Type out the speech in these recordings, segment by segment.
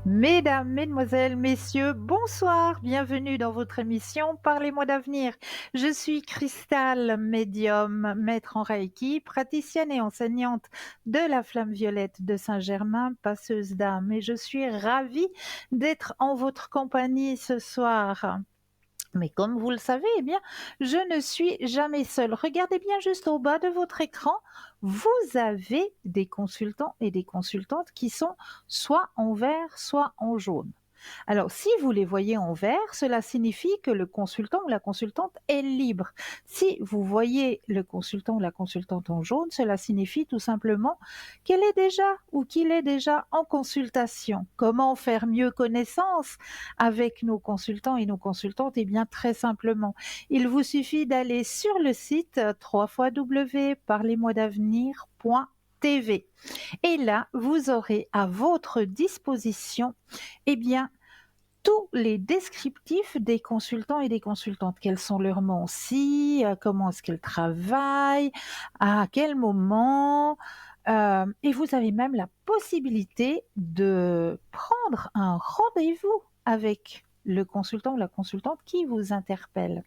Mesdames, mesdemoiselles, messieurs, bonsoir, bienvenue dans votre émission Parlez-moi d'avenir. Je suis Cristal, médium, maître en Reiki, praticienne et enseignante de la Flamme Violette de Saint-Germain, passeuse d'âme, et je suis ravie d'être en votre compagnie ce soir. Mais comme vous le savez, eh bien, je ne suis jamais seule. Regardez bien juste au bas de votre écran, vous avez des consultants et des consultantes qui sont soit en vert, soit en jaune. Alors, si vous les voyez en vert, cela signifie que le consultant ou la consultante est libre. Si vous voyez le consultant ou la consultante en jaune, cela signifie tout simplement qu'elle est déjà ou qu'il est déjà en consultation. Comment faire mieux connaissance avec nos consultants et nos consultantes? Eh bien, très simplement, il vous suffit d'aller sur le site www.parlez-moi-d'avenir.tv et là, vous aurez à votre disposition eh bien, tous les descriptifs des consultants et des consultantes. Quels sont leurs noms aussi, comment est-ce qu'ils travaillent, à quel moment. Et vous avez même la possibilité de prendre un rendez-vous avec le consultant ou la consultante qui vous interpelle.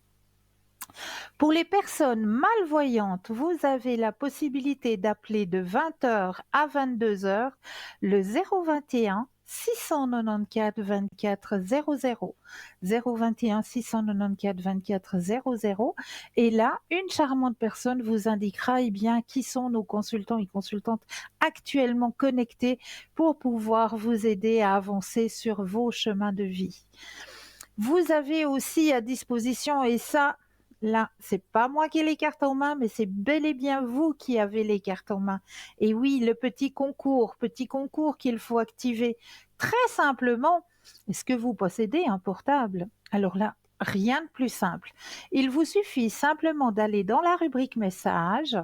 Pour les personnes malvoyantes, vous avez la possibilité d'appeler de 20 h à 22 h le 021 694 24 00. 021 694 24 00. Et là, une charmante personne vous indiquera bien, qui sont nos consultants et consultantes actuellement connectés pour pouvoir vous aider à avancer sur vos chemins de vie. Vous avez aussi à disposition, et ça, là, c'est pas moi qui ai les cartes en main, mais c'est bel et bien vous qui avez les cartes en main. Et oui, le petit concours qu'il faut activer. Très simplement, est-ce que vous possédez un portable? Alors là, rien de plus simple. Il vous suffit simplement d'aller dans la rubrique message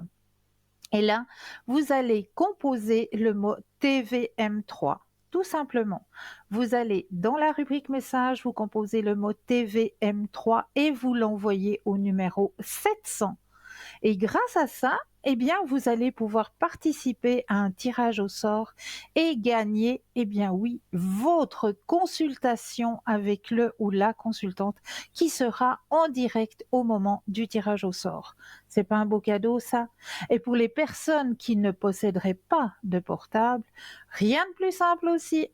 et là, vous allez composer le mot TVM3. Tout simplement, vous allez dans la rubrique message, vous composez le mot TVM3 et vous l'envoyez au numéro 700. Et grâce à ça, eh bien, vous allez pouvoir participer à un tirage au sort et gagner, eh bien oui, votre consultation avec le ou la consultante qui sera en direct au moment du tirage au sort. C'est pas un beau cadeau, ça? Et pour les personnes qui ne posséderaient pas de portable, rien de plus simple aussi.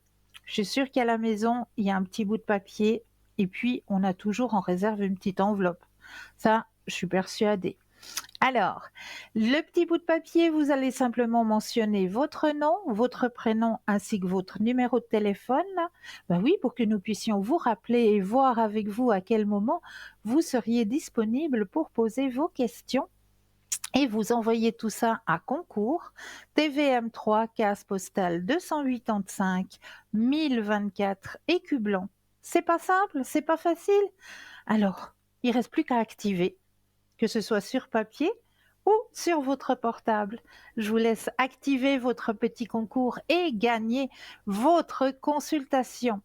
Je suis sûre qu'à la maison, il y a un petit bout de papier et puis on a toujours en réserve une petite enveloppe. Ça, je suis persuadée. Alors, le petit bout de papier, vous allez simplement mentionner votre nom, votre prénom ainsi que votre numéro de téléphone. Ben oui, pour que nous puissions vous rappeler et voir avec vous à quel moment vous seriez disponible pour poser vos questions. Et vous envoyez tout ça à concours TVM3, case postale 285 1024 écu blanc. C'est pas simple, c'est pas facile. Alors, il reste plus qu'à activer, que ce soit sur papier ou sur votre portable. Je vous laisse activer votre petit concours et gagner votre consultation.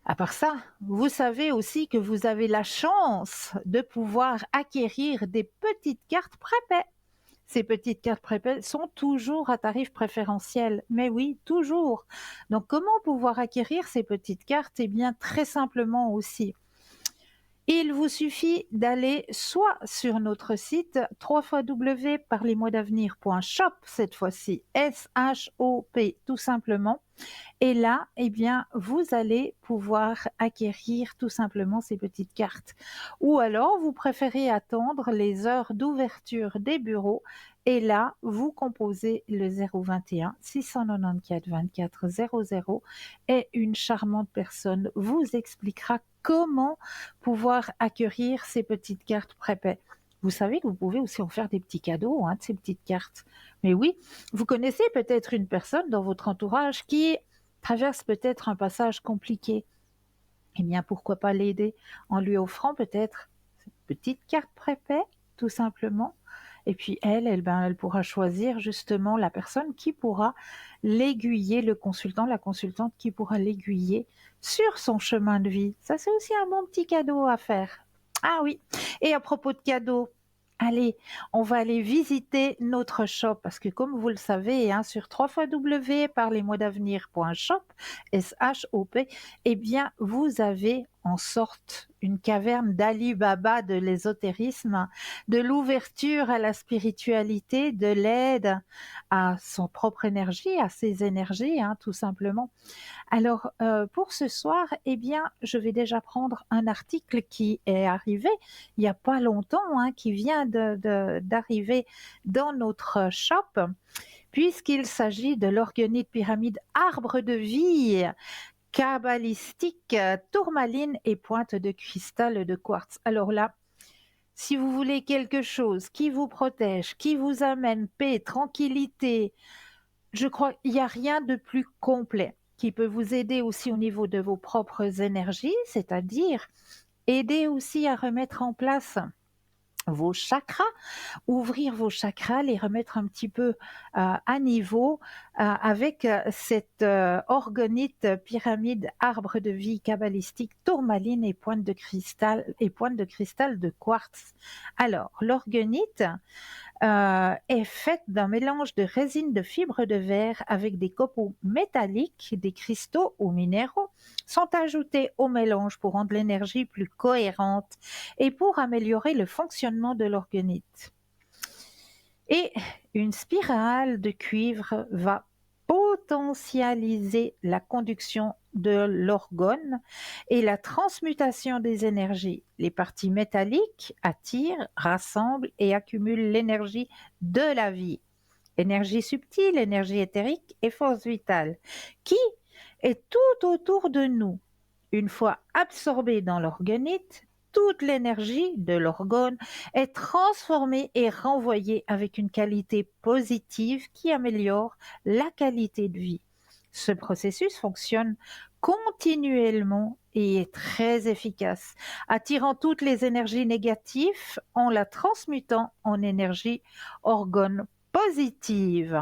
À part ça, vous savez aussi que vous avez la chance de pouvoir acquérir des petites cartes prépaies. Ces petites cartes prépaies sont toujours à tarif préférentiel. Mais oui, toujours. Donc, comment pouvoir acquérir ces petites cartes? Eh bien, très simplement aussi. Il vous suffit d'aller soit sur notre site www.parlez-moi-d'avenir.shop, cette fois-ci, S-H-O-P, tout simplement. Et là, eh bien, vous allez pouvoir acquérir tout simplement ces petites cartes. Ou alors, vous préférez attendre les heures d'ouverture des bureaux. Et là, vous composez le 021 694 24 00 et une charmante personne vous expliquera comment pouvoir acquérir ces petites cartes prépaies. Vous savez que vous pouvez aussi en faire des petits cadeaux, de ces petites cartes. Mais oui, vous connaissez peut-être une personne dans votre entourage qui traverse peut-être un passage compliqué. Eh bien, pourquoi pas l'aider en lui offrant peut-être cette petite carte prépay, tout simplement. Et puis elle pourra choisir justement la personne qui pourra l'aiguiller, le consultant, la consultante qui pourra l'aiguiller sur son chemin de vie. Ça, c'est aussi un bon petit cadeau à faire. Ah oui, et à propos de cadeaux, Allez, on va aller visiter notre shop parce que comme vous le savez, hein, sur www.parlesmoisdavenir.shop, S-H-O-P, eh bien, vous avez en sorte une caverne d'Ali Baba de l'ésotérisme, de l'ouverture à la spiritualité, de l'aide à son propre énergie, à ses énergies, hein, tout simplement. Alors, pour ce soir, eh bien, je vais déjà prendre un article qui est arrivé il y a pas longtemps, hein, qui vient d'arriver dans notre shop, puisqu'il s'agit de l'orgonite pyramide arbre de vie kabbalistique, tourmaline et pointe de cristal de quartz. Alors là, si vous voulez quelque chose qui vous protège, qui vous amène paix, tranquillité, je crois qu'il n'y a rien de plus complet qui peut vous aider aussi au niveau de vos propres énergies, c'est-à-dire aider aussi à remettre en place vos chakras, ouvrir vos chakras, les remettre un petit peu à niveau avec cette orgonite pyramide arbre de vie kabbalistique tourmaline et pointe de cristal de quartz. Alors, l'orgonite est faite d'un mélange de résine de fibres de verre avec des copeaux métalliques, des cristaux ou minéraux sont ajoutés au mélange pour rendre l'énergie plus cohérente et pour améliorer le fonctionnement de l'orgonite. Et une spirale de cuivre va potentialiser la conduction de l'orgone et la transmutation des énergies. Les parties métalliques attirent, rassemblent et accumulent l'énergie de la vie. Énergie subtile, énergie éthérique et force vitale, qui est tout autour de nous. Une fois absorbée dans l'orgonite, toute l'énergie de l'orgone est transformée et renvoyée avec une qualité positive qui améliore la qualité de vie. Ce processus fonctionne continuellement et est très efficace, attirant toutes les énergies négatives en la transmutant en énergie orgone positive.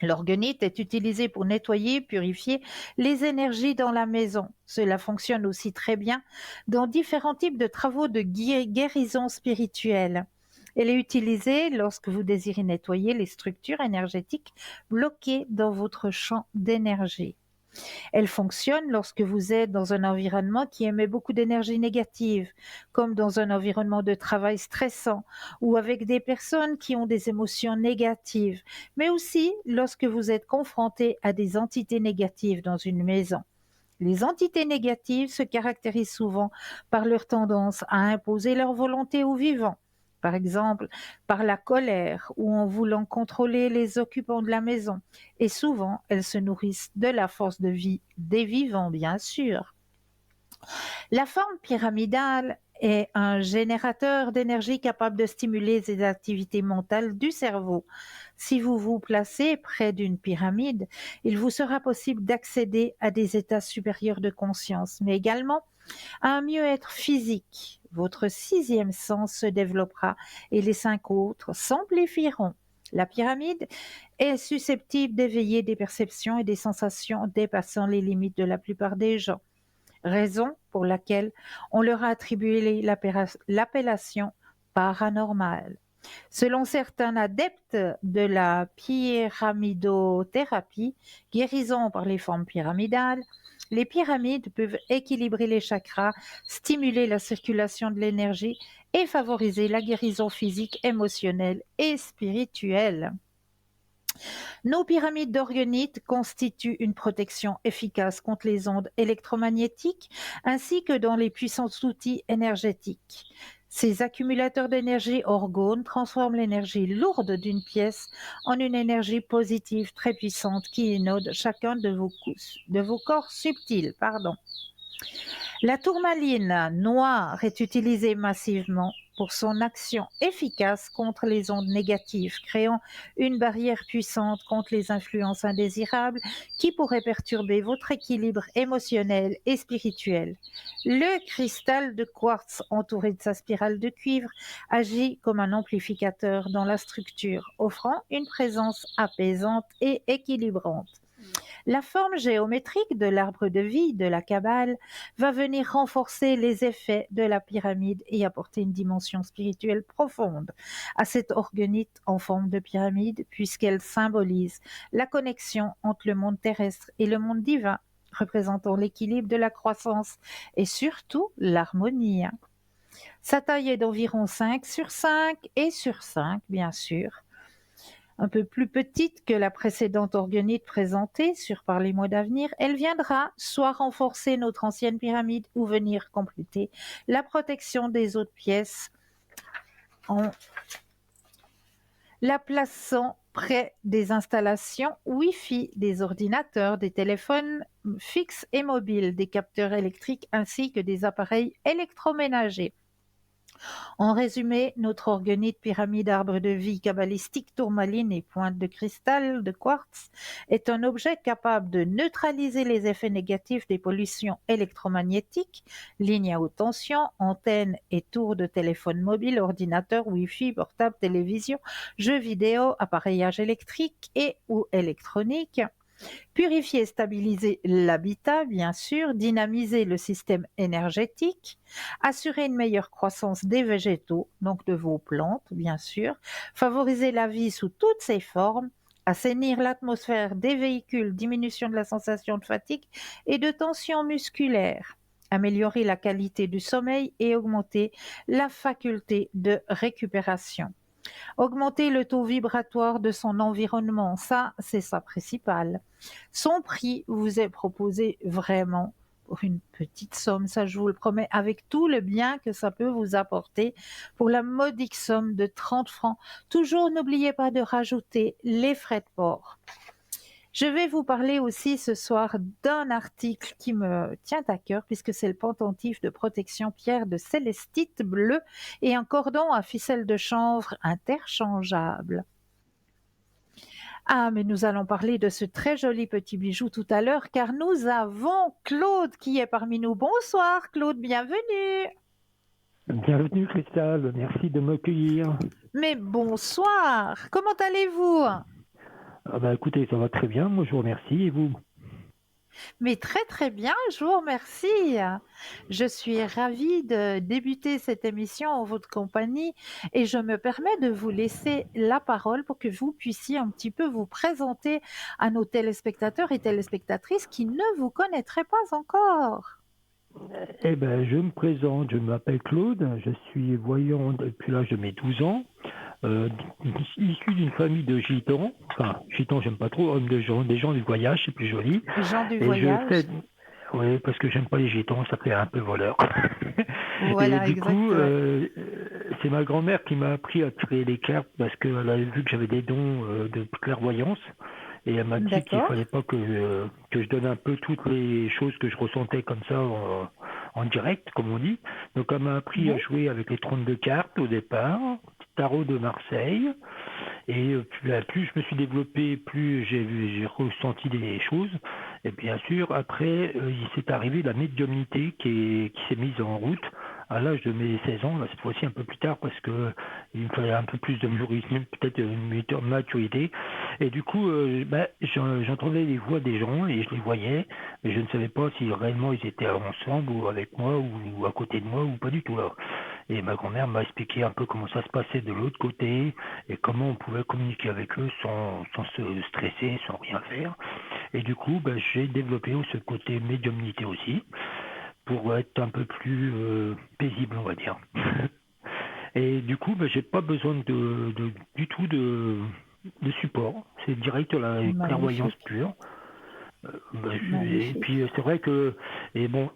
L'orgonite est utilisé pour nettoyer, purifier les énergies dans la maison. Cela fonctionne aussi très bien dans différents types de travaux de guérison spirituelle. Elle est utilisée lorsque vous désirez nettoyer les structures énergétiques bloquées dans votre champ d'énergie. Elle fonctionne lorsque vous êtes dans un environnement qui émet beaucoup d'énergie négative, comme dans un environnement de travail stressant ou avec des personnes qui ont des émotions négatives, mais aussi lorsque vous êtes confronté à des entités négatives dans une maison. Les entités négatives se caractérisent souvent par leur tendance à imposer leur volonté aux vivants, par exemple par la colère ou en voulant contrôler les occupants de la maison. Et souvent, elles se nourrissent de la force de vie des vivants, bien sûr. La forme pyramidale est un générateur d'énergie capable de stimuler les activités mentales du cerveau. Si vous vous placez près d'une pyramide, il vous sera possible d'accéder à des états supérieurs de conscience, mais également à un mieux-être physique. Votre sixième sens se développera et les 5 autres s'amplifieront. La pyramide est susceptible d'éveiller des perceptions et des sensations dépassant les limites de la plupart des gens, raison pour laquelle on leur a attribué l'appellation paranormale. Selon certains adeptes de la pyramidothérapie, guérison par les formes pyramidales, les pyramides peuvent équilibrer les chakras, stimuler la circulation de l'énergie et favoriser la guérison physique, émotionnelle et spirituelle. Nos pyramides d'orgonite constituent une protection efficace contre les ondes électromagnétiques ainsi que dans les puissants outils énergétiques. Ces accumulateurs d'énergie orgone transforment l'énergie lourde d'une pièce en une énergie positive très puissante qui inonde chacun de vos corps subtils. La tourmaline noire est utilisée massivement pour son action efficace contre les ondes négatives, créant une barrière puissante contre les influences indésirables qui pourraient perturber votre équilibre émotionnel et spirituel. Le cristal de quartz entouré de sa spirale de cuivre agit comme un amplificateur dans la structure, offrant une présence apaisante et équilibrante. La forme géométrique de l'arbre de vie de la Kabbale va venir renforcer les effets de la pyramide et apporter une dimension spirituelle profonde à cette organite en forme de pyramide, puisqu'elle symbolise la connexion entre le monde terrestre et le monde divin, représentant l'équilibre de la croissance et surtout l'harmonie. Sa taille est d'environ 5 sur 5 et sur 5, bien sûr. Un peu plus petite que la précédente organite présentée sur Par les mois d'avenir, elle viendra soit renforcer notre ancienne pyramide ou venir compléter la protection des autres pièces en la plaçant près des installations Wi-Fi, des ordinateurs, des téléphones fixes et mobiles, des capteurs électriques ainsi que des appareils électroménagers. En résumé, notre organite pyramide arbre de vie kabbalistique tourmaline et pointe de cristal de quartz est un objet capable de neutraliser les effets négatifs des pollutions électromagnétiques, lignes à haute tension, antennes et tours de téléphone mobile, ordinateurs, Wi-Fi, portable, télévision, jeux vidéo, appareillage électrique et ou électronique. Purifier et stabiliser l'habitat, bien sûr, dynamiser le système énergétique, assurer une meilleure croissance des végétaux, donc de vos plantes, bien sûr, favoriser la vie sous toutes ses formes, assainir l'atmosphère des véhicules, diminution de la sensation de fatigue et de tension musculaire, améliorer la qualité du sommeil et augmenter la faculté de récupération. Augmenter le taux vibratoire de son environnement, ça, c'est sa principale. Son prix vous est proposé vraiment pour une petite somme, ça je vous le promets, avec tout le bien que ça peut vous apporter pour la modique somme de 30 francs. Toujours, n'oubliez pas de rajouter les frais de port. Je vais vous parler aussi ce soir d'un article qui me tient à cœur puisque c'est le pendentif de protection pierre de célestite bleue et un cordon à ficelle de chanvre interchangeable. Ah, mais nous allons parler de ce très joli petit bijou tout à l'heure car nous avons Claude qui est parmi nous. Bonsoir Claude, bienvenue. Bienvenue Christelle, merci de m'accueillir. Mais bonsoir, comment allez-vous? Écoutez, ça va très bien, moi je vous remercie, et vous? Mais très très bien, je vous remercie. Je suis ravie de débuter cette émission en votre compagnie et je me permets de vous laisser la parole pour que vous puissiez un petit peu vous présenter à nos téléspectateurs et téléspectatrices qui ne vous connaîtraient pas encore. Eh bien, je me présente, je m'appelle Claude, je suis voyant depuis l'âge de mes 12 ans, euh, issu d'une famille de gitans, enfin, gitans j'aime pas trop, hommes de gens, des gens du voyage, c'est plus joli, Gens du et je voyage. fais, oui, parce que j'aime pas les gitans, ça fait un peu voleur. Et Voilà, du coup, exactement. c'est ma grand-mère qui m'a appris à tirer les cartes parce qu'elle avait vu que j'avais des dons de clairvoyance. Et elle m'a dit qu'il D'accord. fallait pas que je donne un peu toutes les choses que je ressentais comme ça en direct, comme on dit. Donc elle m'a appris à Oui. jouer avec les 32 cartes au départ, tarot de Marseille. Et plus je me suis développé, plus j'ai ressenti des choses. Et bien sûr, après, il s'est arrivé la médiumnité qui s'est mise en route à l'âge de mes 16 ans, là, cette fois-ci un peu plus tard, parce que il me fallait un peu plus de maturité, peut-être une maturité. Et du coup, j'entendais les voix des gens et je les voyais, mais je ne savais pas si réellement ils étaient ensemble ou avec moi ou à côté de moi ou pas du tout. Là. Et ma grand-mère m'a expliqué un peu comment ça se passait de l'autre côté et comment on pouvait communiquer avec eux sans se stresser, sans rien faire. Et du coup, j'ai développé ce côté médiumnité aussi pour être un peu plus paisible, on va dire. Et du coup, j'ai pas besoin du tout de support. C'est direct la clairvoyance Magnifique. pure. Et Magnifique. puis c'est vrai que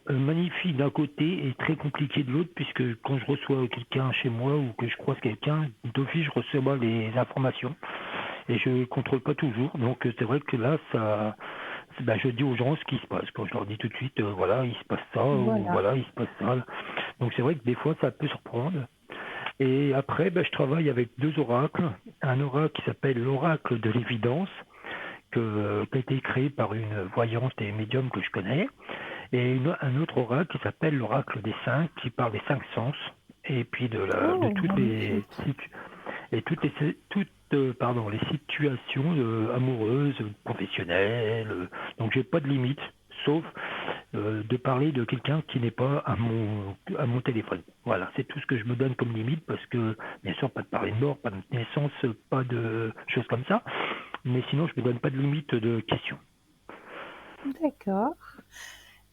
magnifique d'un côté et très compliqué de l'autre, puisque quand je reçois quelqu'un chez moi ou que je croise quelqu'un, d'office je reçois les informations et je ne contrôle pas toujours. Donc c'est vrai que là, je dis aux gens ce qui se passe. Quand je leur dis tout de suite, voilà, il se passe ça, ou Voilà. voilà, il se passe ça. Donc c'est vrai que des fois, ça peut surprendre. Et après, je travaille avec deux oracles. Un oracle qui s'appelle l'oracle de l'évidence, qui a été créé par une voyante et médium que je connais. Et un autre oracle qui s'appelle l'oracle des cinq, qui parle des cinq sens. Et puis de Oh, toutes les magnifique. et toutes pardon, les situations amoureuses, professionnelles. Donc j'ai pas de limite, sauf de parler de quelqu'un qui n'est pas à mon téléphone. Voilà, c'est tout ce que je me donne comme limite parce que, bien sûr, pas de parler de mort, pas de naissance, pas de choses comme ça. Mais sinon, je me donne pas de limite de questions. D'accord.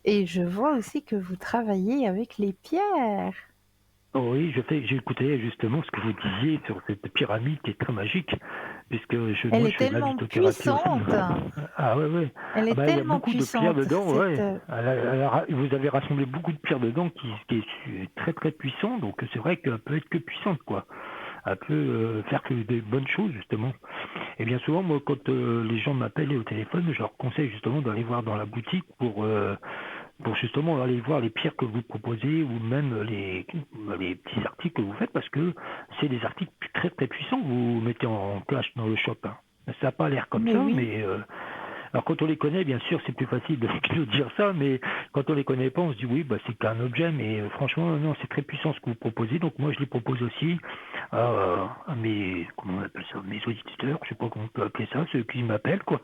Et je vois aussi que vous travaillez avec les pierres. Oh oui, j'écoutais justement ce que vous disiez sur cette pyramide qui est très magique, puisque Elle moi est je fais de la tellement lithothérapie aussi. puissante. Ah ouais, ouais. Elle Ah est bah il y a tellement beaucoup de pierres puissante, dedans, cette, ouais. Vous avez rassemblé beaucoup de pierres dedans qui est très très puissant, donc c'est vrai qu'elle peut être que puissante, quoi. Elle peut faire que des bonnes choses justement. Et bien souvent, moi, quand les gens m'appellent au téléphone, je leur conseille justement d'aller voir dans la boutique pour justement aller voir les pierres que vous proposez ou même les petits articles que vous faites parce que c'est des articles très très puissants que vous mettez en place dans le shop, hein. Ça n'a pas l'air comme mais ça, oui, mais alors quand on les connaît, bien sûr, c'est plus facile de dire ça, mais quand on les connaît pas, on se dit oui, bah, c'est qu'un objet, mais franchement, non, c'est très puissant ce que vous proposez, donc moi je les propose aussi à mes, comment on appelle ça, mes auditeurs, je sais pas comment on peut appeler ça, ceux qui m'appellent, quoi.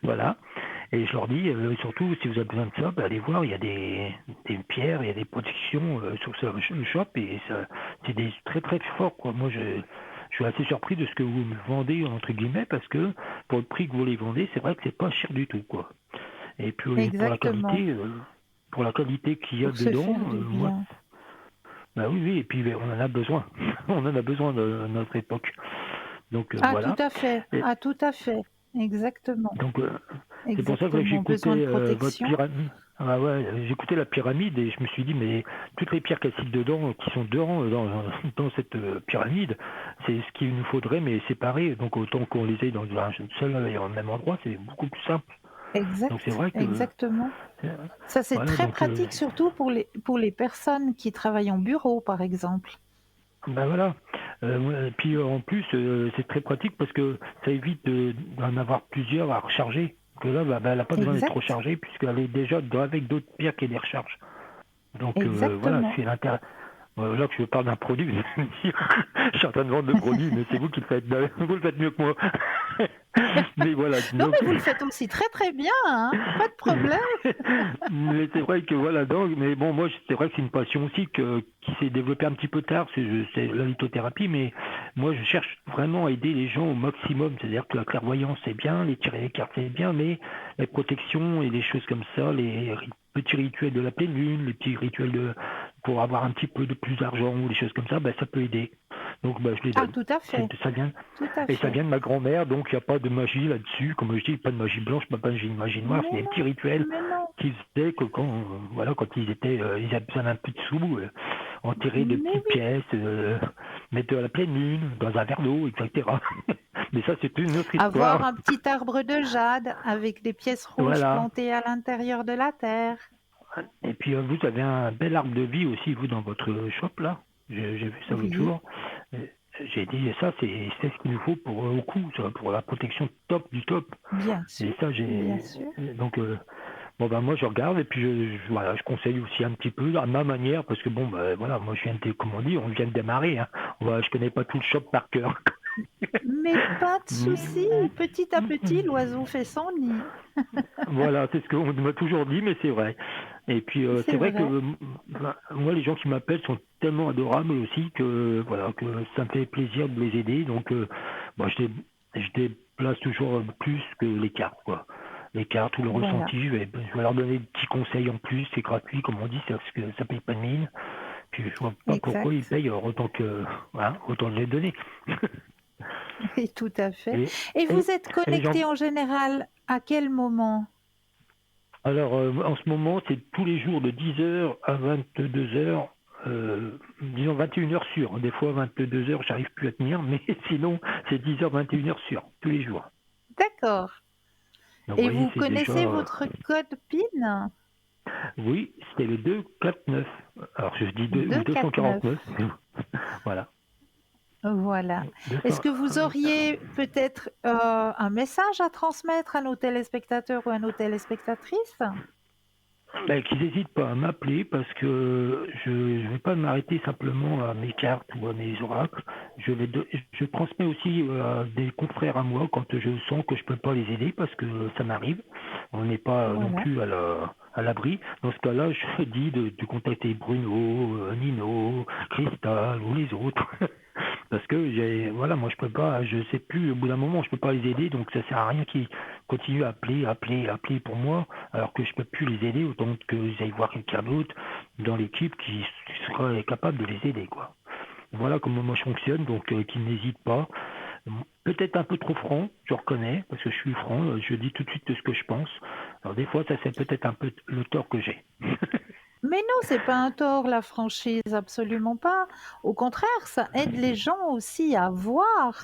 Voilà. Et je leur dis, surtout, si vous avez besoin de ça, bah, allez voir, il y a des pierres, il y a des protections sur ce shop, et ça, c'est des très très forts, quoi. Moi, je suis assez surpris de ce que vous me vendez, entre guillemets, parce que pour le prix que vous les vendez, c'est vrai que c'est pas cher du tout, quoi. Et puis exactement, pour la qualité qu'il y a pour se dedans, faire du moi, bien. bah oui, oui, et puis on en a besoin. On en a besoin de notre époque. Donc Ah, tout voilà. à fait, Et ah, tout à fait, exactement, donc c'est pour ça que exactement. Besoin de j'écoutais votre protection. pyramide. Ah ouais, j'écoutais la pyramide et je me suis dit, mais toutes les pierres calcites dedans, qui sont dedans, dans cette pyramide, c'est ce qu'il nous faudrait, mais séparées. Donc autant qu'on les ait dans un seul et en même endroit, c'est beaucoup plus simple. Donc c'est Exact, vrai que, exactement. Ça, c'est voilà, très donc pratique, surtout pour les personnes qui travaillent en bureau, par exemple. ben voilà. Ouais, et puis en plus, c'est très pratique parce que ça évite d'en avoir plusieurs à recharger. Que là, bah, elle n'a pas besoin d'être Exact, rechargée puisqu'elle est déjà avec d'autres pierres qui les rechargent. Donc voilà, exactement. c'est l'intérêt. Là que je parle d'un produit, vous allez me dire, je suis en train de vendre le produit, mais c'est vous qui le faites, vous le faites mieux que moi. Mais voilà, Non, donc mais vous le faites aussi très, très bien, hein, pas de problème. mais c'est vrai que voilà, donc, mais bon, moi, c'est vrai que c'est une passion aussi qui s'est développée un petit peu tard, c'est la lithothérapie, mais moi, je cherche vraiment à aider les gens au maximum, c'est-à-dire que la clairvoyance, c'est bien, les tirer les cartes, c'est bien, mais les protections et les choses comme ça, petits rituels de la pleine lune, les petits rituels pour avoir un petit peu de plus d'argent ou des choses comme ça, ben, ça peut aider. Donc, ben, je les Ah, donne. tout à fait, Ça vient, tout à et ça fait. vient de ma grand-mère, donc il n'y a pas de magie là-dessus. Comme je dis, pas de magie blanche, pas de magie noire. C'est Mais des petits non, rituels mais non, qu'ils faisaient que quand ils avaient besoin d'un peu de sous, enterrer de mais petites oui. pièces, mettre à la pleine lune, dans un verre d'eau, etc. Mais ça, c'est une autre Avoir histoire. un petit arbre de jade avec des pièces rouges Voilà. plantées à l'intérieur de la terre. Et puis, vous avez un bel arbre de vie aussi, vous, dans votre shop, là. J'ai vu ça l'autre Oui, jour. Euh, J'ai dit, ça, c'est ce qu'il nous faut au cou, ça, pour la protection top du top. bien Et sûr, ça, bien sûr. donc, bon, ben, moi, je regarde et puis voilà, je conseille aussi un petit peu à ma manière parce que, bon, ben, voilà, moi, je viens de, comme on dit, on vient de démarrer, hein. Je connais pas tout le shop par cœur. Mais pas de souci, petit à petit, l'oiseau fait son nid. Voilà, c'est ce qu'on m'a toujours dit, mais c'est vrai. Et puis, c'est C'est vrai que vrai. moi, les gens qui m'appellent sont tellement adorables aussi que, voilà, que ça me fait plaisir de les aider. Donc, moi, je déplace toujours plus que les cartes, quoi. Les cartes ou le Voilà, ressenti, je vais leur donner des petits conseils en plus, c'est gratuit, comme on dit, c'est parce que ça paye pas de mine. Puis je vois pas pourquoi ils exact. payent autant que, voilà, autant de les donner. Oui, tout à fait. Et, Et et, vous êtes et les gens, connecté en général à quel moment? alors en ce moment, c'est tous les jours de 10h à 22h, disons 21h sûr. Des fois 22h, j'arrive plus à tenir, mais sinon c'est 10h, 21h sûr, tous les jours. D'accord. Donc vous Et voyez, vous c'est déjà, connaissez votre code PIN? oui, c'était le 249. Alors je dis 249. 249, mais voilà. Voilà. Est-ce 200, que vous auriez peut-être un message à transmettre à nos téléspectateurs ou à nos téléspectatrices? Bah, qu'ils n'hésitent pas à m'appeler parce que je ne vais pas m'arrêter simplement à mes cartes ou à mes oracles. Je transmets aussi à des confrères à moi quand je sens que je peux pas les aider parce que ça m'arrive. On n'est pas non Voilà. plus à l'abri. Dans ce cas-là, je dis de contacter Bruno, Nino, Cristal ou les autres. Parce que voilà, moi je peux pas, je sais plus, au bout d'un moment je peux pas les aider, donc ça sert à rien qu'ils continuent à appeler pour moi, alors que je peux plus les aider, autant que j'aille voir quelqu'un d'autre dans l'équipe qui serait capable de les aider, quoi. Voilà comment moi je fonctionne, donc qu'ils n'hésitent pas. Peut-être un peu trop franc, je reconnais, parce que je suis franc, je dis tout de suite ce que je pense. Alors des fois, ça c'est peut-être un peu le tort que j'ai. Mais non, c'est pas un tort, la franchise, absolument pas. Au contraire, ça aide les gens aussi à voir,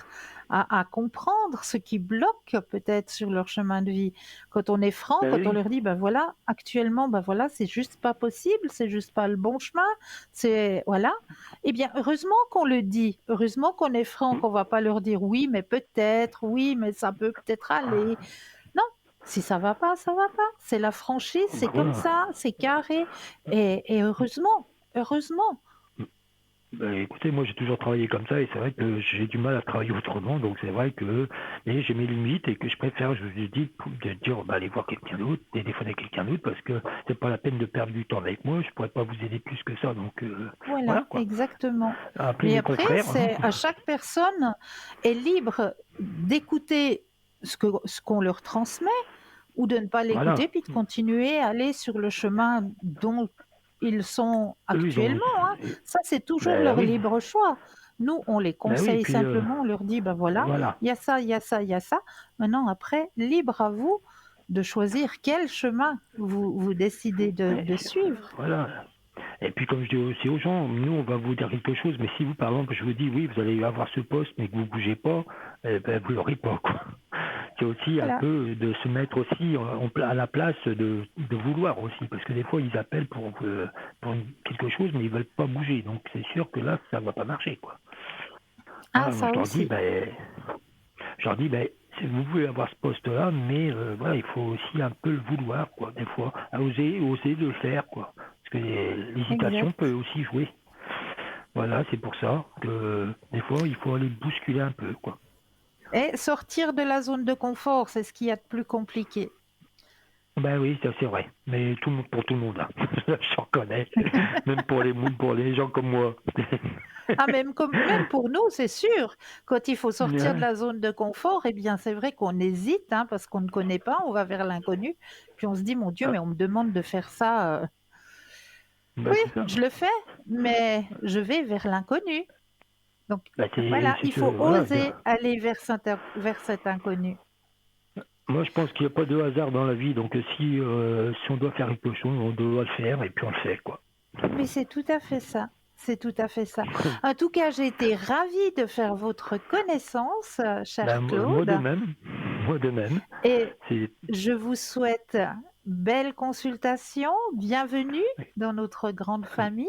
à comprendre ce qui bloque peut-être sur leur chemin de vie. Quand on est franc, Ben quand on oui. leur dit, ben voilà, actuellement, ben voilà, c'est juste pas possible, c'est juste pas le bon chemin, c'est, voilà. Eh bien, heureusement qu'on le dit, heureusement qu'on est franc, qu'on va pas leur dire oui, mais peut-être, oui, mais ça peut peut-être aller. Non, si ça va pas, ça va pas. C'est la franchise, c'est comme Voilà. ça, c'est carré et heureusement, heureusement. Ben, écoutez, moi j'ai toujours travaillé comme ça et c'est vrai que j'ai du mal à travailler autrement, donc c'est vrai que mais j'ai mes limites et que je préfère, je vous ai dit, de dire bah, aller voir quelqu'un d'autre, téléphoner quelqu'un d'autre parce que c'est pas la peine de perdre du temps avec moi, je pourrais pas vous aider plus que ça, donc Voilà, voilà quoi. exactement. Appelez Mais mes après, confrères, hein. c'est à chaque personne est libre d'écouter ce qu'on leur transmet ou de ne pas l'écouter, Voilà. puis de continuer à aller sur le chemin dont ils sont Eux ils ont, actuellement, hein. Ça, c'est toujours ben leur oui, libre choix. Nous, on les ben oui, et conseille puis simplement, on leur dit: «Ben voilà, voilà. il y a ça, il y a ça, il y a ça». Maintenant après, libre à vous de choisir quel chemin vous décidez Ouais, de suivre. voilà. Et puis comme je dis aussi aux gens, nous on va vous dire quelque chose, mais si vous par exemple je vous dis oui vous allez avoir ce poste mais que vous bougez pas, eh ben, vous l'aurez pas quoi. C'est aussi un Voilà. peu de se mettre aussi à la place de vouloir aussi, parce que des fois ils appellent pour quelque chose mais ils veulent pas bouger, donc c'est sûr que là ça va pas marcher quoi. Ah, Voilà, moi ça aussi. je leur dis ben si vous pouvez avoir ce poste-là, mais voilà, il faut aussi un peu le vouloir, quoi, des fois, à oser de le faire, quoi. Parce que l'hésitation peut Exact. aussi jouer. Voilà, c'est pour ça que des fois, il faut aller bousculer un peu, quoi. Et sortir de la zone de confort, c'est ce qu'il y a de plus compliqué. Ben oui, ça c'est vrai. Mais tout le monde, pour tout le monde, là. Je reconnais. Même pour les gens comme moi. Ah, même pour nous, c'est sûr. Quand il faut sortir de Ouais, la zone de confort, eh bien, c'est vrai qu'on hésite, hein, parce qu'on ne connaît pas, on va vers l'inconnu, puis on se dit: «Mon Dieu, ah, mais on me demande de faire ça, ben oui, c'est ça. je le fais, mais je vais vers l'inconnu». Donc Ben voilà, il faut voilà. oser aller vers cet inconnu. Moi, je pense qu'il n'y a pas de hasard dans la vie. Donc, si on doit faire quelque chose, on doit le faire et puis on le fait, quoi. Mais c'est tout à fait ça, c'est tout à fait ça. En tout cas, j'ai été ravie de faire votre connaissance, Ben, cher moi de Claude, même. Moi de même. et C'est, je vous souhaite belle consultation, bienvenue dans notre grande famille.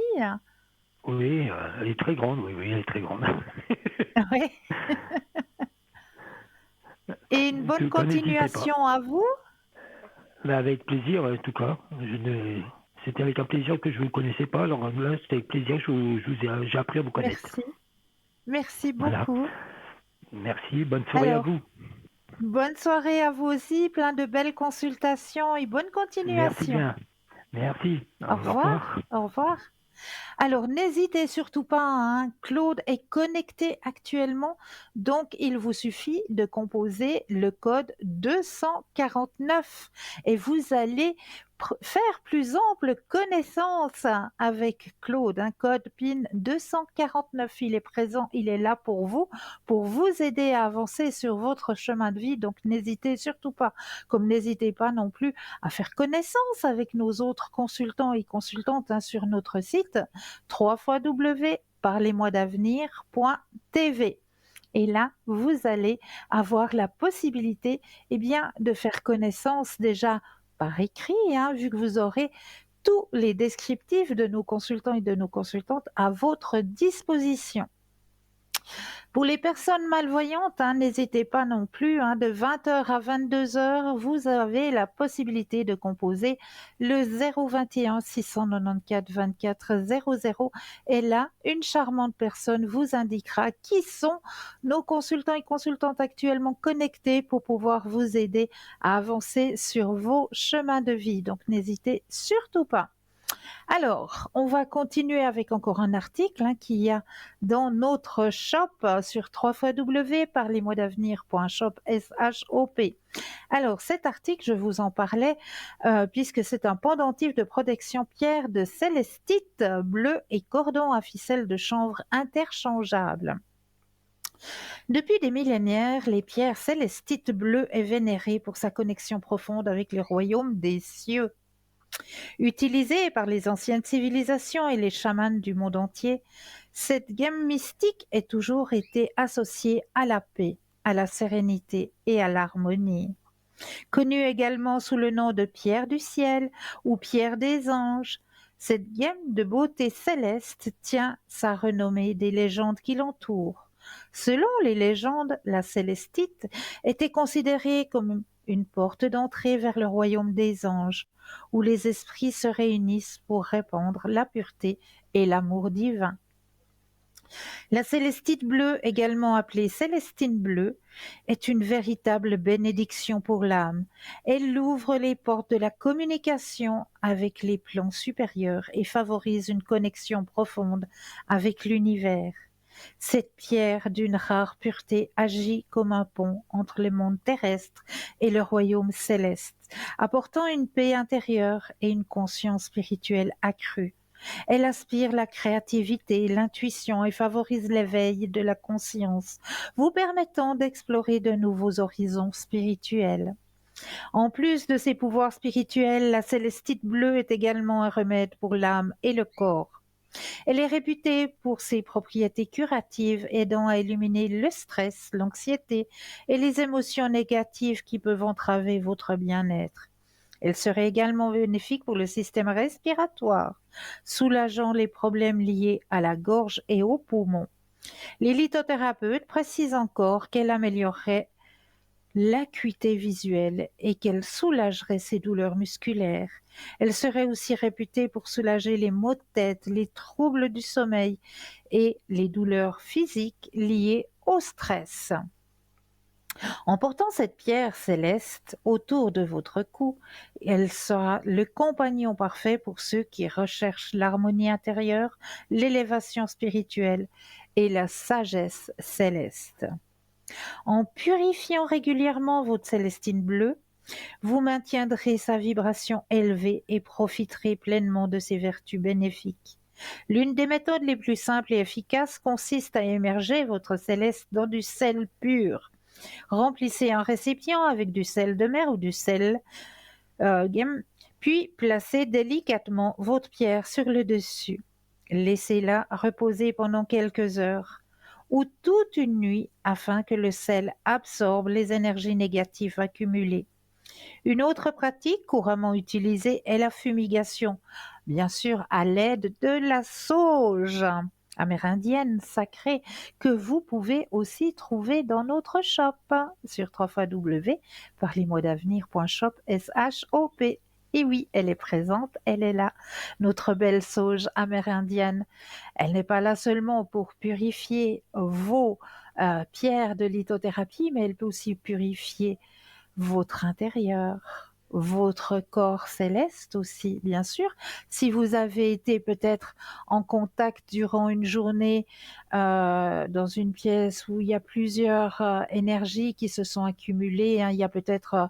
oui, elle est très grande. Oui, oui, elle est très grande. Oui, et une bonne N'hésitez pas. continuation à vous. Ben, avec plaisir, en tout cas. C'était avec un plaisir que je ne vous connaissais pas. Alors là, c'était avec plaisir que j'ai appris à vous connaître. Merci, merci Voilà. beaucoup. Merci. Bonne soirée à Alors, vous. bonne soirée à vous aussi, plein de belles consultations et bonne Merci continuation. bien. Merci. Au Au revoir. revoir, au revoir. Alors n'hésitez surtout pas, hein, Claude est connecté actuellement, donc il vous suffit de composer le code 249 et vous allez faire plus ample connaissance avec Claude. Un code PIN 249, il est présent, il est là pour vous aider à avancer sur votre chemin de vie. Donc n'hésitez surtout pas, comme n'hésitez pas non plus à faire connaissance avec nos autres consultants et consultantes, hein, sur notre site www.parlez-moi-d'avenir.tv. Et là, vous allez avoir la possibilité, eh bien, de faire connaissance déjà par écrit, hein, vu que vous aurez tous les descriptifs de nos consultants et de nos consultantes à votre disposition. Pour les personnes malvoyantes, n'hésitez pas non plus, de 20 h à 22 h, vous avez la possibilité de composer le 021 694 24 00 et là, une charmante personne vous indiquera qui sont nos consultants et consultantes actuellement connectés pour pouvoir vous aider à avancer sur vos chemins de vie. Donc n'hésitez surtout pas. Alors, on va continuer avec encore un article qu'il y a dans notre shop sur www.parlez-moi-d'avenir.shop. S-H-O-P. Alors, cet article, je vous en parlais, puisque c'est un pendentif de protection pierre de célestite bleu et cordon à ficelle de chanvre interchangeable. Depuis des millénaires, les pierres célestites bleues est vénérée pour sa connexion profonde avec les royaumes des cieux. Utilisée par les anciennes civilisations et les chamans du monde entier, cette gamme mystique a toujours été associée à la paix, à la sérénité et à l'harmonie. Connue également sous le nom de pierre du ciel ou pierre des anges, cette gamme de beauté céleste tient sa renommée des légendes qui l'entourent. Selon les légendes, la célestite était considérée comme une porte d'entrée vers le royaume des anges, où les esprits se réunissent pour répandre la pureté et l'amour divin. La célestite bleue, également appelée célestine bleue, est une véritable bénédiction pour l'âme. Elle ouvre les portes de la communication avec les plans supérieurs et favorise une connexion profonde avec l'univers. Cette pierre d'une rare pureté agit comme un pont entre le monde terrestre et le royaume céleste, apportant une paix intérieure et une conscience spirituelle accrue. Elle aspire la créativité, l'intuition et favorise l'éveil de la conscience, vous permettant d'explorer de nouveaux horizons spirituels. En plus de ses pouvoirs spirituels, la célestite bleue est également un remède pour l'âme et le corps. Elle est réputée pour ses propriétés curatives aidant à éliminer le stress, l'anxiété et les émotions négatives qui peuvent entraver votre bien-être. Elle serait également bénéfique pour le système respiratoire, soulageant les problèmes liés à la gorge et aux poumons. Les lithothérapeutes précisent encore qu'elle améliorerait l'acuité visuelle et qu'elle soulagerait ses douleurs musculaires. Elle serait aussi réputée pour soulager les maux de tête, les troubles du sommeil et les douleurs physiques liées au stress. En portant cette pierre céleste autour de votre cou, elle sera le compagnon parfait pour ceux qui recherchent l'harmonie intérieure, l'élévation spirituelle et la sagesse céleste. En purifiant régulièrement votre célestine bleue, vous maintiendrez sa vibration élevée et profiterez pleinement de ses vertus bénéfiques. L'une des méthodes les plus simples et efficaces consiste à immerger votre céleste dans du sel pur. Remplissez un récipient avec du sel de mer ou du sel, puis placez délicatement votre pierre sur le dessus. Laissez-la reposer pendant quelques heures ou toute une nuit afin que le sel absorbe les énergies négatives accumulées. Une autre pratique couramment utilisée est la fumigation, bien sûr à l'aide de la sauge amérindienne sacrée que vous pouvez aussi trouver dans notre shop sur www.parlez-moi-d'avenir.shop. S-H-O-P. Et oui, elle est présente, elle est là, notre belle sauge amérindienne. Elle n'est pas là seulement pour purifier vos pierres de lithothérapie, mais elle peut aussi purifier votre intérieur, votre corps céleste aussi, bien sûr. Si vous avez été peut-être en contact durant une journée dans une pièce où il y a plusieurs énergies qui se sont accumulées, il y a peut-être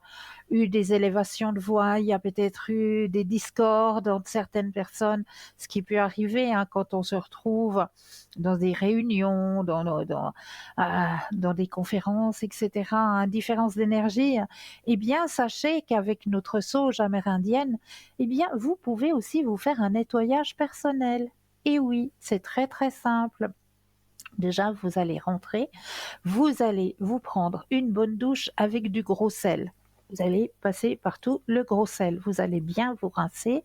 eu des élévations de voix, il y a peut-être eu des discordes entre certaines personnes, ce qui peut arriver quand on se retrouve dans des réunions, dans des conférences, etc., différence d'énergie. Eh bien, sachez qu'avec notre sauge amérindienne, eh bien, vous pouvez aussi vous faire un nettoyage personnel. Et oui, c'est très très simple. Déjà, vous allez rentrer, vous allez vous prendre une bonne douche avec du gros sel. vous allez passer partout le gros sel. Vous allez bien vous rincer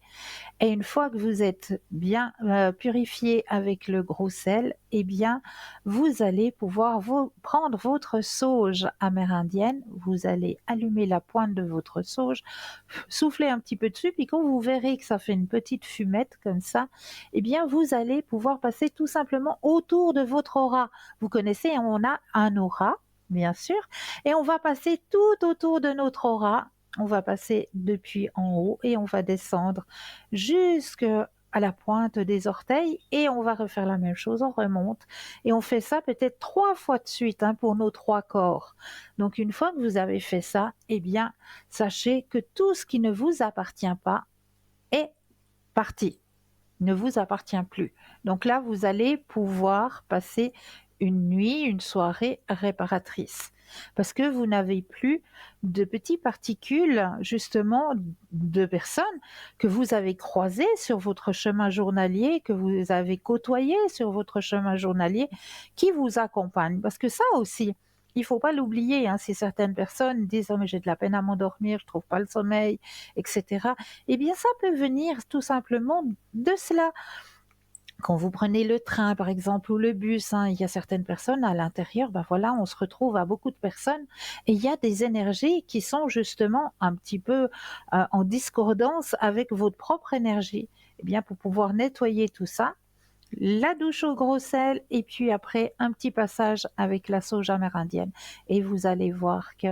et une fois que vous êtes bien, purifié avec le gros sel, eh bien, vous allez pouvoir vous prendre votre sauge amérindienne, vous allez allumer la pointe de votre sauge, souffler un petit peu dessus, puis quand vous verrez que ça fait une petite fumette comme ça, eh bien, vous allez pouvoir passer tout simplement autour de votre aura. Vous connaissez, on a un aura, bien sûr, et on va passer tout autour de notre aura. On va passer depuis en haut et on va descendre jusqu'à la pointe des orteils et on va refaire la même chose, on remonte et on fait ça peut-être 3 fois de suite hein, pour nos 3 corps. Donc une fois que vous avez fait ça, eh bien, sachez que tout ce qui ne vous appartient pas est parti, ne vous appartient plus. Donc là, vous allez pouvoir passer une nuit, une soirée réparatrice. Parce que vous n'avez plus de petites particules, justement, de personnes que vous avez croisées sur votre chemin journalier, que vous avez côtoyées sur votre chemin journalier, qui vous accompagnent. Parce que ça aussi, il ne faut pas l'oublier, hein, si certaines personnes disent oh, mais j'ai de la peine à m'endormir, je ne trouve pas le sommeil, etc. Eh bien, ça peut venir tout simplement de cela. Quand vous prenez le train, par exemple, ou le bus, hein, il y a certaines personnes à l'intérieur, ben voilà, on se retrouve à beaucoup de personnes et il y a des énergies qui sont justement un petit peu en discordance avec votre propre énergie. Eh bien, pour pouvoir nettoyer tout ça, la douche au gros sel et puis après un petit passage avec la sauge amérindienne et vous allez voir que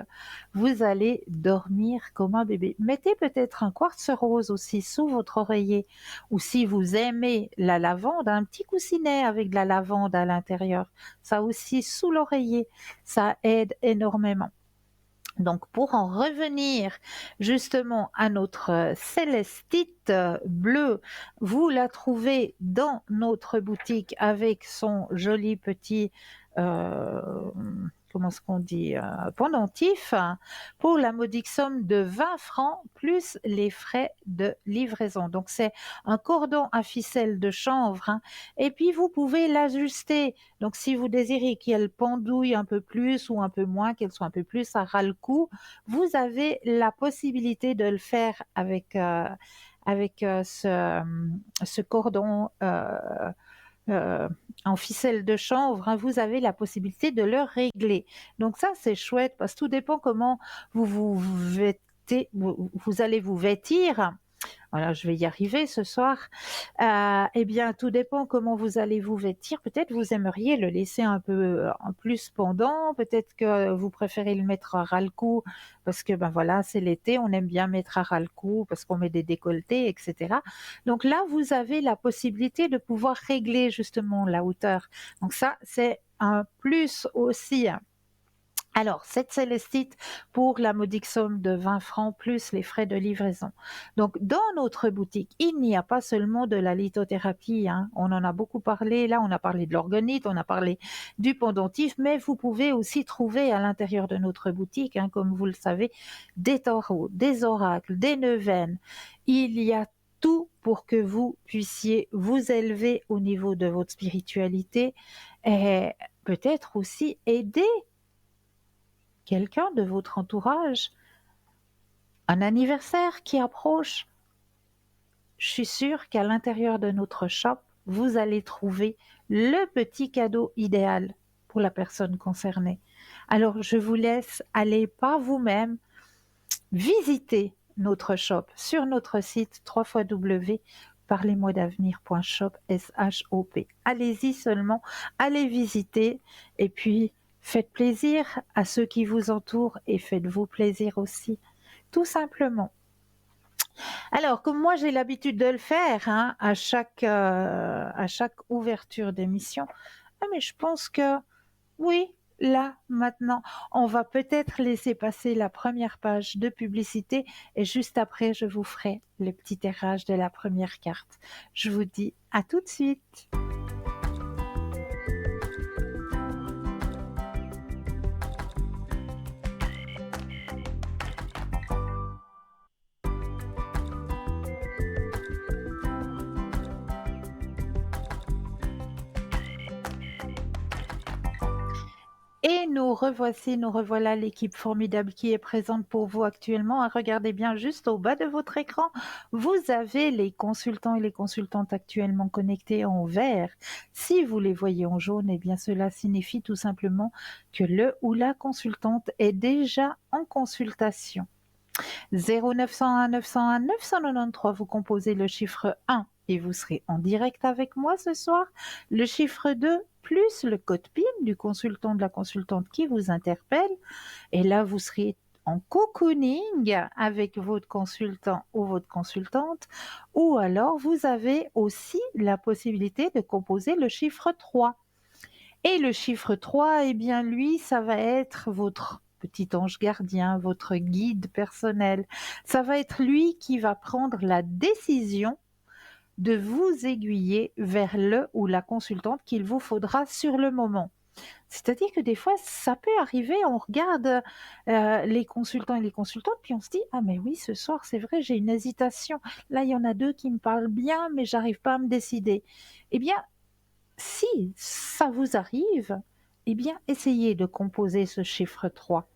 vous allez dormir comme un bébé. Mettez peut-être un quartz rose aussi sous votre oreiller ou si vous aimez la lavande, un petit coussinet avec de la lavande à l'intérieur, ça aussi sous l'oreiller, ça aide énormément. Donc pour en revenir justement à notre célestite bleue, vous la trouvez dans notre boutique avec son joli petit, heu, comment est-ce qu'on dit? Pendentif pour la modique somme de 20 francs plus les frais de livraison. Donc c'est un cordon à ficelle de chanvre, hein et puis vous pouvez l'ajuster. Donc si vous désirez qu'elle pendouille un peu plus ou un peu moins, qu'elle soit un peu plus à ras le cou, vous avez la possibilité de le faire avec ce cordon, en ficelle de chanvre, hein. Vous avez la possibilité de le régler. Donc ça, c'est chouette parce que tout dépend comment vous allez vous vêtir. Voilà, je vais y arriver ce soir. Eh bien, tout dépend comment vous allez vous vêtir. Peut-être vous aimeriez le laisser un peu, en plus pendant, peut-être que vous préférez le mettre à ras le cou parce que, ben, voilà, c'est l'été, on aime bien mettre à ras le cou parce qu'on met des décolletés et cetera. Donc là, vous avez la possibilité de pouvoir régler justement la hauteur. Donc ça, c'est un plus aussi, hein. Alors, cette célestite pour la modique somme de 20 francs plus les frais de livraison. Donc, dans notre boutique, il n'y a pas seulement de la lithothérapie, hein. On en a beaucoup parlé. Là, on a parlé de l'orgonite, on a parlé du pendentif, mais vous pouvez aussi trouver à l'intérieur de notre boutique, hein, comme vous le savez, des tarots, des oracles, des neuvaines. Il y a tout pour que vous puissiez vous élever au niveau de votre spiritualité et peut-être aussi aider quelqu'un de votre entourage, un anniversaire qui approche. Je suis sûre qu'à l'intérieur de notre shop, vous allez trouver le petit cadeau idéal pour la personne concernée. Alors, je vous laisse aller par vous-même visiter notre shop sur notre site www.parlez-moi-d'avenir.shop, S-H-O-P. Allez-y seulement, allez visiter et puis faites plaisir à ceux qui vous entourent et faites-vous plaisir aussi, tout simplement. Alors, comme moi j'ai l'habitude de le faire hein, à chaque ouverture d'émission, ah, mais je pense que oui, là, maintenant, on va peut-être laisser passer la première page de publicité et juste après, je vous ferai le petit tirage de la première carte. Je vous dis à tout de suite. Et nous revoici, nous revoilà l'équipe formidable qui est présente pour vous actuellement. Regardez bien juste au bas de votre écran, vous avez les consultants et les consultantes actuellement connectés en vert. Si vous les voyez en jaune, eh bien cela signifie tout simplement que le ou la consultante est déjà en consultation. 0901 901 993, vous composez le chiffre 1 et vous serez en direct avec moi ce soir. Le chiffre 2 plus le code PIN du consultant, de la consultante qui vous interpelle. Et là, vous serez en cocooning avec votre consultant ou votre consultante. Ou alors, vous avez aussi la possibilité de composer le chiffre 3. Et le chiffre 3, eh bien lui, ça va être votre petit ange gardien, votre guide personnel. Ça va être lui qui va prendre la décision de vous aiguiller vers le ou la consultante qu'il vous faudra sur le moment. C'est-à-dire que des fois, ça peut arriver, on regarde les consultants et les consultantes, puis on se dit, ah mais oui, ce soir, c'est vrai, j'ai une hésitation. Là, il y en a deux qui me parlent bien, mais j'arrive pas à me décider. Eh bien, si ça vous arrive, eh bien, essayez de composer ce chiffre 3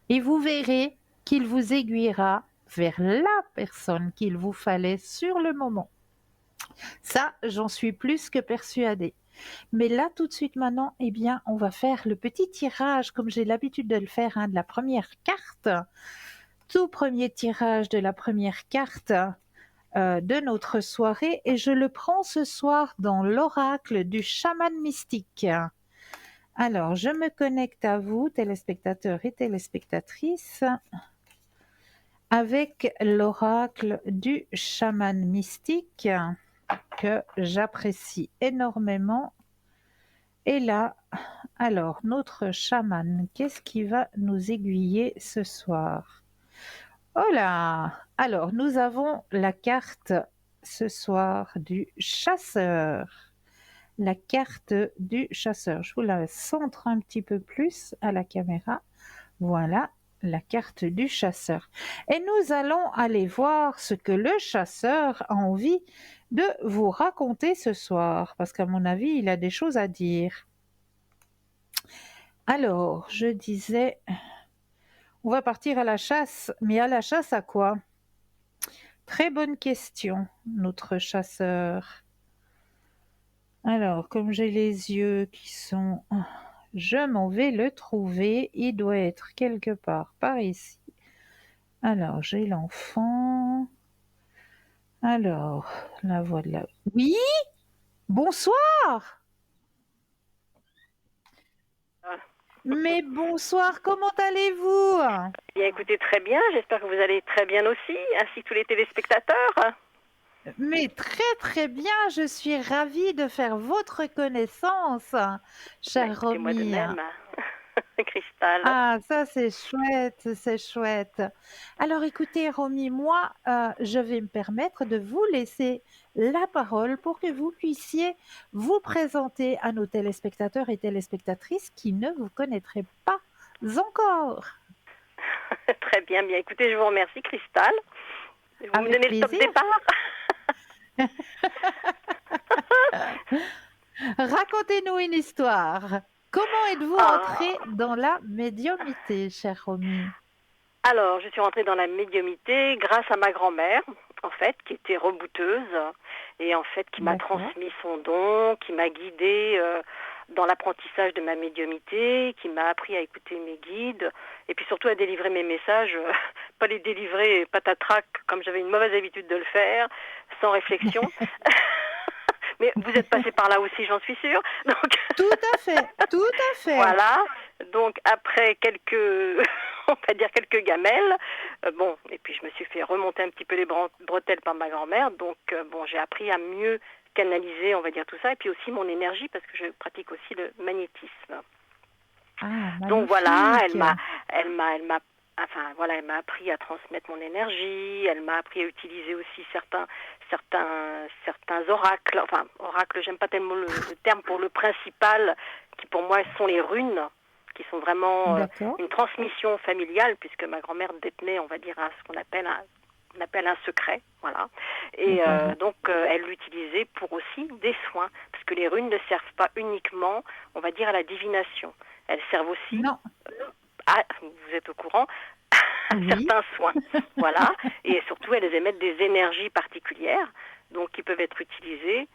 et vous verrez qu'il vous aiguillera vers la personne qu'il vous fallait sur le moment. Ça, j'en suis plus que persuadée. Mais là, tout de suite maintenant, eh bien, on va faire le petit tirage, comme j'ai l'habitude de le faire, de la première carte. Tout premier tirage de la première carte de notre soirée, et je le prends ce soir dans l'oracle du chaman mystique. Alors, je me connecte à vous, téléspectateurs et téléspectatrices, avec l'oracle du chaman mystique que j'apprécie énormément. Et là, alors, notre chaman, qu'est-ce qui va nous aiguiller ce soir? Oh là! Alors, nous avons la carte ce soir du chasseur. La carte du chasseur. Je vous la centre un petit peu plus à la caméra. Voilà la carte du chasseur. Et nous allons aller voir ce que le chasseur a envie de vous raconter ce soir, parce qu'à mon avis, il a des choses à dire. Alors, je disais, on va partir à la chasse, mais à la chasse à quoi? Très bonne question, notre chasseur. Alors, comme j'ai les yeux qui sont... Je m'en vais le trouver, il doit être quelque part par ici. Alors, j'ai l'enfant. Alors, la voix de la... Oui, bonsoir! Mais bonsoir, comment allez-vous? Bien, écoutez, très bien. J'espère que vous allez très bien aussi, ainsi que tous les téléspectateurs. Mais très très bien, je suis ravie de faire votre connaissance, chère Écoutez, moi de Romy. même, Cristal. Ah, ça c'est chouette, c'est chouette. Alors écoutez, Romy, moi, je vais me permettre de vous laisser la parole pour que vous puissiez vous présenter à nos téléspectateurs et téléspectatrices qui ne vous connaîtraient pas encore. Très bien, bien. Écoutez, je vous remercie, Cristal. Vous me Avec donnez le top plaisir. départ. Racontez-nous une histoire. Comment êtes-vous entrée dans la médiumnité, chère Romy? Alors, je suis rentrée dans la médiumnité grâce à ma grand-mère, en fait, qui était rebouteuse et en fait qui m'a D'accord. transmis son don, qui m'a guidée dans l'apprentissage de ma médiumnité, qui m'a appris à écouter mes guides et puis surtout à délivrer mes messages, pas les délivrer patatrac comme j'avais une mauvaise habitude de le faire, sans réflexion. Mais vous êtes passé par là aussi, j'en suis sûre. Donc... Tout à fait, tout à fait. Voilà. Donc après quelques, on va dire quelques gamelles, bon, et puis je me suis fait remonter un petit peu les bretelles par ma grand-mère. Donc bon, j'ai appris à mieux canaliser, on va dire tout ça, et puis aussi mon énergie parce que je pratique aussi le magnétisme. Ah, donc voilà, magnifique. elle m'a appris à transmettre mon énergie. Elle m'a appris à utiliser aussi certains oracles. Enfin, oracles, j'aime pas tellement le terme pour le principal, qui pour moi sont les runes, qui sont vraiment D'accord. une transmission familiale, puisque ma grand-mère détenait, on va dire, ce qu'on appelle un secret, voilà. Et donc, elle l'utilisait pour aussi des soins, parce que les runes ne servent pas uniquement, on va dire, à la divination. elles servent aussi, Non. vous êtes au courant, à Oui. certains soins. Voilà. Et surtout, elles émettent des énergies particulières, donc qui peuvent être utilisées,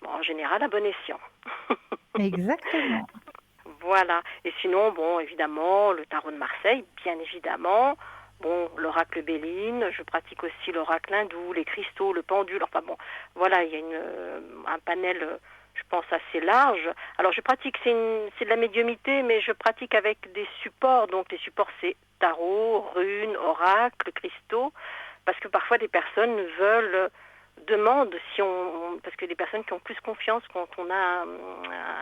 en général, à bon escient. Exactement. Voilà. Et sinon, bon, évidemment, le tarot de Marseille, bien évidemment. Bon, l'oracle Béline, je pratique aussi l'oracle hindou, les cristaux, le pendule. Enfin bon, voilà, il y a un panel, je pense, assez large. Alors, je pratique, c'est de la médiumnité, mais je pratique avec des supports. Donc, les supports, c'est tarot, runes, oracle, cristaux. Parce que parfois, des personnes demandent si parce que des personnes qui ont plus confiance quand on a un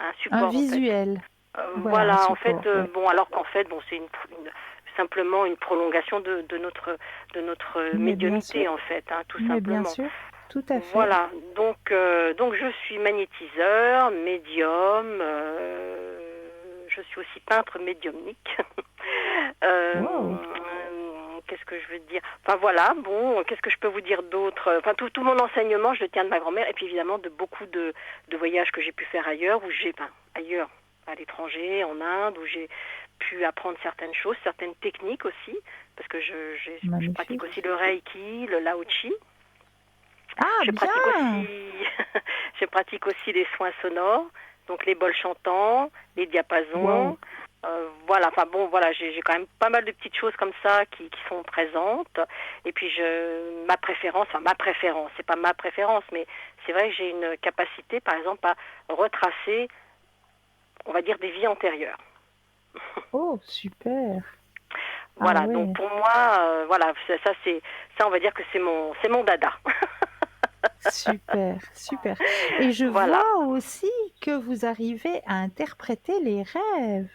Un support, en fait. visuel. Voilà, un Voilà, en fait, support, ouais. bon, alors qu'en fait, bon, c'est simplement une prolongation de notre Mais bien médiumnité, sûr, en fait, hein, tout mais bien simplement. sûr, tout à fait. Voilà, donc je suis magnétiseur, médium, je suis aussi peintre médiumnique. Euh, Wow. Qu'est-ce que je veux dire? Enfin voilà, bon, qu'est-ce que je peux vous dire d'autre? Enfin, tout mon enseignement, je le tiens de ma grand-mère, et puis évidemment de beaucoup de voyages que j'ai pu faire ailleurs, ailleurs, à l'étranger, en Inde, où j'ai pu apprendre certaines choses, certaines techniques aussi, parce que je pratique aussi Magnifique. le Reiki, le Lao Chi. Ah, Je pratique bien! aussi, je pratique aussi les soins sonores, donc les bols chantants, les diapasons. Wow. Voilà, enfin bon, voilà, j'ai quand même pas mal de petites choses comme ça qui sont présentes. Et puis ma préférence, c'est pas ma préférence, mais c'est vrai que j'ai une capacité, par exemple, à retracer, on va dire, des vies antérieures. Oh, super. Ah Voilà, donc ouais, pour moi, voilà, ça, on va dire que c'est mon dada. super, super. Et je Voilà. vois aussi que vous arrivez à interpréter les rêves.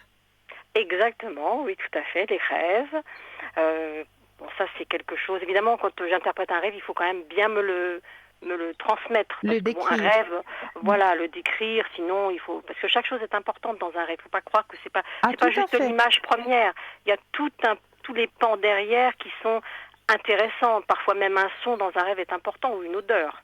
Exactement, oui, tout à fait, les rêves. Bon, ça, c'est quelque chose. Évidemment, quand j'interprète un rêve, il faut quand même bien me le transmettre. Le Parce que, bon, un décrire. rêve, voilà, le décrire, sinon, il faut. Parce que chaque chose est importante dans un rêve. Il ne faut pas croire que Ah, c'est pas tout à juste fait. l'image première. Il y a tous les pans derrière qui sont intéressants. Parfois, même un son dans un rêve est important ou une odeur.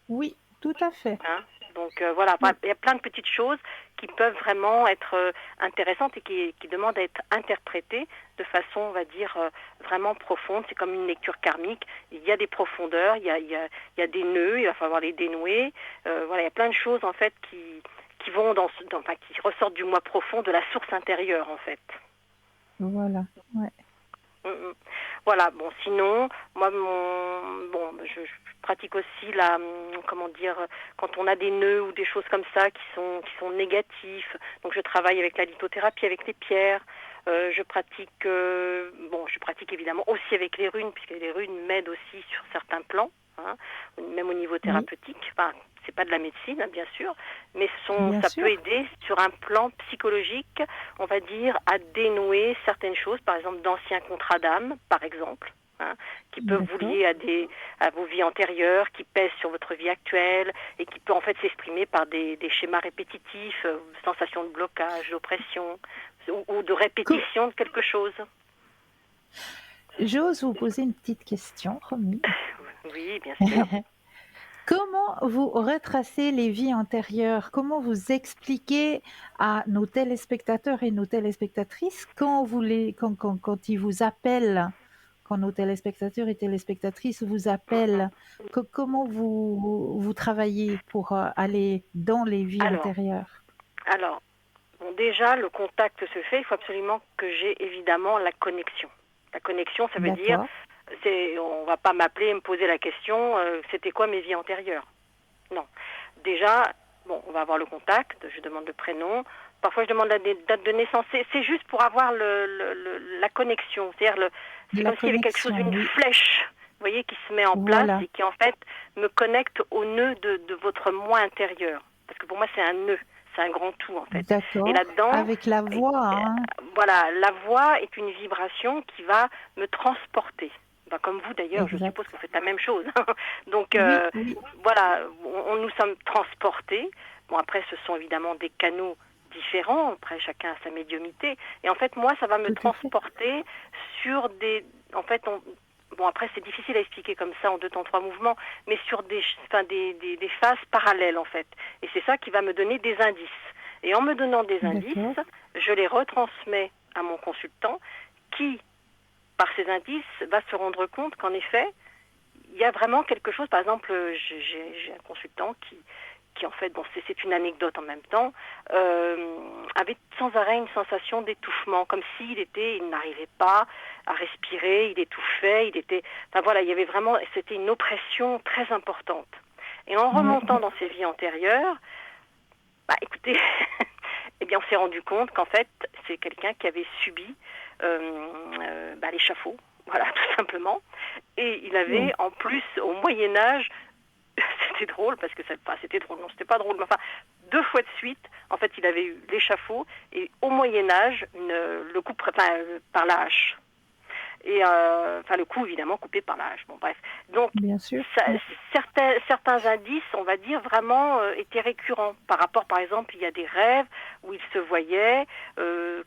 Oui, tout à fait. Hein. Donc voilà, Oui, il y a plein de petites choses qui peuvent vraiment être intéressantes et qui demandent à être interprétées de façon, on va dire, vraiment profonde. C'est comme une lecture karmique. Il y a des profondeurs, il y a des nœuds, il va falloir les dénouer. Voilà, il y a plein de choses en fait qui vont enfin, qui ressortent du moi profond, de la source intérieure en fait. voilà. Ouais. Mm. Voilà, bon, sinon, moi, je pratique aussi comment dire, quand on a des nœuds ou des choses comme ça qui sont négatifs. Donc, je travaille avec la lithothérapie, avec les pierres. Je pratique évidemment aussi avec les runes, puisque les runes m'aident aussi sur certains plans, hein, même au niveau Oui, thérapeutique. Enfin, c'est pas de la médecine, hein, bien sûr, mais bien ça peut sûr. aider sur un plan psychologique, on va dire, à dénouer certaines choses, par exemple d'anciens contrats d'âme, par exemple, hein, qui peuvent vous D'accord. lier à vos vies antérieures, qui pèsent sur votre vie actuelle et qui peut en fait s'exprimer par des schémas répétitifs, sensations de blocage, d'oppression ou de Co- répétition de quelque chose. J'ose vous poser une petite question, Romy. Oui, bien sûr. Comment vous retracez les vies antérieures? Comment vous expliquez à nos téléspectateurs et nos téléspectatrices quand ils vous appellent, quand nos téléspectateurs et téléspectatrices vous appellent, comment vous travaillez pour aller dans les vies Alors, antérieures? alors, bon, déjà, le contact se fait. Il faut absolument que j'ai évidemment la connexion. La connexion, ça veut dire, D'accord, on va pas m'appeler et me poser la question, c'était quoi mes vies antérieures? Non. Déjà, bon, on va avoir le contact, je demande le prénom. Parfois, je demande la date de naissance. C'est juste pour avoir la connexion. C'est-à-dire, c'est la comme s'il y avait quelque chose, connexion, une oui, flèche, vous voyez, qui se met en place voilà, et qui, en fait, me connecte au nœud de votre moi intérieur. Parce que pour moi, c'est un nœud. C'est un grand tout, en fait. Et d'accord, là-dedans, avec la euh, voix, hein, voilà, la voix est une vibration qui va me transporter. Ben, comme vous d'ailleurs, je suppose exact. que vous faites la même chose. Donc Oui, oui, voilà, nous sommes transportés. Bon, après, ce sont évidemment des canaux différents. Après, chacun a sa médiumnité. Et en fait, moi, ça va me tout à fait. transporter sur des... En fait, bon, après, c'est difficile à expliquer comme ça en 2 temps 3 mouvements, mais sur des phases parallèles, en fait. Et c'est ça qui va me donner des indices. Et en me donnant des D'accord. indices, je les retransmets à mon consultant qui, par ces indices, va se rendre compte qu'en effet, il y a vraiment quelque chose. Par exemple, j'ai un consultant qui en fait, bon, c'est une anecdote en même temps, avait sans arrêt une sensation d'étouffement, comme s'il n'arrivait pas à respirer, il étouffait, enfin voilà, il y avait vraiment, c'était une oppression très importante. Et en remontant dans ses vies antérieures, bah écoutez, eh bien on s'est rendu compte qu'en fait, c'est quelqu'un qui avait subi l'échafaud, voilà, tout simplement. Et il avait, en plus, au Moyen-Âge, c'était drôle, parce que c'était drôle, non, c'était pas drôle, mais enfin, 2 fois de suite, en fait, il avait eu l'échafaud, et au Moyen-Âge, le coup par la hache. Et le coup, évidemment, coupé par la hache. Bon, bref. Donc, bien sûr. certains indices, on va dire, vraiment étaient récurrents. Par rapport, par exemple, il y a des rêves où il se voyait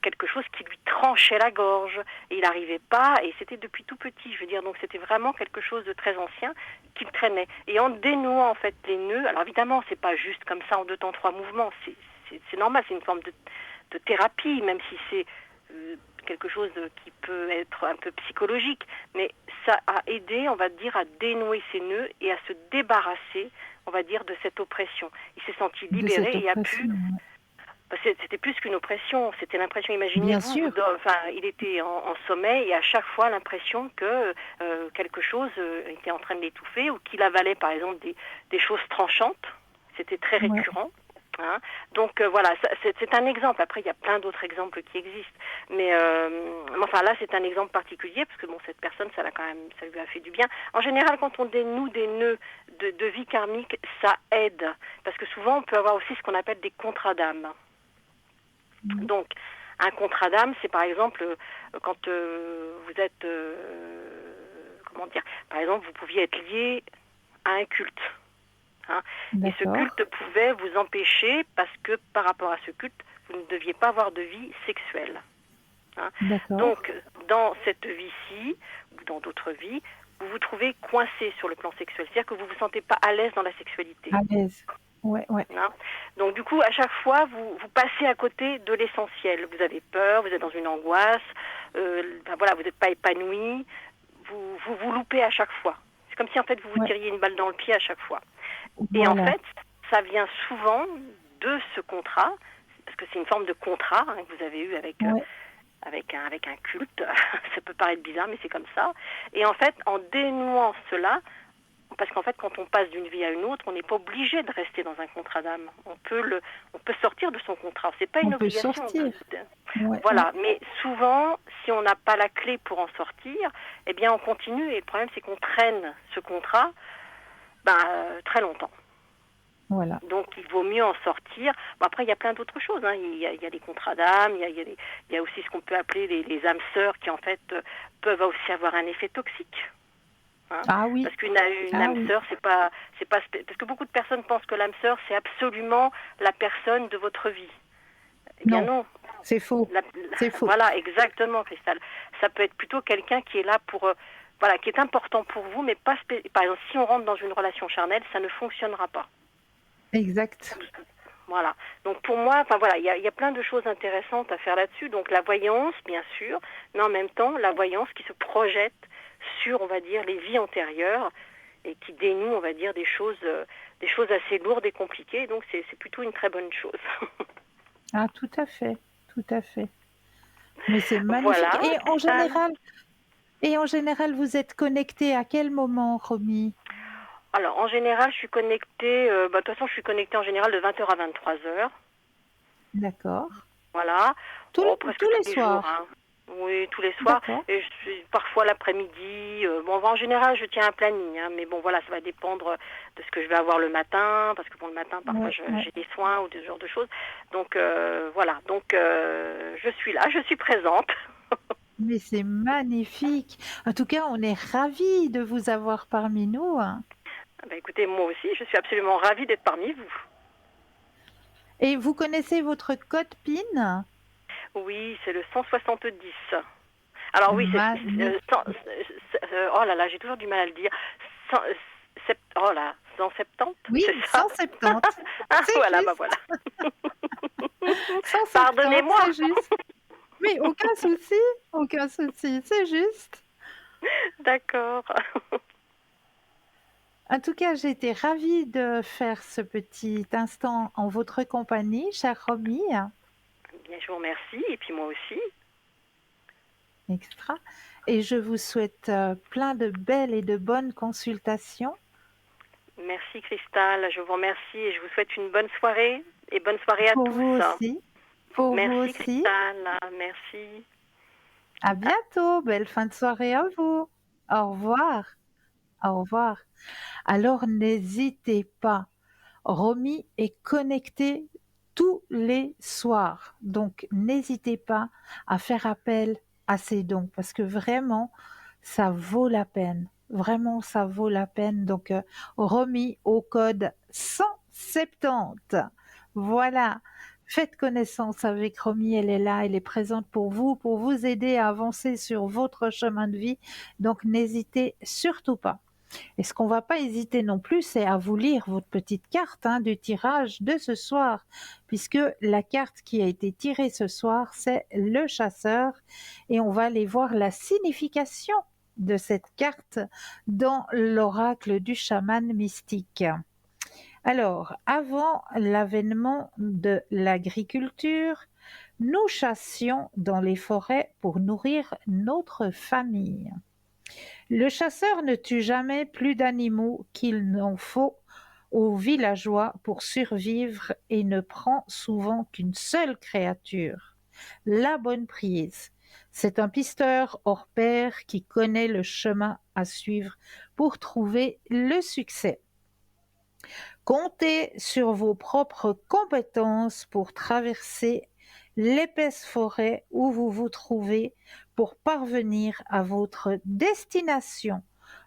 quelque chose qui lui tranchait la gorge. Et il n'arrivait pas, et c'était depuis tout petit, je veux dire. Donc, c'était vraiment quelque chose de très ancien qu'il traînait. Et en dénouant, en fait, les nœuds, alors évidemment, c'est pas juste comme ça en 2 temps, 3 mouvements. C'est normal, c'est une forme de thérapie, même si c'est quelque chose qui peut être un peu psychologique, mais ça a aidé, on va dire, à dénouer ses nœuds et à se débarrasser, on va dire, de cette oppression. Il s'est senti libéré et a pu... C'était plus qu'une oppression, c'était l'impression, imaginez-vous, il était en sommeil et à chaque fois l'impression que quelque chose était en train de l'étouffer ou qu'il avalait par exemple des choses tranchantes, c'était très récurrent. Hein. Donc voilà, c'est un exemple. Après, il y a plein d'autres exemples qui existent. Mais enfin là, c'est un exemple particulier parce que bon, cette personne, ça lui a fait du bien. En général, quand on dénoue des nœuds de vie karmique, ça aide. Parce que souvent, on peut avoir aussi ce qu'on appelle des contrats d'âme. Donc, un contrat d'âme, c'est par exemple quand vous êtes... comment dire ? Par exemple, vous pouviez être lié à un culte. Hein. Et ce culte pouvait vous empêcher parce que par rapport à ce culte, vous ne deviez pas avoir de vie sexuelle. Hein. Donc, dans cette vie-ci, ou dans d'autres vies, vous vous trouvez coincé sur le plan sexuel. C'est-à-dire que vous ne vous sentez pas à l'aise dans la sexualité. À l'aise, ouais. Hein. Donc, du coup, à chaque fois, vous passez à côté de l'essentiel. Vous avez peur, vous êtes dans une angoisse, vous n'êtes pas épanoui, vous loupez à chaque fois. C'est comme si, en fait, vous vous tiriez une balle dans le pied à chaque fois. Et en fait, ça vient souvent de ce contrat, parce que c'est une forme de contrat que vous avez eu avec un culte. Ça peut paraître bizarre, mais c'est comme ça. Et en fait, en dénouant cela, parce qu'en fait, quand on passe d'une vie à une autre, on n'est pas obligé de rester dans un contrat d'âme. On peut sortir de son contrat. C'est pas une obligation. Voilà. Mais souvent, si on n'a pas la clé pour en sortir, eh bien, on continue. Et le problème, c'est qu'on traîne ce contrat très longtemps. Voilà. Donc, il vaut mieux en sortir. Bon, après, il y a plein d'autres choses. Hein. Il y a des contrats d'âme, il y a aussi ce qu'on peut appeler les âmes sœurs qui, en fait, peuvent aussi avoir un effet toxique. Hein. Ah oui. Parce qu'une âme sœur, c'est pas parce que beaucoup de personnes pensent que l'âme sœur, c'est absolument la personne de votre vie. Eh bien non. C'est faux. C'est faux. Voilà, exactement, Cristal. Ça peut être plutôt quelqu'un qui est là pour... qui est important pour vous, mais pas... Par exemple, si on rentre dans une relation charnelle, ça ne fonctionnera pas. Exact. Voilà. Donc pour moi, il y a plein de choses intéressantes à faire là-dessus. Donc la voyance, bien sûr, mais en même temps, la voyance qui se projette sur, on va dire, les vies antérieures et qui dénoue, on va dire, des choses assez lourdes et compliquées. Donc c'est plutôt une très bonne chose. Ah, tout à fait. Mais c'est magnifique. Voilà. Et en général, vous êtes connecté à quel moment, Romy ? Alors, en général, je suis connectée, de toute façon, je suis connectée en général de 20h à 23h. D'accord. Voilà. Presque tous les soirs. Jours, hein. Oui, tous les soirs. Et je suis parfois l'après-midi. En général, je tiens un planning, hein, mais bon, voilà, ça va dépendre de ce que je vais avoir le matin, parce que le matin, parfois, j'ai des soins ou ce genre de choses. Donc, voilà. Donc, je suis là, je suis présente. Mais c'est magnifique. En tout cas, on est ravis de vous avoir parmi nous. Écoutez, moi aussi, je suis absolument ravie d'être parmi vous. Et vous connaissez votre code PIN ? Oui, c'est le 170. Alors oui, oh là là, j'ai toujours du mal à le dire. 170. Oui, c'est ça. 170. Voilà, voilà. 170, Pardonnez-moi. c'est juste. Mais aucun souci, c'est juste. D'accord. En tout cas, j'ai été ravie de faire ce petit instant en votre compagnie, chère Romy. Bien, je vous remercie. Et puis moi aussi. Extra. Et je vous souhaite plein de belles et de bonnes consultations. Merci Cristal. Je vous remercie et je vous souhaite une bonne soirée. Et bonne soirée à Pour tous. vous aussi. Pour vous Merci aussi. Cristal. Merci. À bientôt. Belle fin de soirée à vous. Au revoir. Au revoir. Alors n'hésitez pas. Romy est connectée tous les soirs. Donc n'hésitez pas à faire appel à ses dons parce que vraiment, ça vaut la peine. Vraiment, ça vaut la peine. Donc Romy au code 170. Voilà. Faites connaissance avec Romy, elle est là, elle est présente pour vous aider à avancer sur votre chemin de vie. Donc n'hésitez surtout pas. Et ce qu'on ne va pas hésiter non plus, c'est à vous lire votre petite carte du tirage de ce soir, puisque la carte qui a été tirée ce soir, c'est le chasseur, et on va aller voir la signification de cette carte dans l'oracle du chaman mystique. Alors, avant l'avènement de l'agriculture, nous chassions dans les forêts pour nourrir notre famille. Le chasseur ne tue jamais plus d'animaux qu'il n'en faut aux villageois pour survivre et ne prend souvent qu'une seule créature, la bonne prise. C'est un pisteur hors pair qui connaît le chemin à suivre pour trouver le succès. Comptez sur vos propres compétences pour traverser l'épaisse forêt où vous vous trouvez pour parvenir à votre destination.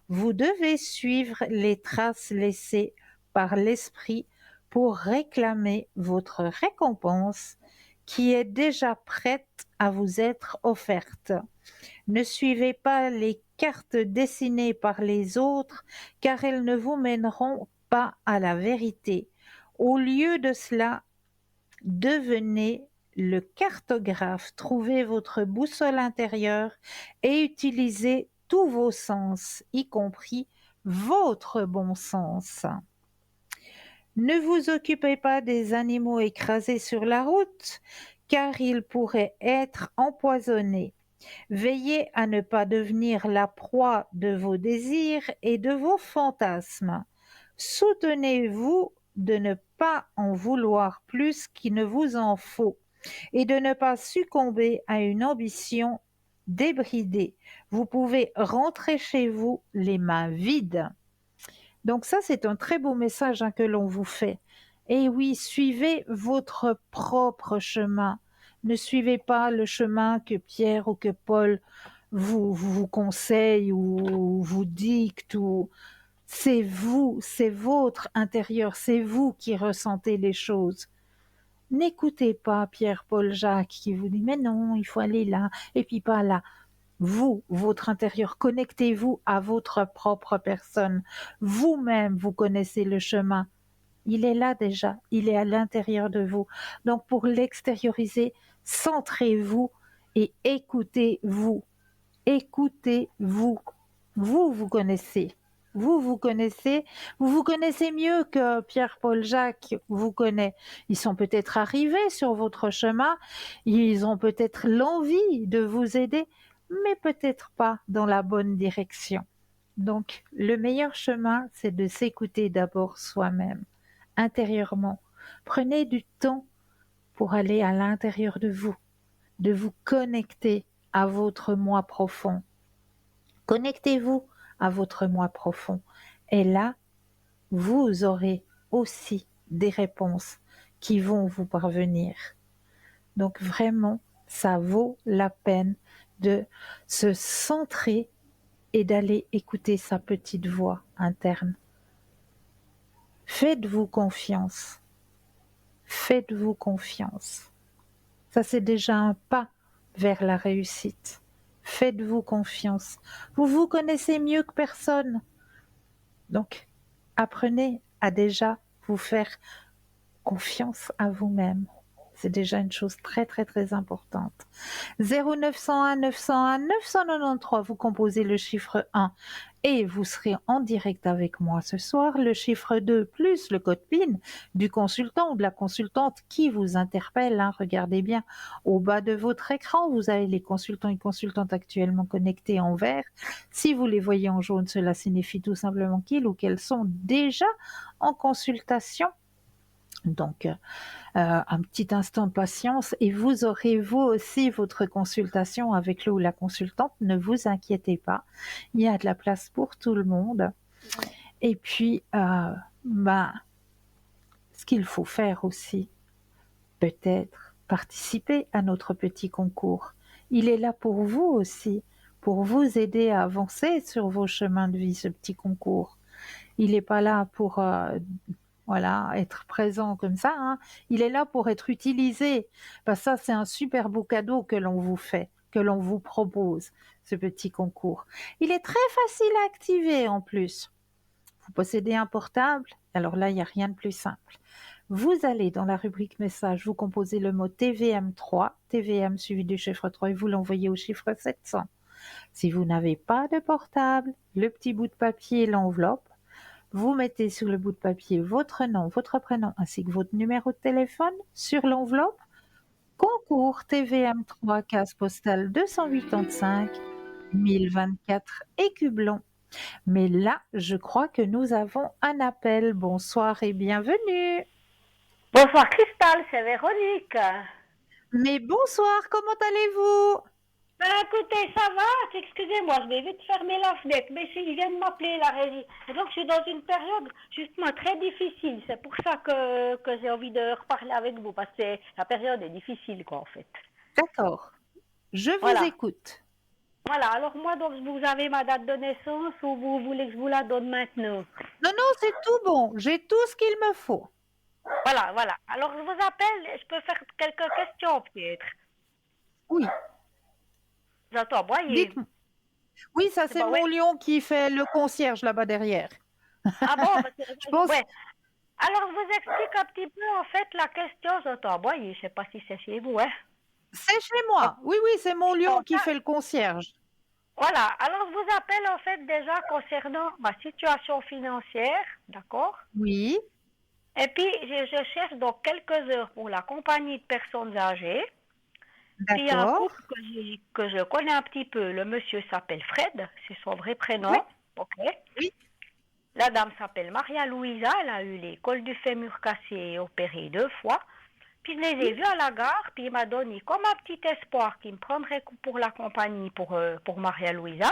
Vous devez suivre les traces laissées par l'esprit pour réclamer votre récompense qui est déjà prête à vous être offerte. Ne suivez pas les cartes dessinées par les autres car elles ne vous mèneront pas à la vérité. Au lieu de cela, devenez le cartographe, trouvez votre boussole intérieure et utilisez tous vos sens, y compris votre bon sens. Ne vous occupez pas des animaux écrasés sur la route, car ils pourraient être empoisonnés. Veillez à ne pas devenir la proie de vos désirs et de vos fantasmes. Soutenez-vous de ne pas en vouloir plus qu'il ne vous en faut et de ne pas succomber à une ambition débridée. Vous pouvez rentrer chez vous les mains vides. Donc ça, c'est un très beau message que l'on vous fait. Et oui, suivez votre propre chemin. Ne suivez pas le chemin que Pierre ou que Paul vous conseille ou vous dicte. C'est vous, c'est votre intérieur, c'est vous qui ressentez les choses. N'écoutez pas Pierre, Paul, Jacques qui vous dit mais non, il faut aller là et puis pas là. Vous, votre intérieur, connectez-vous à votre propre personne. Vous-même, vous connaissez le chemin. Il est là déjà, il est à l'intérieur de vous. Donc pour l'extérioriser, centrez-vous et écoutez-vous. Écoutez-vous. Vous, vous connaissez. Vous connaissez. Vous vous connaissez mieux que Pierre, Paul, Jacques vous connaît. Ils sont peut-être arrivés sur votre chemin. Ils ont peut-être l'envie de vous aider, mais peut-être pas dans la bonne direction. Donc, le meilleur chemin, c'est de s'écouter d'abord soi-même, intérieurement. Prenez du temps pour aller à l'intérieur de vous connecter à votre moi profond. Connectez-vous à votre moi profond. Et là, vous aurez aussi des réponses qui vont vous parvenir. Donc vraiment, ça vaut la peine de se centrer et d'aller écouter sa petite voix interne. Faites-vous confiance. Faites-vous confiance. Ça, c'est déjà un pas vers la réussite. Faites-vous confiance. Vous vous connaissez mieux que personne. Donc, apprenez à déjà vous faire confiance à vous-même. C'est déjà une chose très, très, très importante. 0901 901 993, vous composez le chiffre 1 et vous serez en direct avec moi ce soir. Le chiffre 2 plus le code PIN du consultant ou de la consultante qui vous interpelle, hein. Regardez bien au bas de votre écran, vous avez les consultants et consultantes actuellement connectés en vert. Si vous les voyez en jaune, cela signifie tout simplement qu'ils ou qu'elles sont déjà en consultation. Donc, un petit instant de patience et vous aurez vous aussi votre consultation avec le ou la consultante. Ne vous inquiétez pas, il y a de la place pour tout le monde. Et puis, ce qu'il faut faire aussi, peut-être participer à notre petit concours. Il est là pour vous aussi, pour vous aider à avancer sur vos chemins de vie, ce petit concours. Il n'est pas là pour voilà, être présent comme ça, hein. Il est là pour être utilisé. Ça, c'est un super beau cadeau que l'on vous fait, que l'on vous propose, ce petit concours. Il est très facile à activer en plus. Vous possédez un portable, alors là, il n'y a rien de plus simple. Vous allez dans la rubrique message, vous composez le mot TVM3, TVM suivi du chiffre 3 et vous l'envoyez au chiffre 700. Si vous n'avez pas de portable, le petit bout de papier, l'enveloppe, vous mettez sur le bout de papier votre nom, votre prénom ainsi que votre numéro de téléphone sur l'enveloppe. Concours TVM3, case postale 285 1024 Écublon. Mais là, je crois que nous avons un appel. Bonsoir et bienvenue. Bonsoir Cristal, c'est Véronique. Mais bonsoir, comment allez-vous? Ben écoutez, ça va, excusez-moi, je vais vite fermer la fenêtre, mais si, il vient de m'appeler la régie. Et donc je suis dans une période justement très difficile, c'est pour ça que j'ai envie de reparler avec vous, parce que la période est difficile quoi en fait. D'accord, je vous Voilà. écoute. Voilà, alors moi donc vous avez ma date de naissance ou vous voulez que je vous la donne maintenant? Non, non, c'est tout bon, j'ai tout ce qu'il me faut. Voilà, voilà. Alors je vous appelle, je peux faire quelques questions peut-être. Oui, J'entends broyer. dites-moi. Oui, ça c'est pas mon ouais. lion qui fait le concierge là-bas derrière. Ah bon, Je pense. ouais. Alors, je vous explique un petit peu, en fait, la question, j'entends aboyer, je ne sais pas si c'est chez vous, hein. C'est chez moi. Oui, oui, c'est mon lion qui fait le concierge. Voilà, alors je vous appelle, en fait, déjà concernant ma situation financière, d'accord? Oui, Et puis, je cherche donc quelques heures pour la compagnie de personnes âgées. Puis, il y a un d'accord. couple que je connais un petit peu. Le monsieur s'appelle Fred, c'est son vrai prénom. Oui. Ok. Oui. La dame s'appelle Maria Louisa, elle a eu les cols du fémur cassés et opérée 2 fois. Puis je les ai vus à la gare, puis il m'a donné comme un petit espoir qu'il me prendrait pour la compagnie pour Maria Louisa.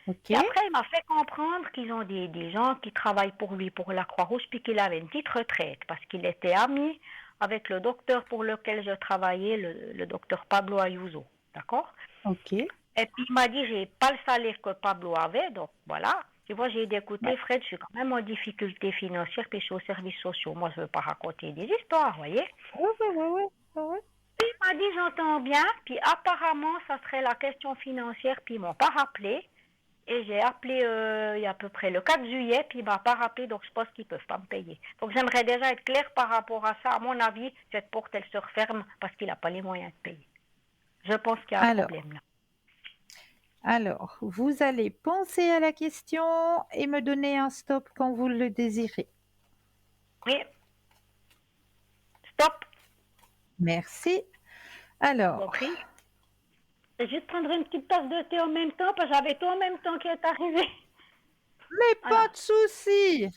Ok. Et après, il m'a fait comprendre qu'ils ont des gens qui travaillent pour lui, pour la Croix-Rouge, puis qu'il avait une petite retraite, parce qu'il était ami avec le docteur pour lequel je travaillais, le docteur Pablo Ayuso. D'accord? Ok. Et puis il m'a dit, j'ai pas le salaire que Pablo avait, donc voilà. Tu vois, j'ai dit, écoutez, Fred, je suis quand même en difficulté financière, puis je suis aux services sociaux. Moi, je veux pas raconter des histoires, vous voyez. Oui, oui, oui, oui. Puis il m'a dit, j'entends bien, puis apparemment, ça serait la question financière, puis ils m'ont pas rappelé. Et j'ai appelé il y a à peu près le 4 juillet, puis il m'a pas rappelé, donc je pense qu'ils peuvent pas me payer. Donc j'aimerais déjà être clair par rapport à ça. À mon avis, cette porte, elle se referme parce qu'il n'a pas les moyens de payer. Je pense qu'il y a un problème là. Alors, vous allez penser à la question et me donner un stop quand vous le désirez. Oui. Stop. Merci. Alors, Bon prix. Je vais te prendre une petite tasse de thé en même temps, parce que j'avais tout en même temps qui est arrivé. mais pas de souci.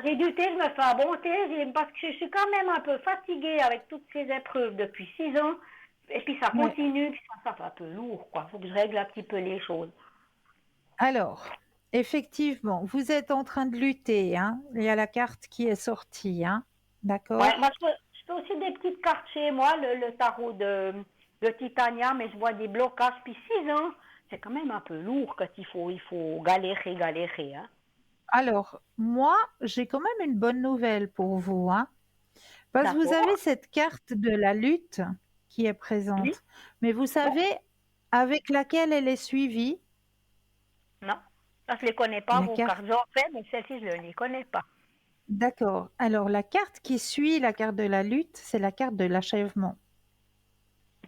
J'ai du thé, je me fais un bon thé, parce que je suis quand même un peu fatiguée avec toutes ces épreuves depuis 6 ans. Et puis ça continue, puis ça fait un peu lourd, quoi. Faut que je règle un petit peu les choses. Alors, effectivement, vous êtes en train de lutter, hein. Il y a la carte qui est sortie, hein. D'accord? Ouais, moi je fais aussi des petites cartes chez moi, le tarot de Titania, mais je vois des blocages, puis 6 ans, c'est quand même un peu lourd quand il faut galérer, hein. Alors, moi, j'ai quand même une bonne nouvelle pour vous, hein. Parce que vous avez cette carte de la lutte qui est présente. Oui. Mais vous savez avec laquelle elle est suivie? Non, ça je ne les connais pas, vos cartes. J'en fais, mais celle-ci, je ne les connais pas. D'accord. Alors, la carte qui suit la carte de la lutte, c'est la carte de l'achèvement.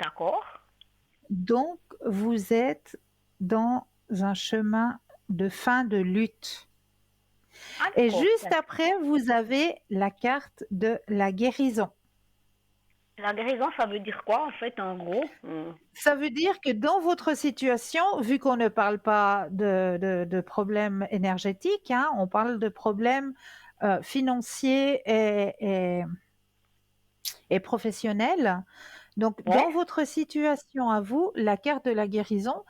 D'accord. Donc, vous êtes dans un chemin de fin de lutte. Ah, Et d'accord. juste après, vous avez la carte de la guérison. La guérison, ça veut dire quoi, en fait, en gros? Ça veut dire que dans votre situation, vu qu'on ne parle pas de problèmes énergétiques, hein, on parle de problèmes financiers et professionnels. Donc, Ouais. dans votre situation à vous, la carte de la guérison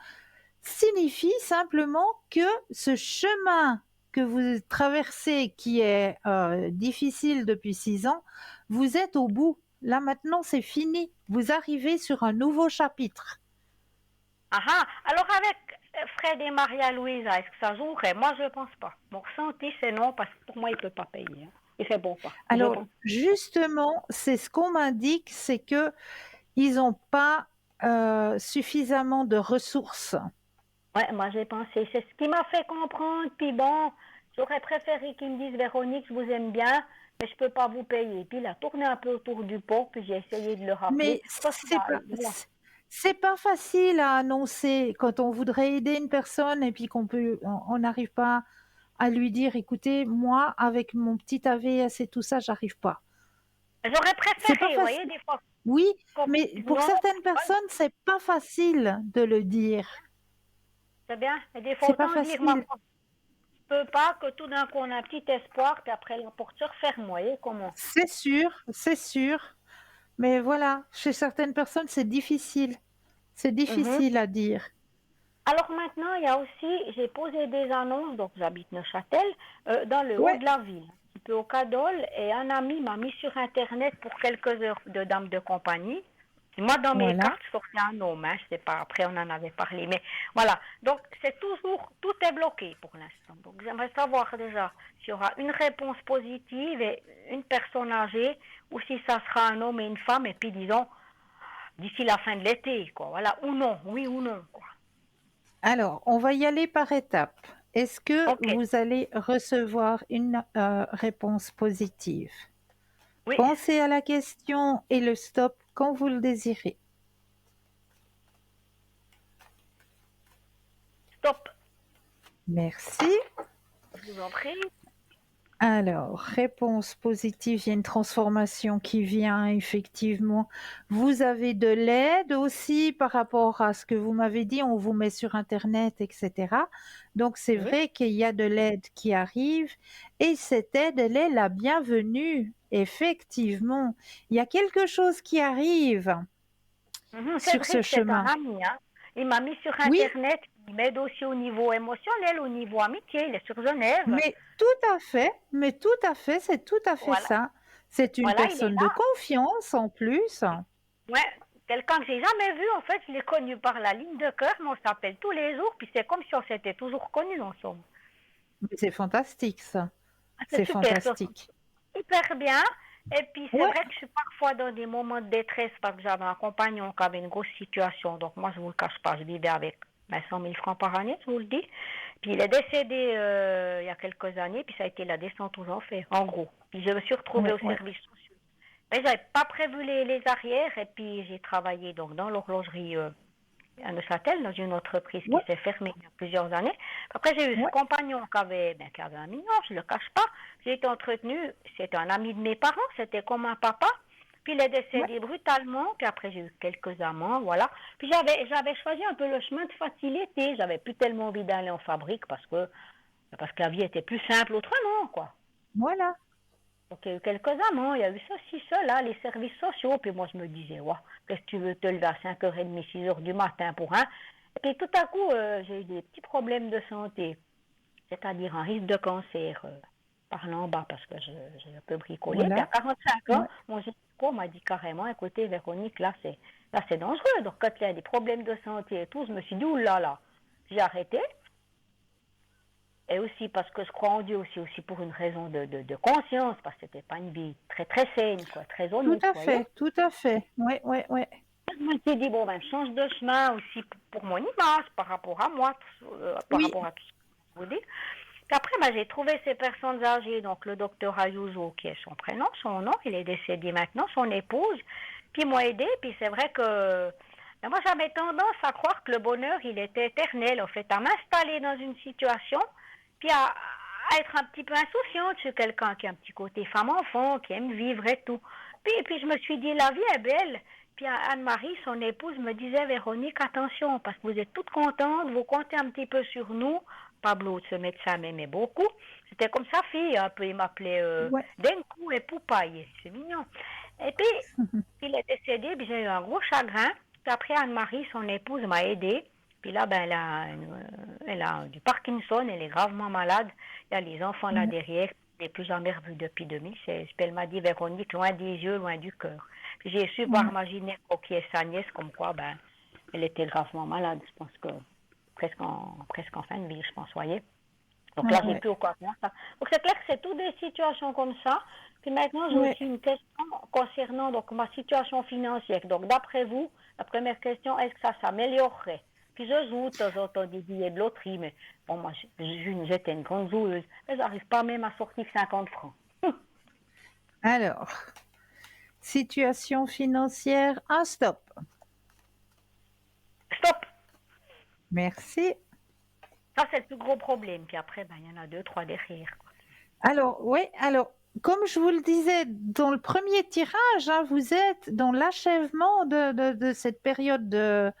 signifie simplement que ce chemin que vous traversez, qui est difficile depuis 6 ans, vous êtes au bout. Là maintenant, c'est fini. Vous arrivez sur un nouveau chapitre. Ah ah. Alors, avec Fred et Maria-Louisa, est-ce que ça jouerait? Moi, je pense pas. Mon ressenti, c'est non, parce que pour moi, il peut pas payer, hein. Il fait bon pas. Je Alors, pense. justement, c'est ce qu'on m'indique, c'est que ils n'ont pas suffisamment de ressources. Ouais, moi, j'ai pensé. C'est ce qui m'a fait comprendre. Puis bon, j'aurais préféré qu'ils me disent, Véronique, je vous aime bien, mais je peux pas vous payer. Puis il a tourné un peu autour du pot, puis j'ai essayé de le rappeler. Mais c'est pas facile à annoncer quand on voudrait aider une personne et puis on n'arrive pas à lui dire, écoutez, moi, avec mon petit AVS et tout ça, j'arrive pas. J'aurais C'est pas préféré, vous voyez, facile. des fois, Oui, qu'on me mais dise pour non. certaines Ouais, personnes, c'est pas facile de le dire. c'est bien. Et des fois, C'est pas autant dire, moi, facile. je peux pas, que tout d'un coup, on a un petit espoir, puis après, la porte se referme, vous voyez, comment? C'est sûr, c'est sûr. Mais voilà, chez certaines personnes, c'est difficile. C'est Mhm. difficile à dire. Alors maintenant, il y a aussi, j'ai posé des annonces, donc j'habite Neuchâtel, dans le haut Ouais, de la ville, un petit peu au Cadol, et un ami m'a mis sur Internet pour quelques heures de dame de compagnie. Moi, dans mes voilà. cartes, sortait un homme, hein, je sais pas, après on en avait parlé, mais voilà. Donc, c'est toujours, tout est bloqué pour l'instant. Donc, j'aimerais savoir déjà s'il y aura une réponse positive et une personne âgée, ou si ça sera un homme et une femme, et puis disons, d'ici la fin de l'été, quoi, voilà, ou non, oui ou non, quoi. Alors, on va y aller par étapes. Est-ce que Ok, vous allez recevoir une réponse positive? oui. Pensez à la question et le stop quand vous le désirez. Stop, Merci. je vous en prie. Alors, réponse positive, il y a une transformation qui vient, effectivement. Vous avez de l'aide aussi par rapport à ce que vous m'avez dit, on vous met sur Internet, etc. Donc, c'est Oui. vrai qu'il y a de l'aide qui arrive et cette aide, elle est la bienvenue. Effectivement, il y a quelque chose qui arrive sur ce Cédric, c'est un chemin. ami, hein. Il m'a mis sur Oui, Internet, il m'aide aussi au niveau émotionnel, au niveau amitié, il est sur Genève. mais tout à fait, c'est tout à fait Voilà, ça. C'est une voilà, il est personne de là. confiance en plus. Ouais, quelqu'un que j'ai jamais vu, en fait, je l'ai connu par la ligne de cœur, mais on s'appelle tous les jours, puis c'est comme si on s'était toujours connus ensemble. Mais c'est fantastique ça, Ah, c'est c'est super, ça, fantastique. super bien. Et puis c'est Ouais, vrai que je suis parfois dans des moments de détresse parce que j'avais un compagnon qui avait une grosse situation. Donc moi, je vous le cache pas, je vivais avec 100 000 francs par année, je vous le dis. Puis il est décédé il y a quelques années, puis ça a été la descente aux enfers, en gros. Puis je me suis retrouvée ouais, au ouais, service social. Mais j'avais pas prévu les arrières, et puis j'ai travaillé donc dans l'horlogerie à Neuchâtel, dans une entreprise qui ouais, s'est fermée il y a plusieurs années. Après, j'ai eu ce ouais, compagnon qui avait un mignon, je ne le cache pas. J'ai été entretenue, c'était un ami de mes parents, c'était comme un papa. Puis il est ouais. décédé brutalement, puis après j'ai eu quelques amants, voilà. Puis j'avais choisi un peu le chemin de facilité, j'avais plus tellement envie d'aller en fabrique parce que la vie était plus simple autrement, quoi. Voilà. Donc, il y a eu quelques amants, il y a eu ceci, cela, les services sociaux. Puis moi, je me disais, ouais, qu'est-ce que tu veux te lever à 5h30, 6h du matin pour un? Et puis tout à coup, j'ai eu des petits problèmes de santé, c'est-à-dire un risque de cancer par là en bas parce que j'ai un peu bricolé. Puis à Voilà. 45 ans, Ouais. mon gynéco m'a dit carrément, écoutez, Véronique, là, c'est dangereux. Donc, quand il y a des problèmes de santé et tout, je me suis dit, oulala, j'ai arrêté. Et aussi parce que je crois en Dieu, aussi pour une raison de conscience, parce que c'était pas une vie très très saine, quoi, très Tout honnête, à vous voyez. fait, tout à fait. Ouais, ouais, ouais. Je me suis dit, bon, ben, je change de chemin aussi pour mon image, par rapport à moi, par Oui, rapport à tout ce que je vous dis. Puis après, ben, j'ai trouvé ces personnes âgées, donc le docteur Ayuso, qui est son prénom, son nom, il est décédé maintenant, son épouse, puis ils m'ont aidé, puis c'est vrai que ben, moi j'avais tendance à croire que le bonheur, il était éternel, en fait, à m'installer dans une situation, puis à être un petit peu insouciante. Je suis quelqu'un qui a un petit côté femme-enfant, qui aime vivre et tout. Puis je me suis dit, la vie est belle. Puis Anne-Marie, son épouse, me disait, Véronique, attention, parce que vous êtes toute contente, vous comptez un petit peu sur nous. Pablo, ce médecin, m'aimait beaucoup. C'était comme sa fille, un peu, il m'appelait Ouais. Denkou et Poupaille. C'est mignon. Et puis, il est décédé, puis j'ai eu un gros chagrin. Puis après, Anne-Marie, son épouse, m'a aidée. Puis là, ben, elle a du Parkinson, elle est gravement malade. Il y a les enfants là derrière, je l'ai plus jamais revue depuis 2016. Puis elle m'a dit, Véronique, loin des yeux, loin du cœur. Puis j'ai su par ma gynéco qui est sa nièce, comme quoi, ben, elle était gravement malade. Je pense que presque en fin de vie, je pense, voyez. Donc là, j'ai plus au quoi ça. Donc c'est clair que c'est toutes des situations comme ça. Puis maintenant, j'ai aussi une question concernant donc ma situation financière. Donc d'après vous, la première question, est-ce que ça s'améliorerait? Puis je joue de temps en temps des billets de loterie, mais bon, moi, j'étais une grande joueuse. Mais j'arrive pas même à sortir 50 francs. Alors, situation financière, un stop. Stop! Merci. Ça, c'est le plus gros problème. Puis après, ben, il y en a 2, 3 derrière, quoi. Alors, oui, alors, comme je vous le disais dans le premier tirage, hein, vous êtes dans l'achèvement de cette période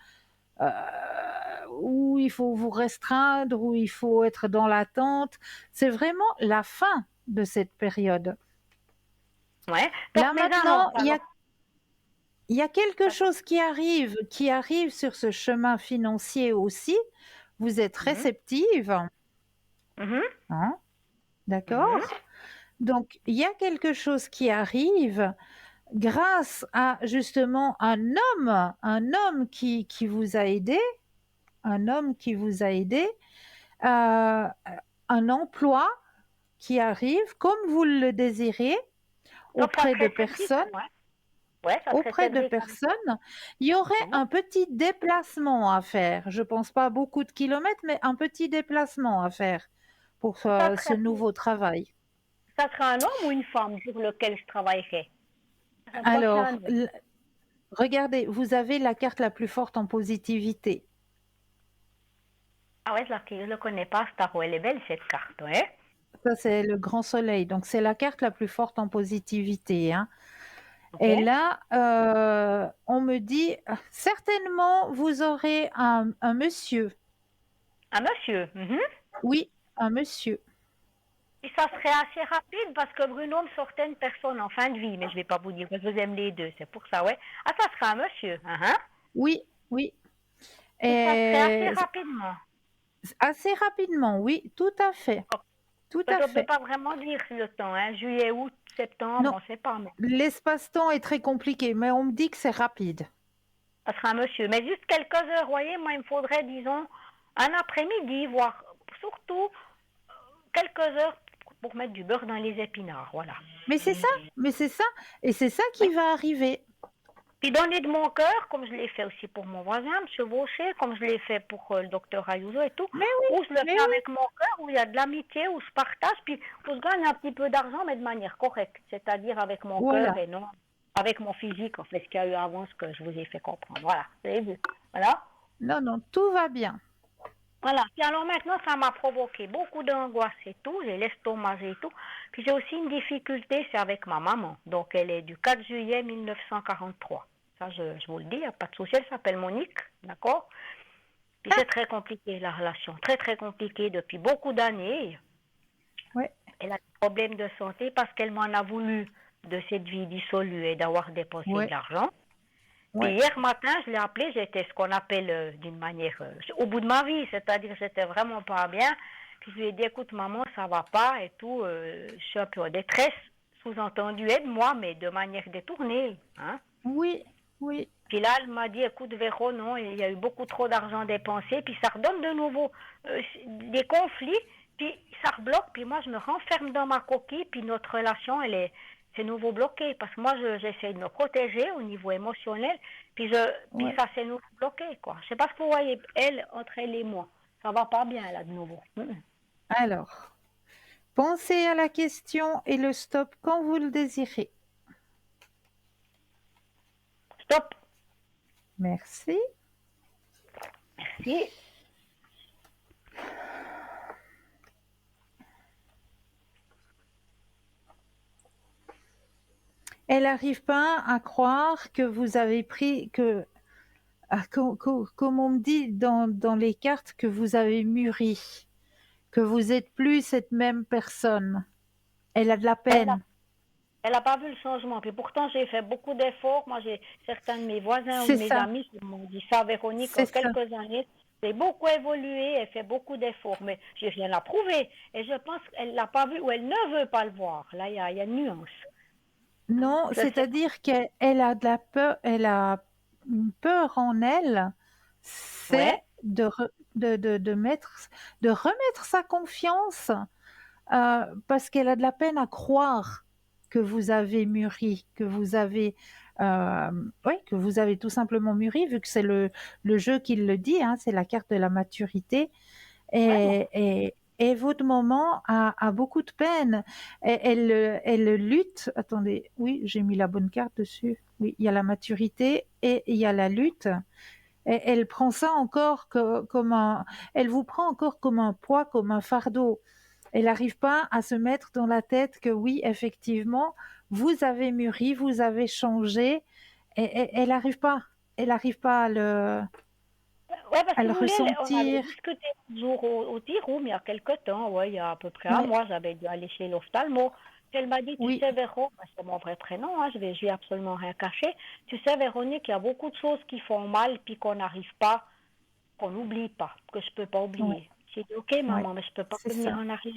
où il faut vous restreindre, où il faut être dans l'attente. C'est vraiment la fin de cette période. Ouais. Là maintenant, il y a quelque chose qui arrive sur ce chemin financier aussi. Vous êtes réceptive, hein, d'accord? Donc, il y a quelque chose qui arrive grâce à justement un homme qui vous a aidé, un emploi qui arrive comme vous le désirez auprès de personnes. Ouais, ça Auprès de Cédric. personnes, il y aurait un petit déplacement à faire. Je ne pense pas beaucoup de kilomètres, mais un petit déplacement à faire pour ce nouveau travail. Ça sera un homme ou une femme pour lequel je travaillerai? Alors, regardez, vous avez la carte la plus forte en positivité. Ah ouais, je ne le connais pas, Staro. Elle est belle, cette carte, ouais. Ça, c'est le grand soleil. Donc, c'est la carte la plus forte en positivité, hein. Okay. Et là, on me dit, certainement, vous aurez un monsieur. Un monsieur? Oui, un monsieur. Et ça serait assez rapide parce que Bruno me sortait une personne en fin de vie, mais je ne vais pas vous dire, je vous aime les deux, c'est pour ça, ouais. Ah, ça serait un monsieur? Oui, oui. Et ça serait assez rapidement? Assez rapidement, oui, tout à fait. Tout à je ne fait. peux pas vraiment dire le temps, hein. Juillet, août, septembre, Non, on ne sait pas. Mais... l'espace-temps est très compliqué, mais on me dit que c'est rapide. Ça sera un monsieur. Mais juste quelques heures, vous voyez, moi, il me faudrait, disons, un après-midi, voire surtout quelques heures pour mettre du beurre dans les épinards, voilà. Mais c'est ça, et c'est ça qui va arriver. Puis donner de mon cœur, comme je l'ai fait aussi pour mon voisin, M. Vaucher, comme je l'ai fait pour le docteur Ayuso et tout, mais oui, où je le fais avec mon cœur, où il y a de l'amitié, où je partage, puis où je gagne un petit peu d'argent, mais de manière correcte, c'est-à-dire avec mon cœur et non avec mon physique, en fait, ce qu'il y a eu avant, ce que je vous ai fait comprendre. Voilà, vous avez vu. Voilà. Non, tout va bien. Voilà. Puis alors maintenant, ça m'a provoqué beaucoup d'angoisse et tout. J'ai l'estomac et tout. Puis j'ai aussi une difficulté, c'est avec ma maman. Donc elle est du 4 juillet 1943. Ça, je vous le dis, il n'y a pas de souci. Elle s'appelle Monique, d'accord? Puis c'est très compliqué, la relation. Très, très compliqué depuis beaucoup d'années. Ouais. Elle a des problèmes de santé parce qu'elle m'en a voulu de cette vie dissolue et d'avoir dépensé de l'argent. Puis hier matin, je l'ai appelé, j'étais ce qu'on appelle d'une manière au bout de ma vie, c'est-à-dire j'étais vraiment pas bien. Puis je lui ai dit, écoute maman, ça va pas et tout, je suis un peu en détresse, sous-entendu aide-moi, mais de manière détournée. Hein? Oui. Puis là, elle m'a dit, écoute Véro, non, il y a eu beaucoup trop d'argent dépensé, puis ça redonne de nouveau des conflits, puis ça rebloque, puis moi je me renferme dans ma coquille, puis notre relation, c'est nouveau bloqué, parce que moi, j'essaie de me protéger au niveau émotionnel, puis ça s'est nouveau bloqué, quoi. Je sais pas ce que vous voyez, elle, entre elle et moi. Ça va pas bien, là, de nouveau. Alors, Pensez à la question et le stop quand vous le désirez. Stop. Merci. Merci. Elle n'arrive pas à croire que vous avez pris, comme on me dit dans les cartes, que vous avez mûri, que vous êtes plus cette même personne. Elle a de la peine. Elle n'a pas vu le changement. Puis pourtant, j'ai fait beaucoup d'efforts. Moi, j'ai certains de mes voisins ou de C'est mes ça, amis qui m'ont dit ça, Véronique, en c'est ça. quelques années. J'ai beaucoup évolué, elle fait beaucoup d'efforts, mais j'ai rien à prouver. Et je pense qu'elle l'a pas vu ou elle ne veut pas le voir. Là, il y a une nuance. Non, Je sais. c'est-à-dire qu'elle a de la peur, elle a une peur en elle, c'est Ouais, de remettre sa confiance, parce qu'elle a de la peine à croire que vous avez mûri, oui, que vous avez tout simplement mûri, vu que c'est le jeu qui le dit, hein, c'est la carte de la maturité. ouais, bon. Et votre maman a beaucoup de peine. Elle lutte. Attendez, oui, j'ai mis la bonne carte dessus. Oui, il y a la maturité et il y a la lutte. Et elle prend ça encore comme un. Elle vous prend encore comme un poids, comme un fardeau. Elle n'arrive pas à se mettre dans la tête que oui, effectivement, vous avez mûri, vous avez changé. Et elle n'arrive pas. Elle n'arrive pas Ouais, parce à que le vous voulez, on avait ressentir. discuté un jour au tea room il y a quelque temps, ouais, il y a à peu près un Ouais, mois, j'avais dû aller chez l'ophtalmo. Elle m'a dit, tu oui, sais, Véro, bah, c'est mon vrai prénom, hein, j'ai absolument rien caché. Tu sais, Véronique, il y a beaucoup de choses qui font mal, puis qu'on n'arrive pas, qu'on n'oublie pas, que je peux pas ouais, oublier. J'ai dit, ok, ouais. maman, mais je peux pas C'est revenir ça. en arrière.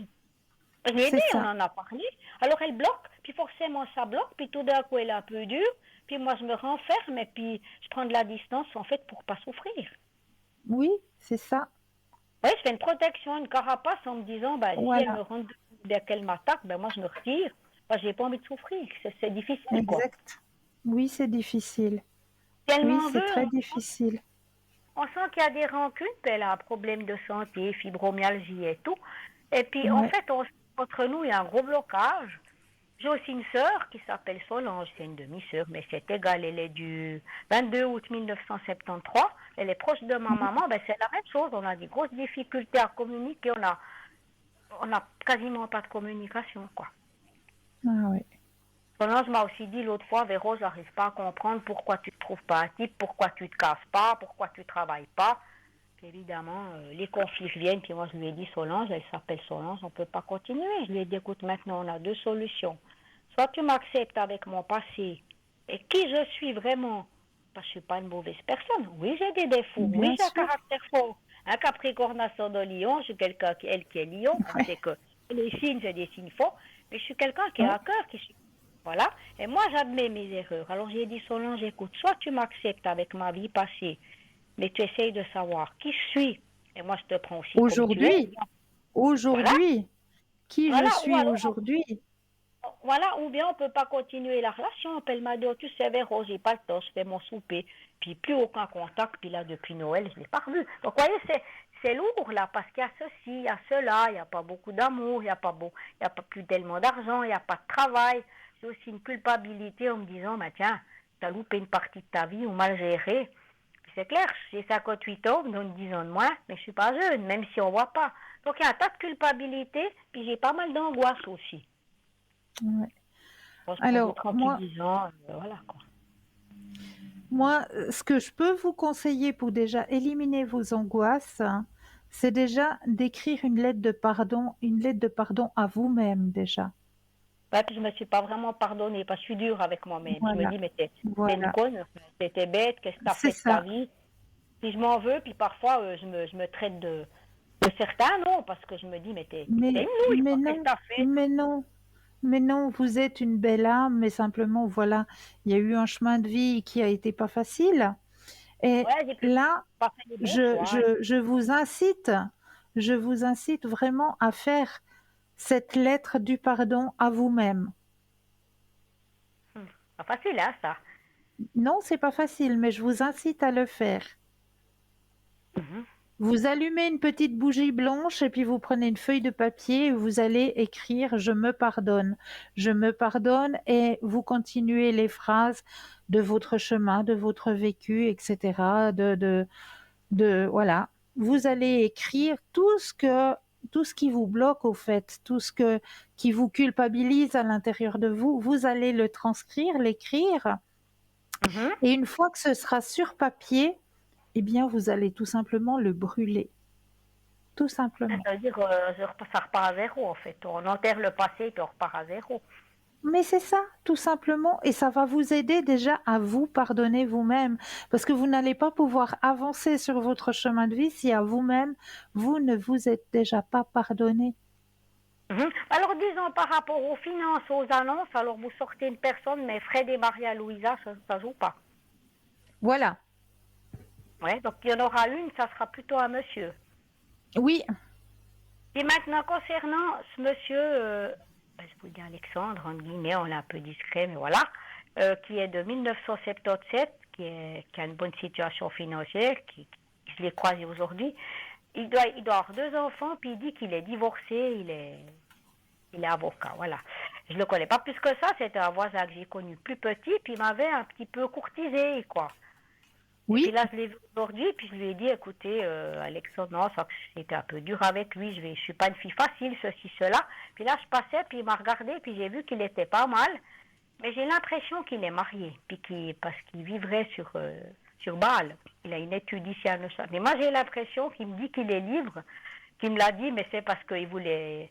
Je l'ai C'est aidé, on ça. en a parlé. Alors elle bloque, puis forcément ça bloque, puis tout d'un coup elle est un peu dure, puis moi je me renferme et puis je prends de la distance en fait pour pas souffrir. Oui, c'est ça. Oui, je fais une protection, une carapace en me disant, bah, si elle me Voilà, rentre dès qu'elle m'attaque, ben moi je me retire. Moi, j'ai pas envie de souffrir. C'est difficile, quoi. exact. Oui, c'est difficile. Si elle Oui, m'en c'est veut, très difficile. on sent qu'il y a des rancunes, puis elle a un problème de santé, fibromyalgie et tout. Et puis, en Ouais. fait, entre nous, il y a un gros blocage. J'ai aussi une sœur qui s'appelle Solange, c'est une demi-sœur, mais c'est égal, elle est du 22 août 1973, elle est proche de ma Oui. maman, ben c'est la même chose, on a des grosses difficultés à communiquer, on a quasiment pas de communication, quoi. Ah ouais. Solange m'a aussi dit l'autre fois, Véro, j'arrive pas à comprendre pourquoi tu te trouves pas un type, pourquoi tu te casses pas, pourquoi tu travailles pas. Puis évidemment, les conflits viennent, puis moi je lui ai dit, Solange, elle s'appelle Solange, on peut pas continuer. Je lui ai dit, écoute, maintenant on a deux solutions. Soit tu m'acceptes avec mon passé et qui je suis vraiment, parce que je suis pas une mauvaise personne. Oui, j'ai des défauts, oui, Bien j'ai un sûr. caractère fort. Un capricorne ascendant lion, je suis quelqu'un qui est lion, on Ouais. sait que les signes, c'est des signes forts, mais je suis quelqu'un qui Ouais. a un cœur, qui suis voilà. Et moi, j'admets mes erreurs. Alors, j'ai dit, Solange, écoute, soit tu m'acceptes avec ma vie passée, mais tu essayes de savoir qui je suis. Et moi, je te prends aussi comme tu es. Aujourd'hui, Voilà. aujourd'hui, qui je Voilà. Ou suis alors, aujourd'hui. voilà. Ou bien on peut pas continuer la relation. Elle m'a dit, oh, tu sais, Véro, j'ai pas le temps, je fais mon souper. Puis plus aucun contact. Puis là, depuis Noël, je l'ai pas revu. Donc, vous voyez, c'est lourd, là, parce qu'il y a ceci, il y a cela, il n'y a pas beaucoup d'amour, il y a pas plus tellement d'argent, il n'y a pas de travail. J'ai aussi une culpabilité en me disant, bah, tiens, tu as loupé une partie de ta vie ou mal géré. Puis c'est clair, j'ai 58 ans, donc 10 ans de moins, mais je suis pas jeune, même si on voit pas. Donc il y a un tas de culpabilité, puis j'ai pas mal d'angoisse aussi. Ouais. Moi, je prends Alors, d'autres tranquillisants, voilà, quoi. ce que je peux vous conseiller pour déjà éliminer vos angoisses, hein, c'est déjà d'écrire une lettre de pardon à vous-même déjà. Ouais, puis je me suis pas vraiment pardonnée, parce que je suis dure avec moi-même. Je me Voilà, dis, mais t'es une voilà. conne, t'es bête, qu'est-ce que t'as C'est fait de ta ça. vie? Puis je m'en veux, puis parfois je me traite de certains, non, parce que je me dis, mais t'es Mais, une nouille, mais quoi, qu'est-ce que non, t'as fait? mais non, mais non, vous êtes une belle âme, mais simplement, voilà, il y a eu un chemin de vie qui a été pas facile. Et Ouais, j'ai peut-être là, pas fait les bons choix. je vous incite vraiment à faire cette lettre du pardon à vous-même. Pas facile, hein, ça. Non, c'est pas facile, mais je vous incite à le faire. Mhm. Vous allumez une petite bougie blanche et puis vous prenez une feuille de papier et vous allez écrire «Je me pardonne». Je me pardonne et vous continuez les phrases de votre chemin, de votre vécu, et cetera, voilà. Vous allez écrire tout ce qui vous bloque au fait, qui vous culpabilise à l'intérieur de vous, vous allez le transcrire, l'écrire Mhm. et une fois que ce sera sur papier, eh bien vous allez tout simplement le brûler, tout simplement. Ça veut dire ça repart à zéro en fait. On enterre le passé puis on repart à zéro. Mais c'est ça, tout simplement, et ça va vous aider déjà à vous pardonner vous-même, parce que vous n'allez pas pouvoir avancer sur votre chemin de vie si à vous-même, vous ne vous êtes déjà pas pardonné. Mhm. Alors disons par rapport aux finances, aux annonces, alors vous sortez une personne, mais Fred et Maria Louisa, ça joue pas. Voilà. Ouais, donc il y en aura une, ça sera plutôt un monsieur. Oui, Et maintenant concernant ce monsieur, je vous dis Alexandre, entre guillemets, on est un peu discret, mais voilà, qui est de 1977, qui a une bonne situation financière, je l'ai croisé aujourd'hui. Il doit avoir 2 enfants, puis il dit qu'il est divorcé, il est avocat, voilà. Je le connais pas plus que ça, c'était un voisin que j'ai connu plus petit, puis il m'avait un petit peu courtisé, quoi. Et puis oui, là, je l'ai vu aujourd'hui, puis je lui ai dit, écoutez, Alexandre, non, ça, c'était un peu dur avec lui, je suis pas une fille facile, ceci, cela. Puis là, je passais, puis il m'a regardé, puis j'ai vu qu'il était pas mal, mais j'ai l'impression qu'il est marié, puis parce qu'il vivrait sur Bâle. Il a une étude ici à Neuchâtel. Mais moi, j'ai l'impression qu'il me dit qu'il est libre, qu'il me l'a dit, mais c'est parce qu'il voulait,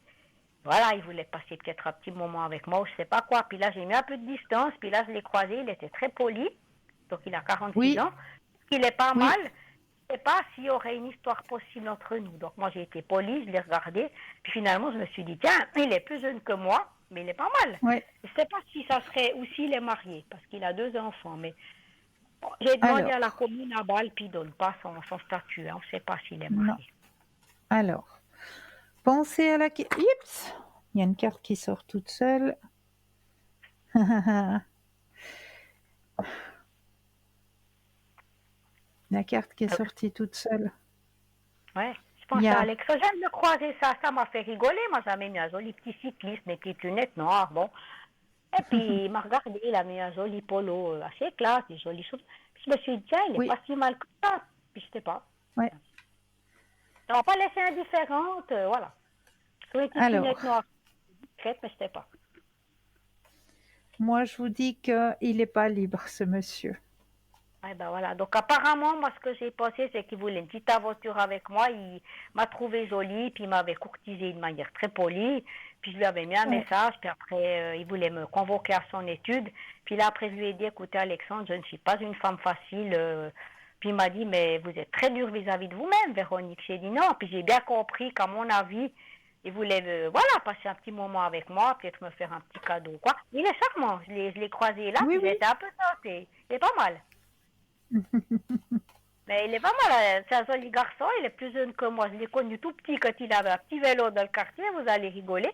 voilà, il voulait passer peut-être un petit moment avec moi, ou je sais pas quoi. Puis là, j'ai mis un peu de distance, puis là, je l'ai croisé, il était très poli, donc il a 46 oui, ans. Il est pas mal. oui. Je ne sais pas s'il y aurait une histoire possible entre nous. Donc moi j'ai été polie, je l'ai regardé, puis finalement je me suis dit, tiens, il est plus jeune que moi, mais il est pas mal. Ouais. Je ne sais pas si ça serait, ou s'il est marié, parce qu'il a 2 enfants, mais bon, j'ai demandé à la Alors, commune à Bâle, puis il ne donne pas son statut, hein. On ne sait pas s'il est non. marié. Alors, pensez à la... Oups, il y a une carte qui sort toute seule. La carte qui est sortie toute seule. Ouais. Je Il y pense à a... Alex. J'aime le croiser, ça m'a fait rigoler. Moi j'avais mis un joli petit cycliste, mes petites lunettes noires, bon. Et puis, il m'a regardé, il a mis un joli polo assez classe, des jolies choses. Puis je me suis dit, tiens, il n'est Oui, pas si mal que ça. Puis je sais pas. ouais. Ça m'a pas laissé indifférente, voilà. Sur les petites Alors, lunettes noires, discrètes, mais je sais pas. moi je vous dis qu'il n'est pas libre, ce monsieur. Eh ben voilà. Donc apparemment, moi, ce que j'ai pensé, c'est qu'il voulait une petite aventure avec moi. Il m'a trouvé jolie, puis il m'avait courtisé d'une manière très polie. Puis je lui avais mis un Ouais. message, puis après, il voulait me convoquer à son étude. Puis là, après, je lui ai dit, écoutez, Alexandre, je ne suis pas une femme facile. Puis il m'a dit, mais vous êtes très dur vis-à-vis de vous-même, Véronique. J'ai dit non. Puis j'ai bien compris qu'à mon avis, il voulait, voilà, passer un petit moment avec moi, peut-être me faire un petit cadeau, quoi. Il est charmant. Je l'ai croisé là, Oui, puis oui. j'étais un peu tentée. Il est pas mal. Mais il est pas mal, c'est un joli garçon, il est plus jeune que moi. Je l'ai connu tout petit quand il avait un petit vélo dans le quartier, vous allez rigoler.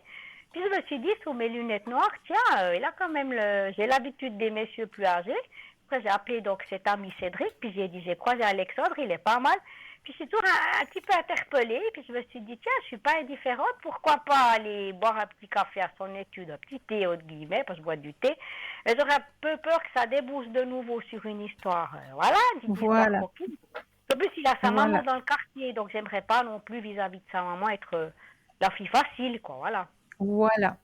Puis je me suis dit, sous mes lunettes noires, tiens, il a quand même j'ai l'habitude des messieurs plus âgés. Après, j'ai appelé donc cet ami Cédric, puis j'ai dit, j'ai croisé Alexandre, il est pas mal. Puis je suis toujours un petit peu interpellée, puis je me suis dit, tiens, je suis pas indifférente, pourquoi pas aller boire un petit café à son étude, un petit thé, entre guillemets, parce que je bois du thé. Mais j'aurais un peu peur que ça débouche de nouveau sur une histoire, voilà, une petite histoire Voilà, coquine. En plus, il a sa maman voilà, dans le quartier, donc j'aimerais pas non plus vis-à-vis de sa maman être la fille facile, quoi, voilà. voilà.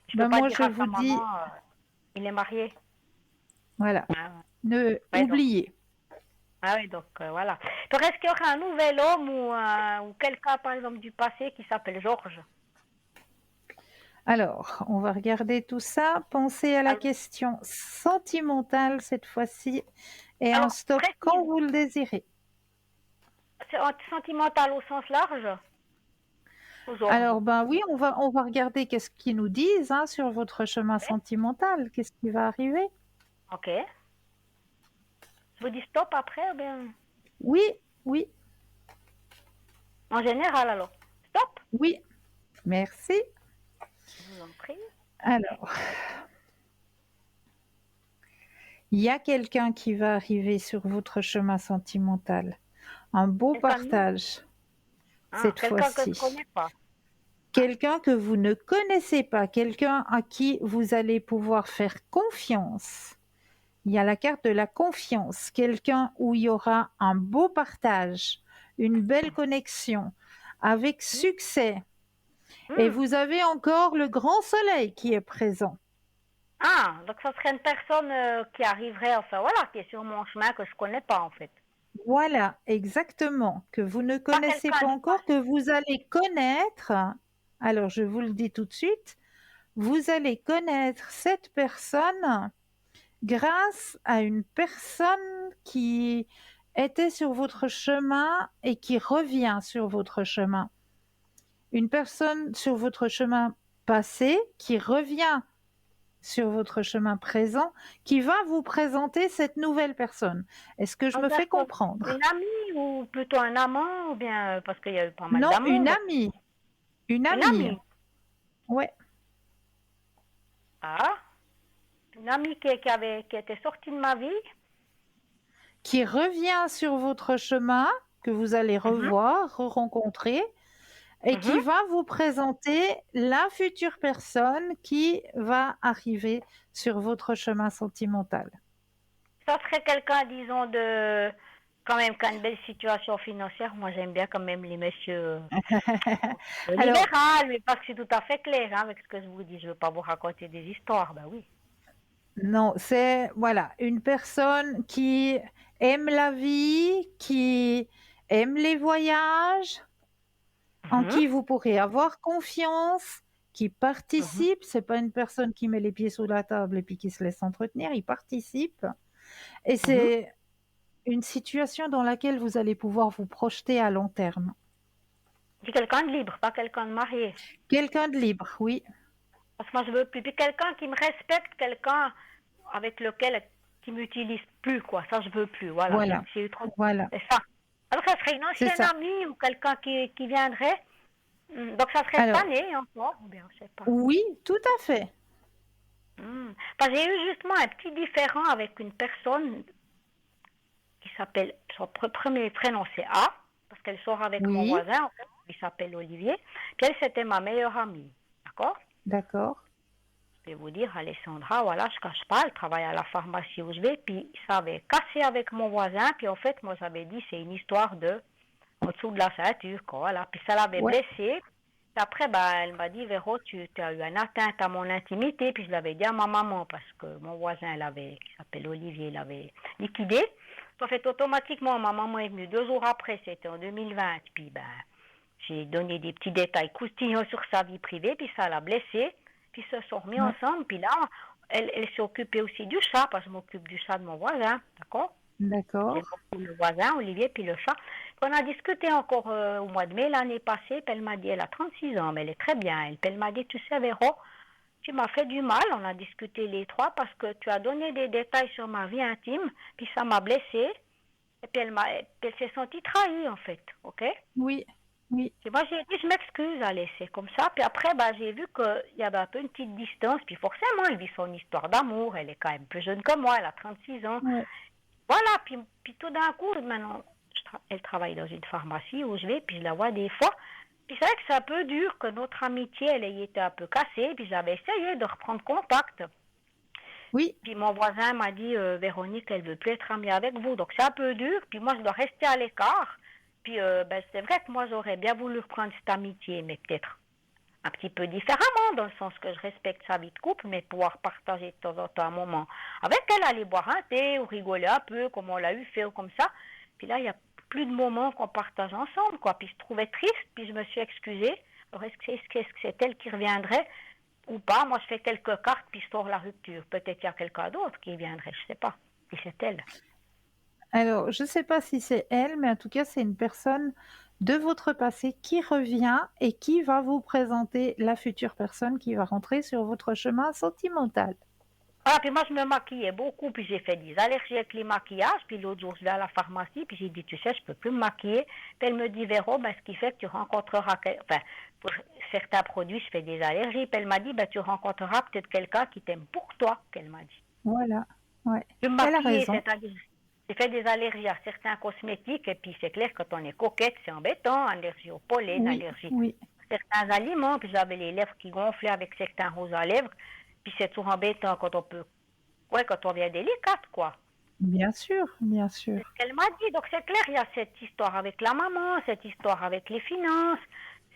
Je peux Ben pas moi dire je à vous sa dis, maman, il est marié. voilà, Ah, ouais, donc, oubliez. ah oui, donc voilà. Donc, est-ce qu'il y aura un nouvel homme ou quelqu'un, par exemple, du passé qui s'appelle Georges? Alors, on va regarder tout ça. Pensez à la Alors, question sentimentale cette fois-ci et un alors, stop quand précise, vous le désirez. c'est sentimental au sens large ou Georges? Alors, ben oui, on va regarder qu'est-ce qu'ils nous disent hein, sur votre chemin Ok. sentimental. Qu'est-ce qui va arriver? Ok. Je vous dis stop après, ou bien Oui, oui, en général alors. Stop, oui. Merci. je vous en prie. Alors, il y a quelqu'un qui va arriver sur votre chemin sentimental. Un beau Quelqu'un de nouveau. partage, cette Quelqu'un que je fois-ci. connais pas. Quelqu'un que vous ne connaissez pas, quelqu'un à qui vous allez pouvoir faire confiance. Il y a la carte de la confiance, quelqu'un où il y aura un beau partage, une belle connexion, avec succès. Et Hmm. vous avez encore le grand soleil qui est présent. Donc ça serait une personne qui arriverait, enfin voilà, qui est sur mon chemin que je connais pas en fait. Voilà, exactement, que vous ne Pas connaissez quelqu'un pas du encore, passé. que vous allez connaître. Alors, je vous le dis tout de suite, vous allez connaître cette personne grâce à une personne qui était sur votre chemin et qui revient sur votre chemin. Une personne sur votre chemin passé qui revient sur votre chemin présent, qui va vous présenter cette nouvelle personne. Est-ce que je me fais D'accord. comprendre? Une amie ou plutôt un amant ou bien parce qu'il y a eu pas mal Non, d'amants. une Donc amie. Une une amie. amie. Ouais. Ah, une amie qui était sortie de ma vie. Qui revient sur votre chemin, que vous allez Mhm, revoir, re-rencontrer, et qui mhm. va vous présenter la future personne qui va arriver sur votre chemin sentimental. Ça serait quelqu'un, disons, de quand même qui a une belle situation financière. Moi, j'aime bien quand même les messieurs Alors, libéral, mais parce que c'est tout à fait clair hein, avec ce que je vous dis. Je ne veux pas vous raconter des histoires. Ben oui. non, c'est voilà, une personne qui aime la vie, qui aime les voyages, en Mhm, qui vous pourrez avoir confiance, qui mhm, participe. C'est pas une personne qui met les pieds sous la table et puis qui se laisse entretenir. Il participe. Et mhm. c'est une situation dans laquelle vous allez pouvoir vous projeter à long terme. C'est quelqu'un de libre, pas quelqu'un de marié. Quelqu'un de libre, oui. Parce que moi, je veux plus. Puis quelqu'un qui me respecte, quelqu'un avec lequel qui m'utilise plus, quoi. Ça, je veux plus. Voilà. Voilà, J'ai eu trop. voilà, C'est ça. Alors, ça serait une c'est ancienne ça. amie ou quelqu'un qui viendrait. Donc, ça serait cette Alors, année encore, ou bien, je sais pas. oui, tout à fait. Parce que j'ai eu justement un petit différend avec une personne qui s'appelle, son premier prénom c'est A, parce qu'elle sort avec mon Oui, voisin, en fait, il s'appelle Olivier. Puis elle, c'était ma meilleure amie. D'accord? d'accord. Je vais vous dire, Alessandra, voilà, je cache pas, elle travaille à la pharmacie où je vais, puis ça avait cassé avec mon voisin, puis en fait, moi j'avais dit, c'est une histoire de en dessous de la ceinture, quoi, voilà. Puis ça l'avait Ouais, blessée. Puis après, bah, elle m'a dit, Véro, tu as eu une atteinte à mon intimité, puis je l'avais dit à ma maman, parce que mon voisin, qui s'appelle Olivier, l'avait liquidé. En fait, automatiquement, ma maman est venue 2 jours après, c'était en 2020, puis ben, j'ai donné des petits détails croustillants sur sa vie privée, puis ça l'a blessée. Puis ils se sont remis ouais, ensemble, puis là, elle s'est occupée aussi du chat, parce que je m'occupe du chat de mon voisin, d'accord? d'accord. J'aime beaucoup le voisin, Olivier, puis le chat. On a discuté encore au mois de mai l'année passée, puis elle m'a dit, elle a 36 ans, mais elle est très bien. Puis elle m'a dit, tu sais, Véro, tu m'as fait du mal, on a discuté les trois, parce que tu as donné des détails sur ma vie intime, puis ça m'a blessée. Et puis elle s'est sentie trahie, en fait, ok? Oui, oui, Et moi, j'ai dit, je m'excuse, allez, c'est comme ça. Puis après, bah, j'ai vu qu'il y avait un peu une petite distance. Puis forcément, elle vit son histoire d'amour. Elle est quand même plus jeune que moi, elle a 36 ans. ouais. Voilà, puis tout d'un coup, maintenant, elle travaille dans une pharmacie où je vais, puis je la vois des fois. Puis c'est vrai que c'est un peu dur que notre amitié, elle ait été un peu cassée. Puis j'avais essayé de reprendre contact. Oui, Puis mon voisin m'a dit, Véronique, elle veut plus être amie avec vous. Donc c'est un peu dur. Puis moi, je dois rester à l'écart. Puis ben, c'est vrai que moi, j'aurais bien voulu reprendre cette amitié, mais peut-être un petit peu différemment, dans le sens que je respecte sa vie de couple, mais pouvoir partager de temps en temps un moment avec elle, aller boire un thé ou rigoler un peu, comme on l'a eu fait ou comme ça. Puis là, il n'y a plus de moments qu'on partage ensemble, quoi. Puis je trouvais triste, puis je me suis excusée. Alors, est-ce que c'est elle qui reviendrait ou pas? Moi, je fais quelques cartes, puis je sors la rupture. Peut-être qu'il y a quelqu'un d'autre qui viendrait, je sais pas, si c'est elle. alors je ne sais pas si c'est elle, mais en tout cas, c'est une personne de votre passé qui revient et qui va vous présenter la future personne qui va rentrer sur votre chemin sentimental. Ah, puis moi, je me maquillais beaucoup, puis j'ai fait des allergies avec les maquillages. Puis l'autre jour, je vais à la pharmacie, puis j'ai dit, tu sais, je peux plus me maquiller. Puis elle me dit, Véro, ben, ce qui fait que tu rencontreras, enfin, pour certains produits, je fais des allergies. Puis elle m'a dit, ben, tu rencontreras peut-être quelqu'un qui t'aime pour toi, qu'elle m'a dit. Voilà, ouais. Je me Elle a maquillais, raison. c'est-à-dire, J'ai fait des allergies à certains cosmétiques et puis c'est clair, quand on est coquette, c'est embêtant. Allergie au pollen, Oui, allergie oui. à certains aliments. Puis j'avais les lèvres qui gonflaient avec certains roses à lèvres. Puis c'est toujours embêtant quand on peut, ouais, quand on devient délicate, quoi. Bien sûr, bien C'est sûr. ce qu'elle m'a dit. Donc c'est clair, il y a cette histoire avec la maman, cette histoire avec les finances,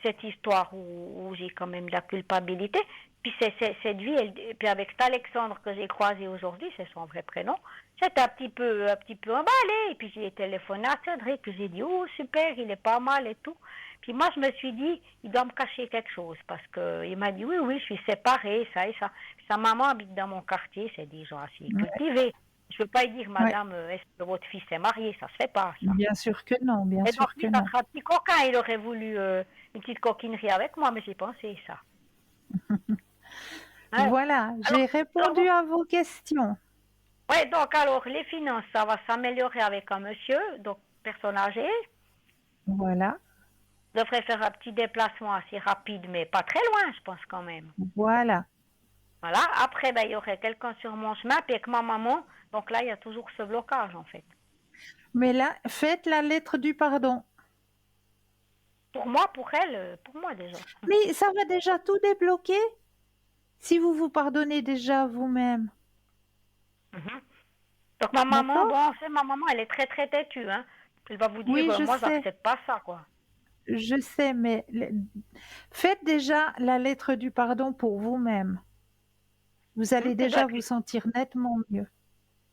cette histoire où j'ai quand même de la culpabilité. Puis cette vie, puis avec cet Alexandre que j'ai croisé aujourd'hui, c'est son vrai prénom, j'étais un petit peu emballée. Et puis j'ai téléphoné à Cédric, puis j'ai dit, oh super, il est pas mal et tout. Puis moi, je me suis dit, il doit me cacher quelque chose, parce qu'il m'a dit, oui, oui, je suis séparée, ça et ça. Sa maman habite dans mon quartier, c'est des gens assez Ouais, cultivés. Je ne peux pas lui dire, ouais. madame, est-ce que votre fils est marié? Ça se fait pas, ça. Bien sûr que non, bien Et donc, sûr que lui, ça non. sera un petit coquin. Il aurait voulu une petite coquinerie avec moi, mais j'ai pensé ça. Hein. Voilà, Alors, j'ai alors répondu à vos questions. ouais, donc, alors, les finances, ça va s'améliorer avec un monsieur, donc, personne âgée. Voilà, Je devrais faire un petit déplacement assez rapide, mais pas très loin, je pense quand même. voilà. Voilà. Après, ben, il y aurait quelqu'un sur mon chemin, puis avec ma maman. Donc là, il y a toujours ce blocage, en fait. Mais là, faites la lettre du pardon. Pour moi, pour elle, pour moi déjà. Mais ça va déjà tout débloquer si vous vous pardonnez déjà vous-même. Mhm. Donc ma maman, D'accord? bon, c'est ma maman, elle est très très têtue, hein. Elle va vous dire, Oui, moi, j'accepte pas ça, quoi. je sais, mais faites déjà la lettre du pardon pour vous-même. Vous allez Je dois déjà vous écrire, sentir nettement mieux.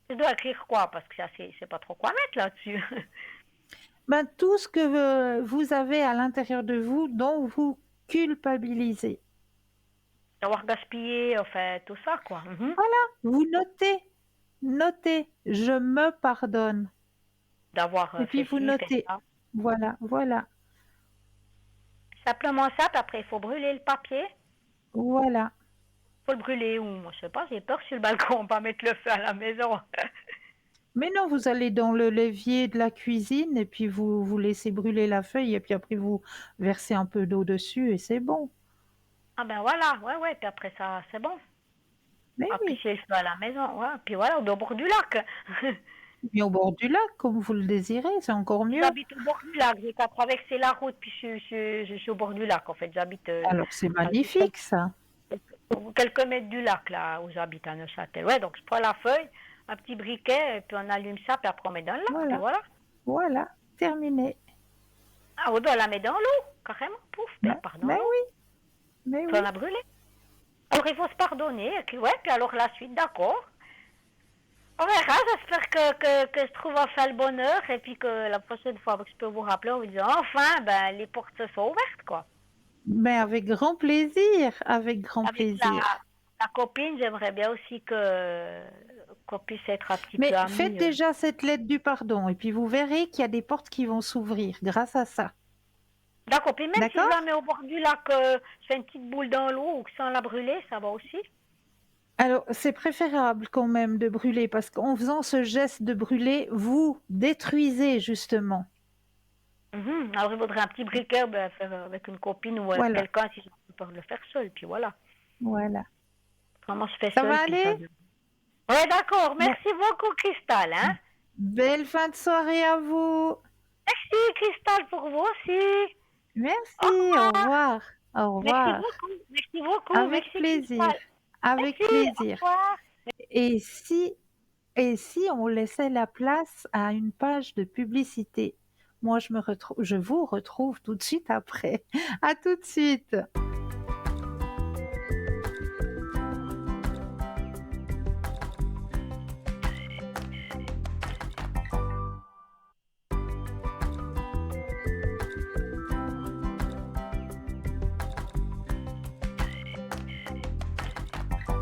je dois écrire quoi? Parce que ça, c'est pas trop quoi mettre là-dessus. Ben, tout ce que vous avez à l'intérieur de vous dont vous culpabilisez. D'avoir gaspillé, enfin, tout ça, quoi. Mhm. Voilà, vous notez, notez, je me pardonne. D'avoir Et puis fait vous ci, fait notez. ça. Voilà, voilà, Simplement ça, puis après, il faut brûler le papier. voilà. Faut le brûler où? Moi, je sais pas, j'ai peur sur le balcon, pas mettre le feu à la maison. Mais non, vous allez dans le l'évier de la cuisine et puis vous laissez brûler la feuille et puis après vous versez un peu d'eau dessus et c'est bon. Ah ben voilà, ouais, ouais, puis après ça, c'est bon. Mais oui, Appliquer le feu à la maison, ouais. Puis voilà, au bord du lac. bien au bord du lac comme vous le désirez, c'est encore mieux. J'habite au bord du lac, j'ai qu'à traverser la route, puis je suis au bord du lac, en fait. J'habite Alors c'est à magnifique ça. quelques mètres du lac, là, où j'habite à Neuchâtel. Ouais, donc je prends la feuille, un petit briquet, et puis on allume ça, puis après on met dans le lac, puis Voilà, voilà. voilà, terminé. Ah, on doit la mettre dans l'eau, carrément, pouf, puis elle part dans Mais l'eau, oui, mais puis oui. on a brûlé. Alors il faut se pardonner, et puis ouais, puis alors la suite, d'accord. On verra, j'espère que je trouve enfin le bonheur, et puis que la prochaine fois que je peux vous rappeler, on vous dit enfin, ben, les portes se sont ouvertes, quoi. Mais avec grand plaisir, avec grand Avec plaisir. la copine, j'aimerais bien aussi que qu'on puisse être un petit peu Mais faites amis. déjà cette lettre du pardon et puis vous verrez qu'il y a des portes qui vont s'ouvrir grâce à ça. D'accord, puis même si je la D'accord? mets au bord du lac, je fais une petite boule dans l'eau ou que sans la brûler, ça va aussi. Alors, c'est préférable quand même de brûler parce qu'en faisant ce geste de brûler, vous détruisez justement. Mhm. Alors il faudrait un petit briquet, ben, faire avec une copine ou avec Voilà, quelqu'un si je peux pas le faire seul, puis voilà. voilà. Vraiment, je fais Ça seul, va puis ça. aller? Ouais, d'accord, Bon, merci beaucoup, Cristal, hein. belle fin de soirée à vous. Merci, Cristal, pour vous aussi. Au Merci, au revoir. revoir. Au Merci revoir. beaucoup, merci beaucoup, Avec merci, Cristal. plaisir. Avec Merci, au plaisir. revoir. Et si Et si on laissait la place à une page de publicité? Moi, je vous retrouve tout de suite après. À tout de suite.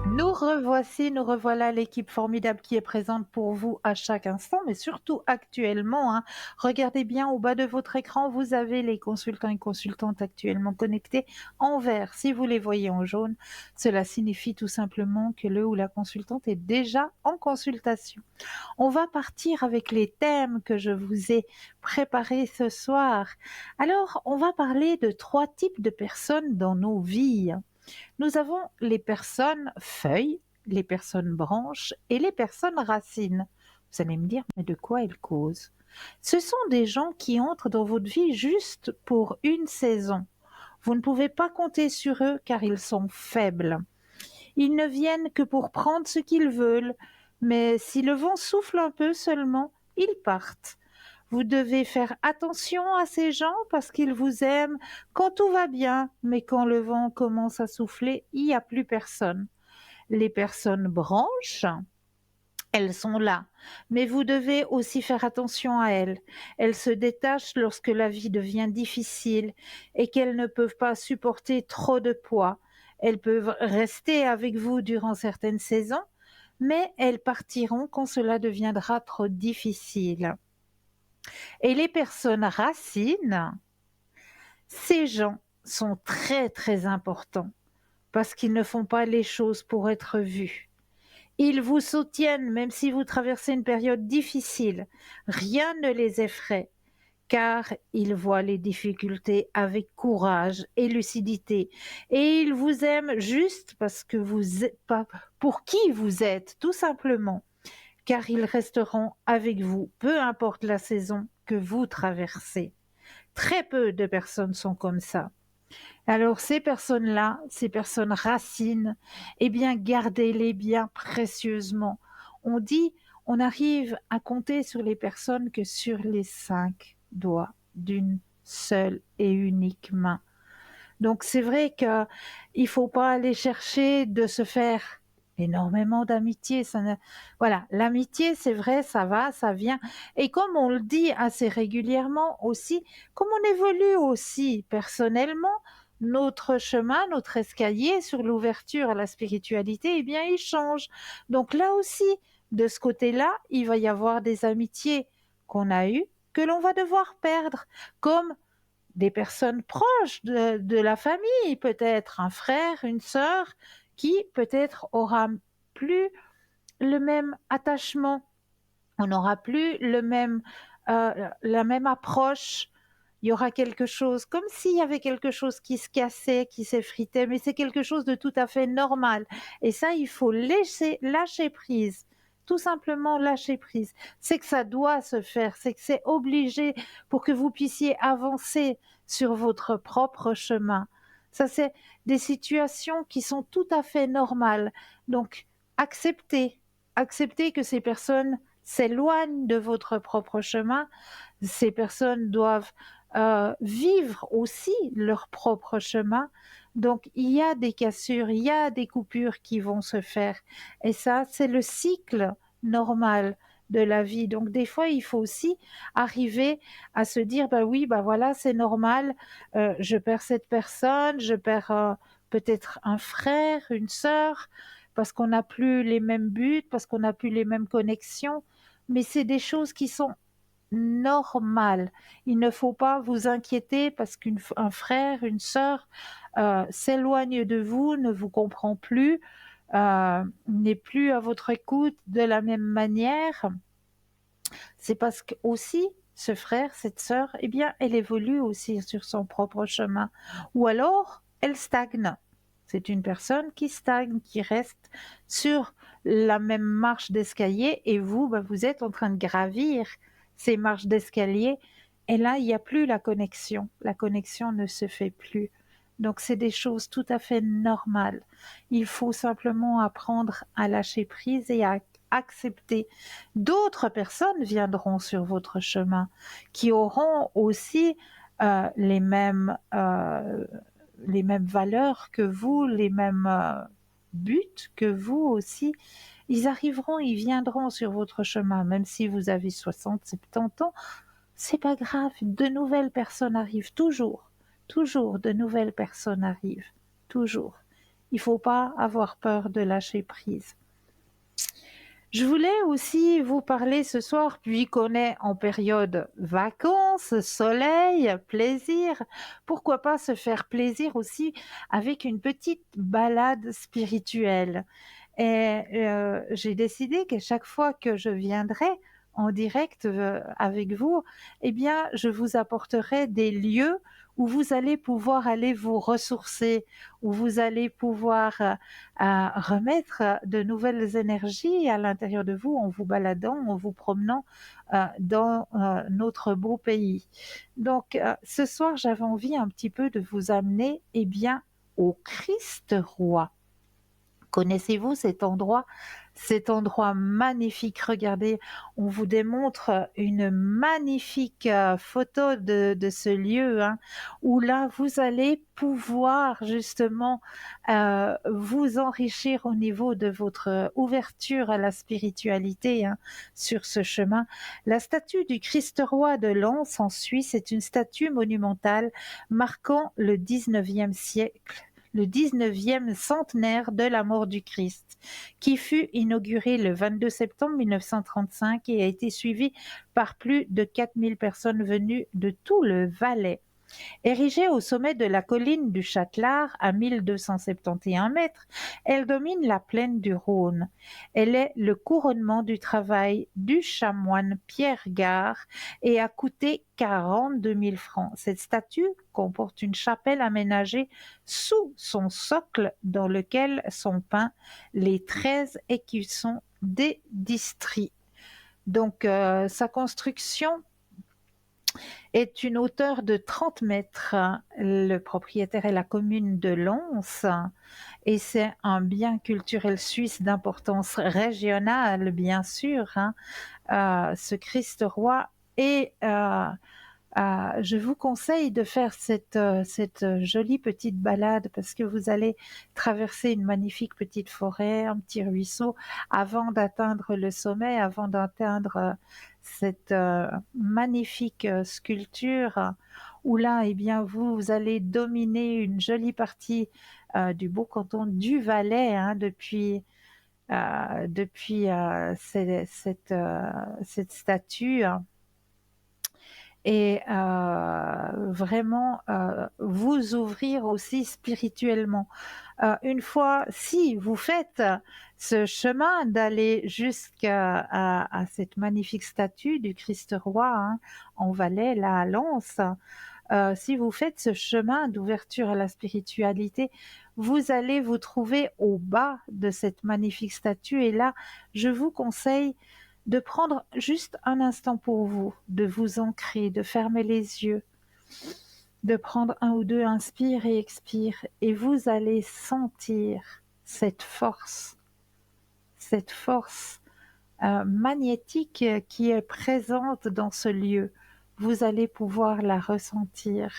Nous revoilà l'équipe formidable qui est présente pour vous à chaque instant, mais surtout actuellement, hein. Regardez bien au bas de votre écran, vous avez les consultants et consultantes actuellement connectés en vert. Si vous les voyez en jaune, cela signifie tout simplement que le ou la consultante est déjà en consultation. On va partir avec les thèmes que je vous ai préparés ce soir. Alors, on va parler de 3 types de personnes dans nos vies. Nous avons les personnes feuilles, les personnes branches et les personnes racines. Vous allez me dire, mais de quoi elle cause? Ce sont des gens qui entrent dans votre vie juste pour une saison. Vous ne pouvez pas compter sur eux car ils sont faibles. Ils ne viennent que pour prendre ce qu'ils veulent, mais si le vent souffle un peu seulement, ils partent. Vous devez faire attention à ces gens parce qu'ils vous aiment quand tout va bien, mais quand le vent commence à souffler, il n'y a plus personne. Les personnes branches, elles sont là, mais vous devez aussi faire attention à elles. Elles se détachent lorsque la vie devient difficile et qu'elles ne peuvent pas supporter trop de poids. Elles peuvent rester avec vous durant certaines saisons, mais elles partiront quand cela deviendra trop difficile. Et les personnes racines, ces gens sont très très importants parce qu'ils ne font pas les choses pour être vus. Ils vous soutiennent même si vous traversez une période difficile. Rien ne les effraie car ils voient les difficultés avec courage et lucidité. Et ils vous aiment juste parce que vous êtes pas pour qui vous êtes, tout simplement. Car ils resteront avec vous, peu importe la saison que vous traversez. Très peu de personnes sont comme ça. Alors ces personnes-là, ces personnes racines, eh bien gardez-les bien précieusement. On dit, on arrive à compter sur les personnes que sur les 5 doigts d'une seule et unique main. Donc c'est vrai qu'il ne faut pas aller chercher de se faire énormément d'amitié. Voilà, l'amitié, c'est vrai, ça va, ça vient. Et comme on le dit assez régulièrement aussi, comme on évolue aussi personnellement, notre chemin, notre escalier sur l'ouverture à la spiritualité, eh bien, il change. Donc là aussi, de ce côté-là, il va y avoir des amitiés qu'on a eues que l'on va devoir perdre, comme des personnes proches de la famille, peut-être un frère, une sœur, qui peut-être aura plus le même attachement, on n'aura plus la même approche. Il y aura quelque chose, comme s'il y avait quelque chose qui se cassait, qui s'effritait, mais c'est quelque chose de tout à fait normal. Et ça, il faut lâcher prise. Tout simplement lâcher prise. C'est que ça doit se faire, c'est que c'est obligé pour que vous puissiez avancer sur votre propre chemin. Ça, c'est des situations qui sont tout à fait normales. Donc, acceptez que ces personnes s'éloignent de votre propre chemin. Ces personnes doivent vivre aussi leur propre chemin. Donc, il y a des cassures, il y a des coupures qui vont se faire. Et ça, c'est le cycle normal de la vie. Donc, des fois, il faut aussi arriver à se dire, bah oui, bah voilà, c'est normal, je perds cette personne, je perds peut-être un frère, une sœur, parce qu'on n'a plus les mêmes buts, parce qu'on n'a plus les mêmes connexions. Mais c'est des choses qui sont normales. Il ne faut pas vous inquiéter parce qu'un frère, une sœur s'éloigne de vous, ne vous comprend plus, n'est plus à votre écoute de la même manière. C'est parce que aussi ce frère, cette sœur, eh bien, elle évolue aussi sur son propre chemin. Ou alors, elle stagne. C'est une personne qui stagne, qui reste sur la même marche d'escalier et vous, bah, vous êtes en train de gravir ces marches d'escalier et là, il n'y a plus la connexion. La connexion ne se fait plus. Donc, c'est des choses tout à fait normales. Il faut simplement apprendre à lâcher prise et à accepter. D'autres personnes viendront sur votre chemin qui auront aussi les mêmes valeurs que vous, les mêmes buts que vous aussi. Ils arriveront, ils viendront sur votre chemin, même si vous avez 60, 70 ans, c'est pas grave, de nouvelles personnes arrivent toujours, toujours de nouvelles personnes arrivent, toujours. Il faut pas avoir peur de lâcher prise. Je voulais aussi vous parler ce soir, puis qu'on est en période vacances, soleil, plaisir. Pourquoi pas se faire plaisir aussi avec une petite balade spirituelle. Et j'ai décidé qu'à chaque fois que je viendrai en direct avec vous, eh bien, je vous apporterai des lieux où vous allez pouvoir aller vous ressourcer, où vous allez pouvoir remettre de nouvelles énergies à l'intérieur de vous en vous baladant, en vous promenant dans notre beau pays. Donc, ce soir, j'avais envie un petit peu de vous amener, eh bien, au Christ Roi. Connaissez-vous cet endroit magnifique? Regardez, on vous démontre une magnifique photo de ce lieu, hein, où là, vous allez pouvoir justement vous enrichir au niveau de votre ouverture à la spiritualité, hein, sur ce chemin. La statue du Christ Roi de Lens en Suisse est une statue monumentale marquant le 19e siècle, le 19e centenaire de la mort du Christ, qui fut inauguré le 22 septembre 1935 et a été suivi par plus de 4000 personnes venues de tout le Valais. Érigée au sommet de la colline du Châtelard à 1271 mètres, elle domine la plaine du Rhône. Elle est le couronnement du travail du chanoine Pierre Gare et a coûté 42 000 francs. Cette statue comporte une chapelle aménagée sous son socle dans lequel sont peints les 13 écussons des districts. Donc, sa construction est une hauteur de 30 mètres. Le propriétaire est la commune de Lens et c'est un bien culturel suisse d'importance régionale, bien sûr, hein, ce Christ Roi. Et je vous conseille de faire cette jolie petite balade parce que vous allez traverser une magnifique petite forêt, un petit ruisseau avant d'atteindre le sommet, avant d'atteindre cette magnifique sculpture où là, eh bien, vous allez dominer une jolie partie du beau canton du Valais, hein, depuis cette statue. Et vraiment vous ouvrir aussi spirituellement. Une fois, si vous faites ce chemin d'aller jusqu'à cette magnifique statue du Christ Roi, hein, en Valais, là à Lens, si vous faites ce chemin d'ouverture à la spiritualité, vous allez vous trouver au bas de cette magnifique statue. Et là, je vous conseille de prendre juste un instant pour vous, de vous ancrer, de fermer les yeux, de prendre un ou deux inspire et expire, et vous allez sentir cette force magnétique qui est présente dans ce lieu. Vous allez pouvoir la ressentir.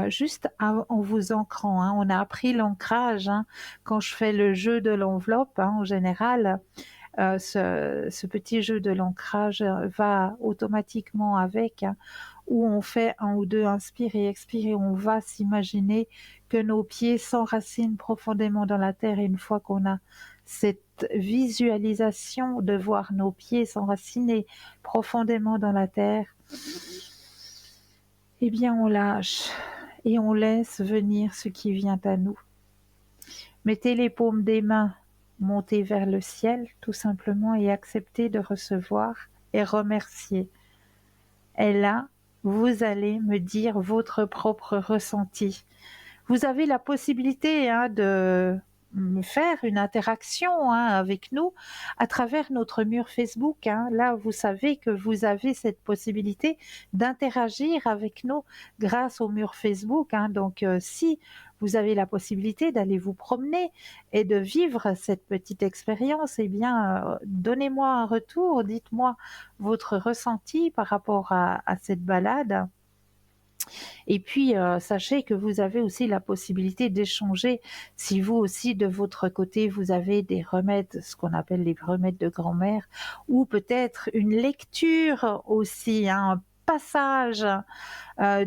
Juste en vous ancrant, hein. On a appris l'ancrage, hein, quand je fais le jeu de l'enveloppe, hein, en général. Ce petit jeu de l'ancrage va automatiquement avec, hein, où on fait un ou deux inspire et expire et on va s'imaginer que nos pieds s'enracinent profondément dans la terre. Et une fois qu'on a cette visualisation de voir nos pieds s'enraciner profondément dans la terre, eh bien on lâche et on laisse venir ce qui vient à nous. Mettez les paumes des mains montez vers le ciel, tout simplement, et acceptez de recevoir et remercier. Et là, vous allez me dire votre propre ressenti. Vous avez la possibilité, hein, de faire une interaction, hein, avec nous à travers notre mur Facebook, hein. Là, vous savez que vous avez cette possibilité d'interagir avec nous grâce au mur Facebook, hein. Donc, si vous avez la possibilité d'aller vous promener et de vivre cette petite expérience, eh bien, donnez-moi un retour, dites-moi votre ressenti par rapport à cette balade. Et puis, sachez que vous avez aussi la possibilité d'échanger si vous aussi, de votre côté, vous avez des remèdes, ce qu'on appelle les remèdes de grand-mère, ou peut-être une lecture aussi, hein, un passage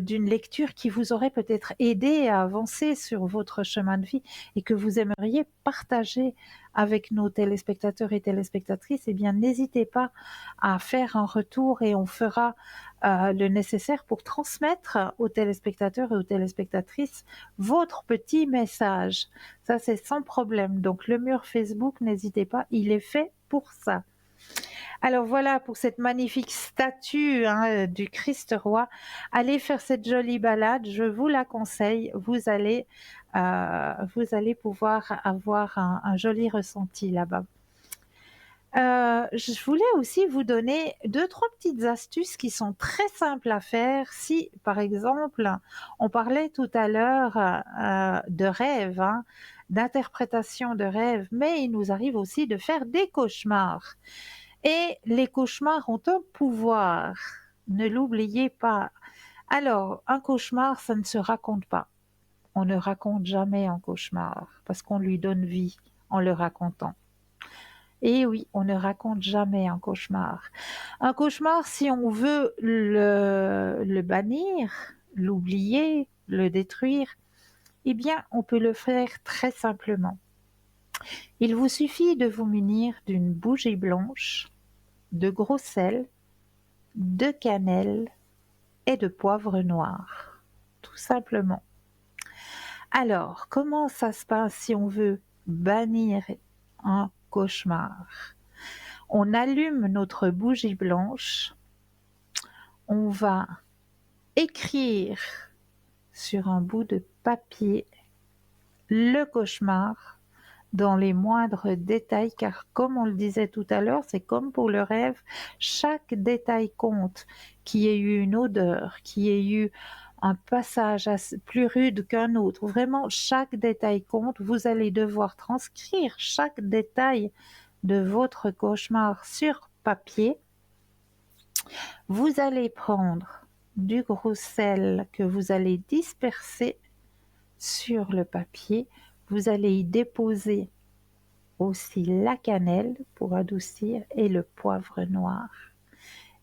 d'une lecture qui vous aurait peut-être aidé à avancer sur votre chemin de vie et que vous aimeriez partager avec nos téléspectateurs et téléspectatrices, eh bien, n'hésitez pas à faire un retour et on fera le nécessaire pour transmettre aux téléspectateurs et aux téléspectatrices votre petit message. Ça, c'est sans problème. Donc, le mur Facebook, n'hésitez pas, il est fait pour ça. Alors voilà pour cette magnifique statue hein, du Christ roi. Allez faire cette jolie balade, je vous la conseille. Vous allez pouvoir avoir un joli ressenti là-bas. Je voulais aussi vous donner 2-3 petites astuces qui sont très simples à faire. Si, par exemple, on parlait tout à l'heure de rêve, hein, d'interprétation de rêve, mais il nous arrive aussi de faire des cauchemars. Et les cauchemars ont un pouvoir, ne l'oubliez pas. Alors, un cauchemar, ça ne se raconte pas. On ne raconte jamais un cauchemar parce qu'on lui donne vie en le racontant. Et oui, on ne raconte jamais un cauchemar. Un cauchemar, si on veut le bannir, l'oublier, le détruire, eh bien, on peut le faire très simplement. Il vous suffit de vous munir d'une bougie blanche, de gros sel, de cannelle et de poivre noir. Tout simplement. Alors, comment ça se passe si on veut bannir un cauchemar? On allume notre bougie blanche, on va écrire sur un bout de papier le cauchemar dans les moindres détails, car comme on le disait tout à l'heure, c'est comme pour le rêve, chaque détail compte, qu'il y ait eu une odeur, qu'il y ait eu un passage plus rude qu'un autre, vraiment chaque détail compte. Vous allez devoir transcrire chaque détail de votre cauchemar sur papier. Vous allez prendre du gros sel que vous allez disperser sur le papier. Vous allez y déposer aussi la cannelle pour adoucir et le poivre noir.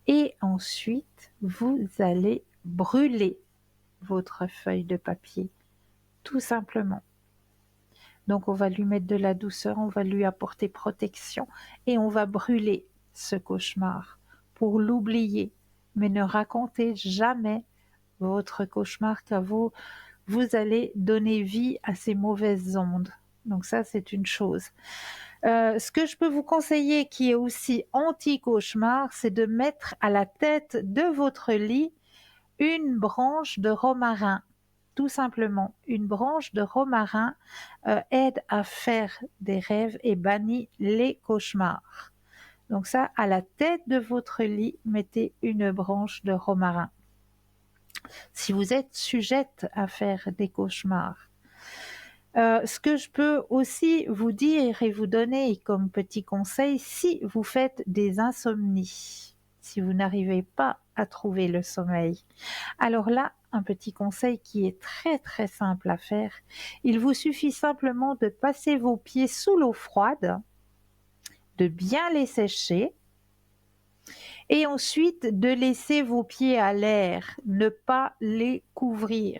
Et ensuite, vous allez brûler votre feuille de papier, tout simplement. Donc on va lui mettre de la douceur, on va lui apporter protection et on va brûler ce cauchemar pour l'oublier. Mais ne racontez jamais votre cauchemar car vous allez donner vie à ces mauvaises ondes. Donc ça, c'est une chose. Ce que je peux vous conseiller qui est aussi anti-cauchemar, c'est de mettre à la tête de votre lit une branche de romarin. Tout simplement, une branche de romarin aide à faire des rêves et bannit les cauchemars. Donc ça, à la tête de votre lit, mettez une branche de romarin. Si vous êtes sujette à faire des cauchemars. Ce que je peux aussi vous dire et vous donner comme petit conseil, si vous faites des insomnies, si vous n'arrivez pas à trouver le sommeil, alors là, un petit conseil qui est très très simple à faire, il vous suffit simplement de passer vos pieds sous l'eau froide, de bien les sécher, et ensuite de laisser vos pieds à l'air, ne pas les couvrir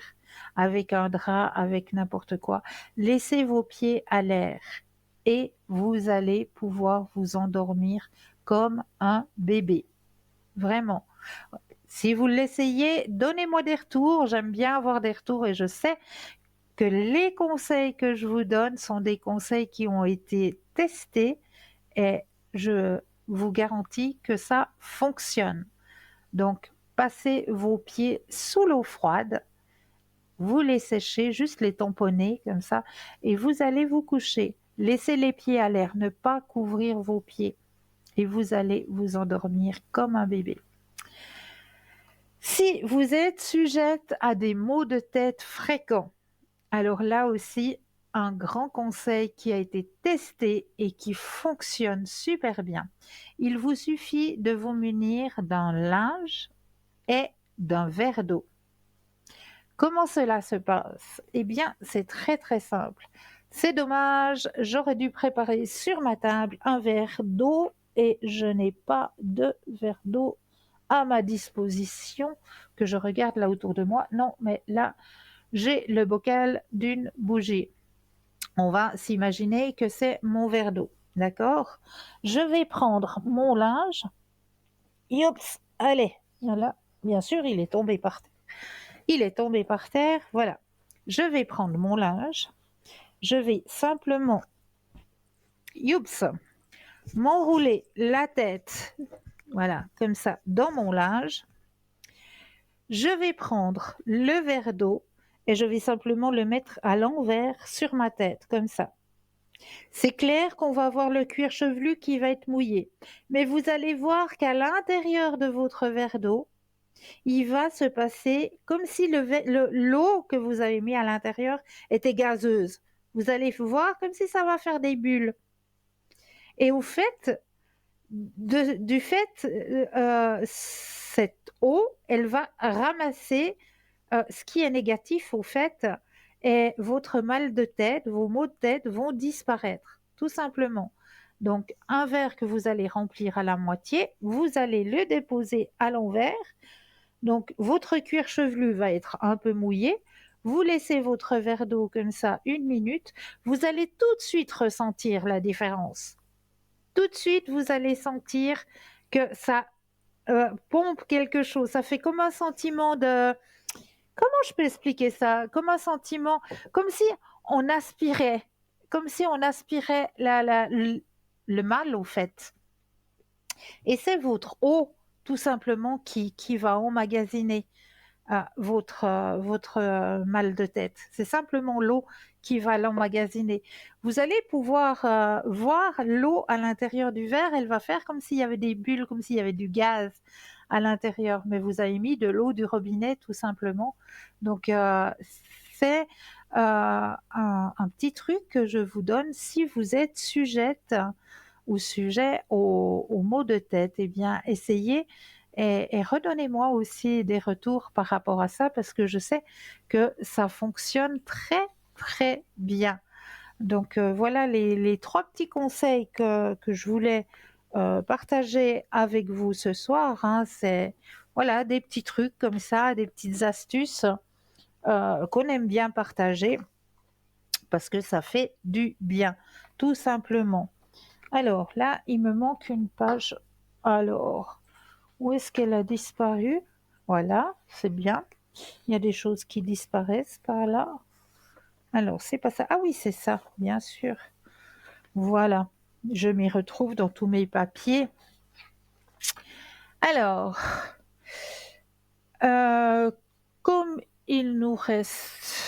avec un drap, avec n'importe quoi. Laissez vos pieds à l'air et vous allez pouvoir vous endormir comme un bébé. Vraiment. Si vous l'essayez, donnez-moi des retours. J'aime bien avoir des retours et je sais que les conseils que je vous donne sont des conseils qui ont été testés et je vous garantis que ça fonctionne. Donc, passez vos pieds sous l'eau froide, vous les séchez, juste les tamponner comme ça, et vous allez vous coucher. Laissez les pieds à l'air, ne pas couvrir vos pieds, et vous allez vous endormir comme un bébé. Si vous êtes sujette à des maux de tête fréquents, alors là aussi, un grand conseil qui a été testé et qui fonctionne super bien. Il vous suffit de vous munir d'un linge et d'un verre d'eau. Comment cela se passe? Eh bien, c'est très très simple. C'est dommage, j'aurais dû préparer sur ma table un verre d'eau et je n'ai pas de verre d'eau à ma disposition, que je regarde là autour de moi. Non, mais là, j'ai le bocal d'une bougie. On va s'imaginer que c'est mon verre d'eau, d'accord? Je vais prendre mon linge. Youps, allez, voilà. Bien sûr, il est tombé par terre. Il est tombé par terre, voilà. Je vais prendre mon linge. Je vais simplement, youps, m'enrouler la tête, voilà, comme ça, dans mon linge. Je vais prendre le verre d'eau et je vais simplement le mettre à l'envers sur ma tête, comme ça. C'est clair qu'on va avoir le cuir chevelu qui va être mouillé, mais vous allez voir qu'à l'intérieur de votre verre d'eau, il va se passer comme si l'eau que vous avez mis à l'intérieur était gazeuse. Vous allez voir comme si ça va faire des bulles. Et au fait, du fait, cette eau, elle va ramasser ce qui est négatif au fait, et votre mal de tête, vos maux de tête vont disparaître, tout simplement. Donc, un verre que vous allez remplir à la moitié, vous allez le déposer à l'envers. Donc, votre cuir chevelu va être un peu mouillé. Vous laissez votre verre d'eau comme ça 1 minute. Vous allez tout de suite ressentir la différence. Tout de suite, vous allez sentir que ça pompe quelque chose. Ça fait comme un sentiment de... Comment je peux expliquer ça? Comme un sentiment, comme si on aspirait, le mal, au fait. Et c'est votre eau, tout simplement, qui va emmagasiner votre mal de tête. C'est simplement l'eau qui va l'emmagasiner. Vous allez pouvoir voir l'eau à l'intérieur du verre, elle va faire comme s'il y avait des bulles, comme s'il y avait du gaz à l'intérieur, mais vous avez mis de l'eau du robinet tout simplement. Donc c'est un petit truc que je vous donne si vous êtes sujette ou sujet aux maux de tête. Eh bien, essayez et redonnez-moi aussi des retours par rapport à ça parce que je sais que ça fonctionne très très bien. Donc voilà les 3 petits conseils que je voulais partager avec vous ce soir. Hein. C'est voilà des petits trucs comme ça, des petites astuces qu'on aime bien partager parce que ça fait du bien, tout simplement. Alors là, il me manque une page. Alors, où est-ce qu'elle a disparu? Voilà, c'est bien. Il y a des choses qui disparaissent par là. Alors, c'est pas ça. Ah oui, c'est ça, bien sûr. Voilà, je m'y retrouve dans tous mes papiers. Alors, comme il nous reste...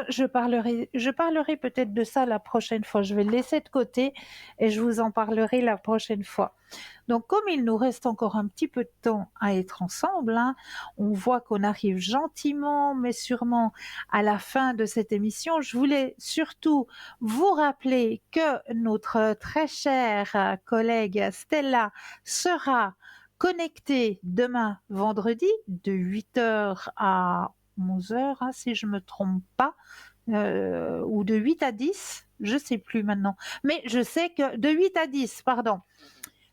je parlerai peut-être de ça la prochaine fois. Je vais le laisser de côté et je vous en parlerai la prochaine fois. Donc, comme il nous reste encore un petit peu de temps à être ensemble, hein, on voit qu'on arrive gentiment, mais sûrement à la fin de cette émission. Je voulais surtout vous rappeler que notre très chère collègue Stella sera connectée demain vendredi de 8h à 11h, hein, si je ne me trompe pas, ou de 8 à 10, je ne sais plus maintenant. Mais je sais que de 8 à 10, pardon.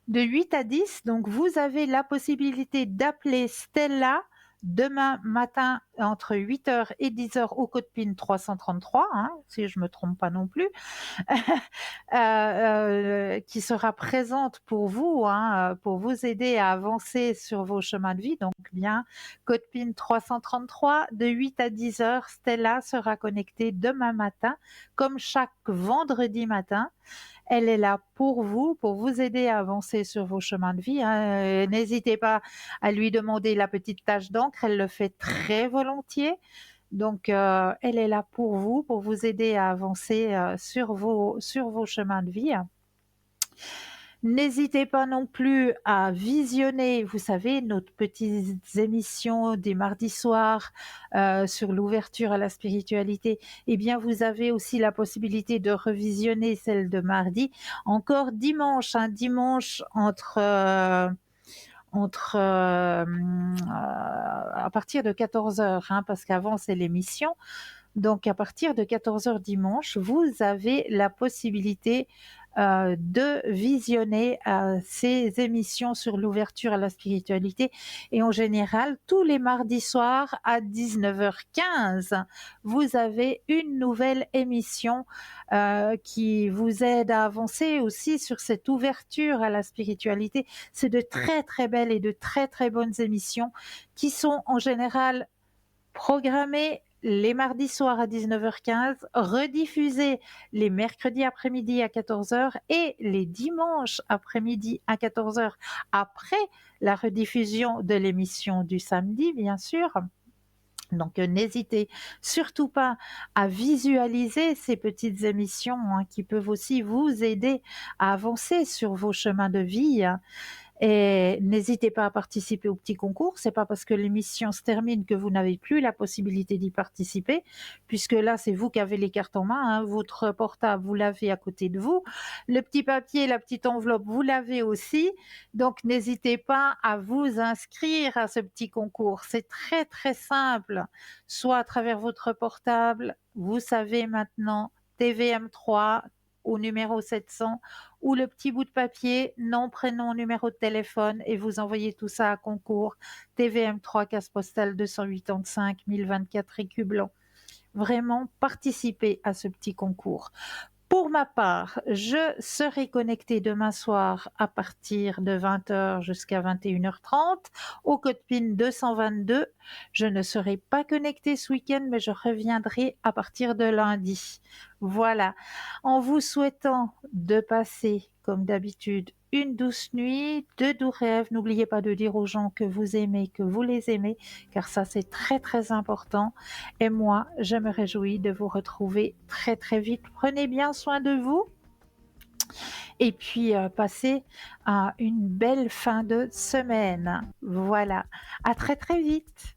De 8 à 10, donc vous avez la possibilité d'appeler Stella demain matin entre 8h et 10h au code PIN 333, hein, si je ne me trompe pas non plus, qui sera présente pour vous, hein, pour vous aider à avancer sur vos chemins de vie. Donc bien, code PIN 333, de 8 à 10h, Stella sera connectée demain matin, comme chaque vendredi matin. Elle est là pour vous aider à avancer sur vos chemins de vie. Hein. N'hésitez pas à lui demander la petite tache d'encre, elle le fait très volontiers. Donc, elle est là pour vous aider à avancer sur vos chemins de vie. N'hésitez pas non plus à visionner, vous savez, nos petites émissions des mardis soirs sur l'ouverture à la spiritualité. Eh bien, vous avez aussi la possibilité de revisionner celle de mardi. Encore dimanche, dimanche à partir de 14h, parce qu'avant c'est l'émission. Donc, à partir de 14h dimanche, vous avez la possibilité de visionner ces émissions sur l'ouverture à la spiritualité. Et en général, tous les mardis soirs à 19h15, vous avez une nouvelle émission qui vous aide à avancer aussi sur cette ouverture à la spiritualité. C'est de très, très belles et de très, très bonnes émissions qui sont en général programmées les mardis soirs à 19h15, rediffusée les mercredis après-midi à 14h et les dimanches après-midi à 14h, après la rediffusion de l'émission du samedi, bien sûr. Donc, n'hésitez surtout pas à visualiser ces petites émissions qui peuvent aussi vous aider à avancer sur vos chemins de vie. Et n'hésitez pas à participer au petit concours. C'est pas parce que l'émission se termine que vous n'avez plus la possibilité d'y participer, puisque là, c'est vous qui avez les cartes en main. Votre portable, vous l'avez à côté de vous. Le petit papier, la petite enveloppe, vous l'avez aussi. Donc, n'hésitez pas à vous inscrire à ce petit concours. C'est très, très simple. Soit à travers votre portable, vous savez maintenant, TVM3 au numéro 700, ou le petit bout de papier, nom, prénom, numéro de téléphone, et vous envoyez tout ça à concours TVM3 case postale 285 1024 Écu Blanc. Vraiment, participez à ce petit concours. Pour ma part, je serai connectée demain soir à partir de 20h jusqu'à 21h30 au code PIN 222. Je ne serai pas connectée ce week-end, mais je reviendrai à partir de lundi. Voilà. En vous souhaitant de passer, comme d'habitude, une douce nuit, de doux rêves. N'oubliez pas de dire aux gens que vous aimez, que vous les aimez, car ça c'est très très important. Et moi, je me réjouis de vous retrouver très très vite. Prenez bien soin de vous et puis passez une belle fin de semaine. Voilà, à très très vite.